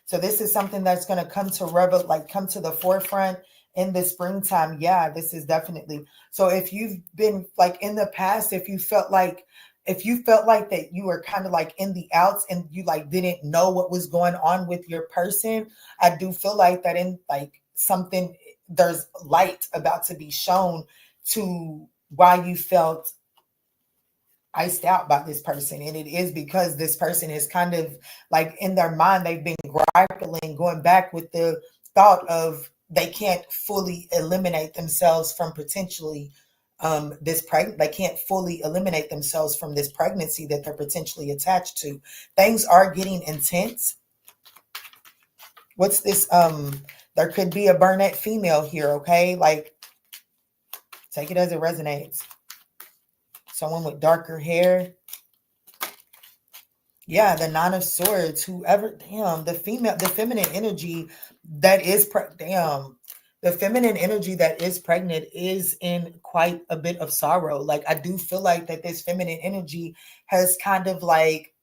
So this is something that's going to come to come to the forefront in the springtime. Yeah, this is definitely. So if you've been like in the past, if you felt like that you were kind of like in the outs and you like didn't know what was going on with your person, I do feel like that in like something, there's light about to be shown to why you felt iced out by this person. And it is because this person is kind of like in their mind, they've been grappling, going back with the thought of they can't fully eliminate themselves from potentially they can't fully eliminate themselves from this pregnancy that they're potentially attached to. Things are getting intense. What's this? There could be a brunette female here, okay? Like, take it as it resonates. Someone with darker hair. Yeah, the Nine of Swords. Whoever, damn, the feminine energy that is the feminine energy that is pregnant is in quite a bit of sorrow. Like, I do feel like that this feminine energy has kind of like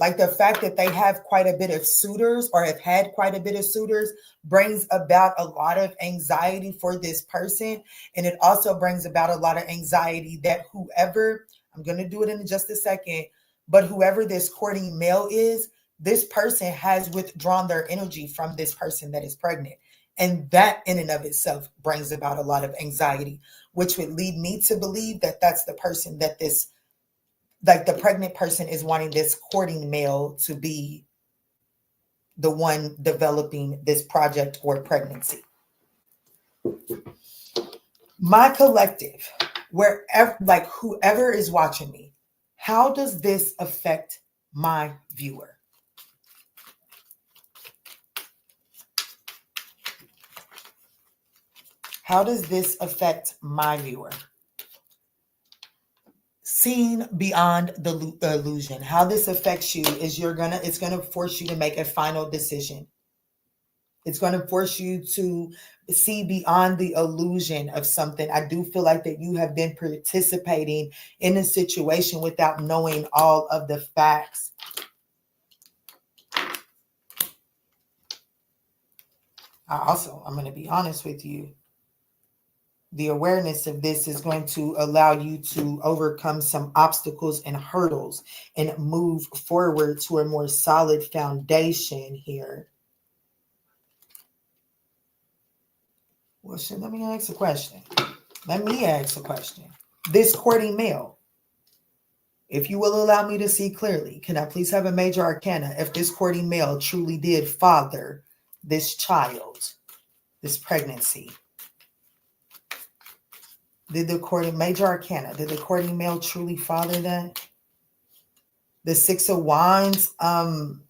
the fact that they have quite a bit of suitors or have had quite a bit of suitors brings about a lot of anxiety for this person. And it also brings about a lot of anxiety that whoever, I'm going to do it in just a second, but whoever this courting male is, this person has withdrawn their energy from this person that is pregnant. And that in and of itself brings about a lot of anxiety, which would lead me to believe that that's the person that this, like the pregnant person is wanting this courting male to be the one developing this project or pregnancy. My collective, wherever, like whoever is watching me, how does this affect my viewer? How does this affect my viewer? Seeing beyond the illusion. How this affects you is it's gonna force you to make a final decision. It's going to force you to see beyond the illusion of something. I do feel like that you have been participating in a situation without knowing all of the facts. I'm going to be honest with you. The awareness of this is going to allow you to overcome some obstacles and hurdles and move forward to a more solid foundation here. Well, shit, let me ask a question. This courting male, if you will allow me to see clearly, can I please have a major arcana if this courting male truly did father this child, this pregnancy? Did the courting male truly father that? The Six of Wands, no.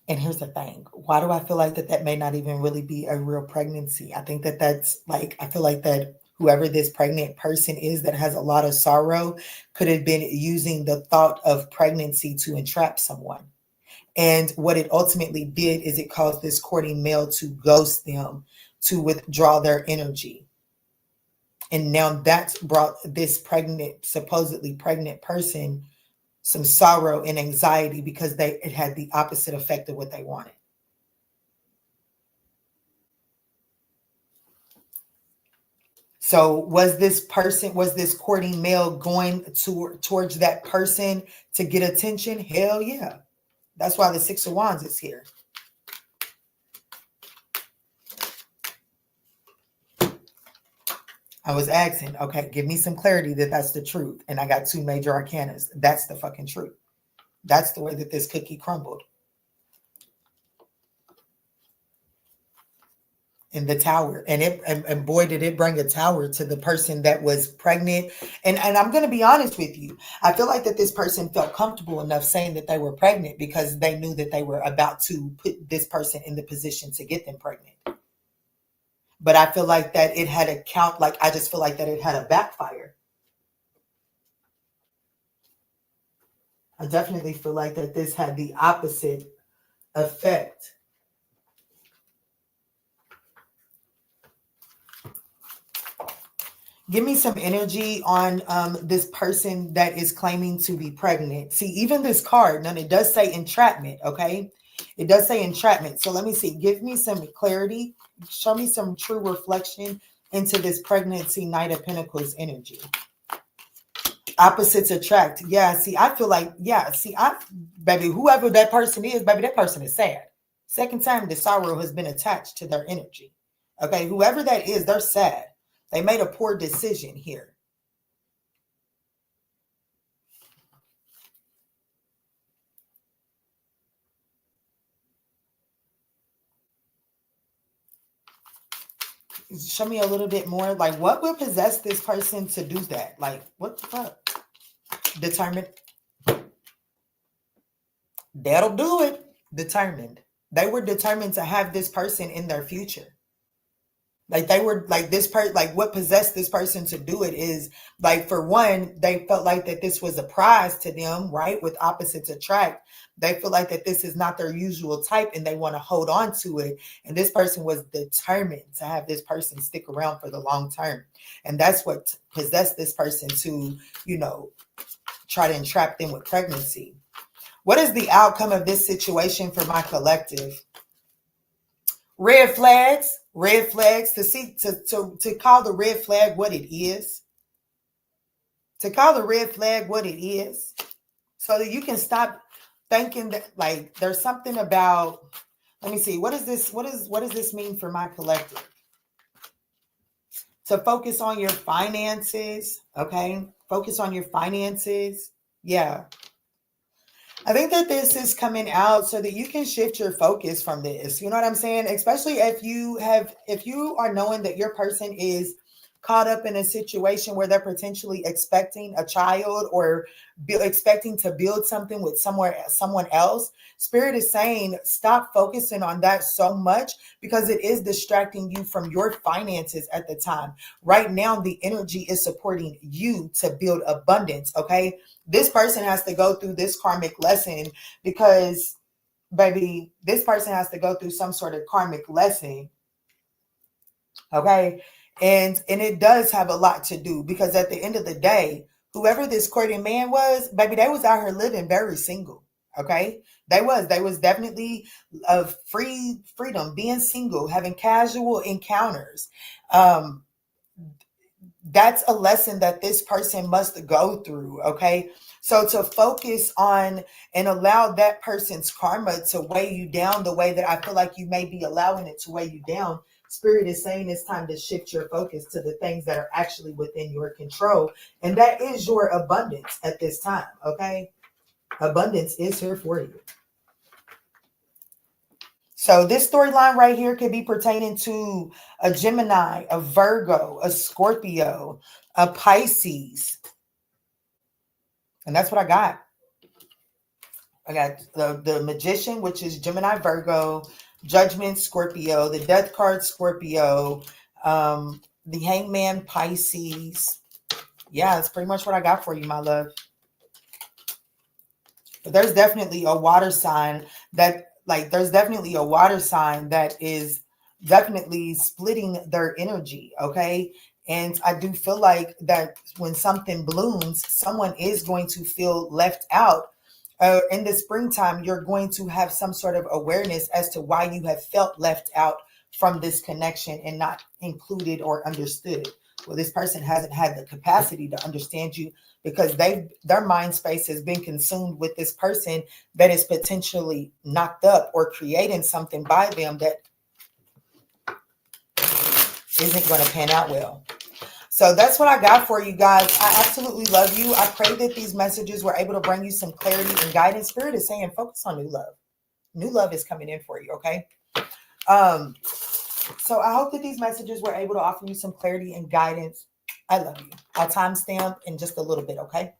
And here's the thing. Why do I feel like that may not even really be a real pregnancy? I think that's like, I feel like that whoever this pregnant person is that has a lot of sorrow could have been using the thought of pregnancy to entrap someone. And what it ultimately did is it caused this courting male to ghost them, to withdraw their energy. And now that's brought this supposedly pregnant person some sorrow and anxiety because it had the opposite effect of what they wanted. So was this courting male going towards that person to get attention? Hell yeah. That's why the Six of Wands is here. I was asking, okay, give me some clarity that that's the truth. And I got two major arcanas. That's the fucking truth. That's the way that this cookie crumbled. In the Tower. And boy, did it bring a tower to the person that was pregnant. And I'm going to be honest with you. I feel like that this person felt comfortable enough saying that they were pregnant because they knew that they were about to put this person in the position to get them pregnant. But I feel like that it had I just feel like that it had a backfire. I definitely feel like that this had the opposite effect. Give me some energy on this person that is claiming to be pregnant. See, even this card, now it does say entrapment, okay? It does say entrapment. So let me see. Give me some clarity. Show me some true reflection into this pregnancy Knight of Pentacles energy. Opposites attract. Yeah, see, I feel like, baby, whoever that person is, baby, that person is sad. Second time the sorrow has been attached to their energy. Okay, whoever that is, they're sad. They made a poor decision here. Show me a little bit more. Like, what would possess this person to do that? Like, what the fuck? Determined. That'll do it. Determined. They were determined to have this person in their future. Like they were like this person, like what possessed this person to do it is like, for one, they felt like that this was a prize to them, right? With opposites attract. They feel like that this is not their usual type and they want to hold on to it. And this person was determined to have this person stick around for the long term. And that's what possessed this person to, try to entrap them with pregnancy. What is the outcome of this situation for my collective? Red flags to call the red flag what it is. To call the red flag what it is. So that you can stop thinking that like there's something about, let me see, what does this mean for my collective? To focus on your finances, okay? Focus on your finances. Yeah. I think that this is coming out so that you can shift your focus from this. You know what I'm saying? Especially if you are knowing that your person is caught up in a situation where they're potentially expecting a child or expecting to build something with someone else. Spirit is saying, stop focusing on that so much because it is distracting you from your finances at the time. Right now, the energy is supporting you to build abundance, okay? This person has to go through this karmic lesson because, baby, this person has to go through some sort of karmic lesson, okay? And it does have a lot to do because at the end of the day, whoever this courting man was, baby, they was out here living very single. Okay. They was definitely of freedom, being single, having casual encounters. Um, that's a lesson that this person must go through. Okay. So to focus on and allow that person's karma to weigh you down the way that I feel like you may be allowing it to weigh you down, Spirit is saying it's time to shift your focus to the things that are actually within your control. And that is your abundance at this time. Okay. Abundance is here for you. So this storyline right here could be pertaining to a Gemini, a Virgo, a Scorpio, a Pisces. And that's what I got. I got the Magician, which is Gemini, Virgo, Judgment, Scorpio, the Death card, Scorpio, the Hangman, Pisces. Yeah, that's pretty much what I got for you, my love. But there's definitely a water sign that is definitely splitting their energy. Okay. And I do feel like that when something blooms, someone is going to feel left out. In the springtime, you're going to have some sort of awareness as to why you have felt left out from this connection and not included or understood. Well, this person hasn't had the capacity to understand you because their mind space has been consumed with this person that is potentially knocked up or creating something by them that isn't going to pan out well. So that's what I got for you guys. I absolutely love you. I pray that these messages were able to bring you some clarity and guidance. Spirit is saying focus on new love. New love is coming in for you, okay? So I hope that these messages were able to offer you some clarity and guidance. I love you. I'll timestamp in just a little bit, okay?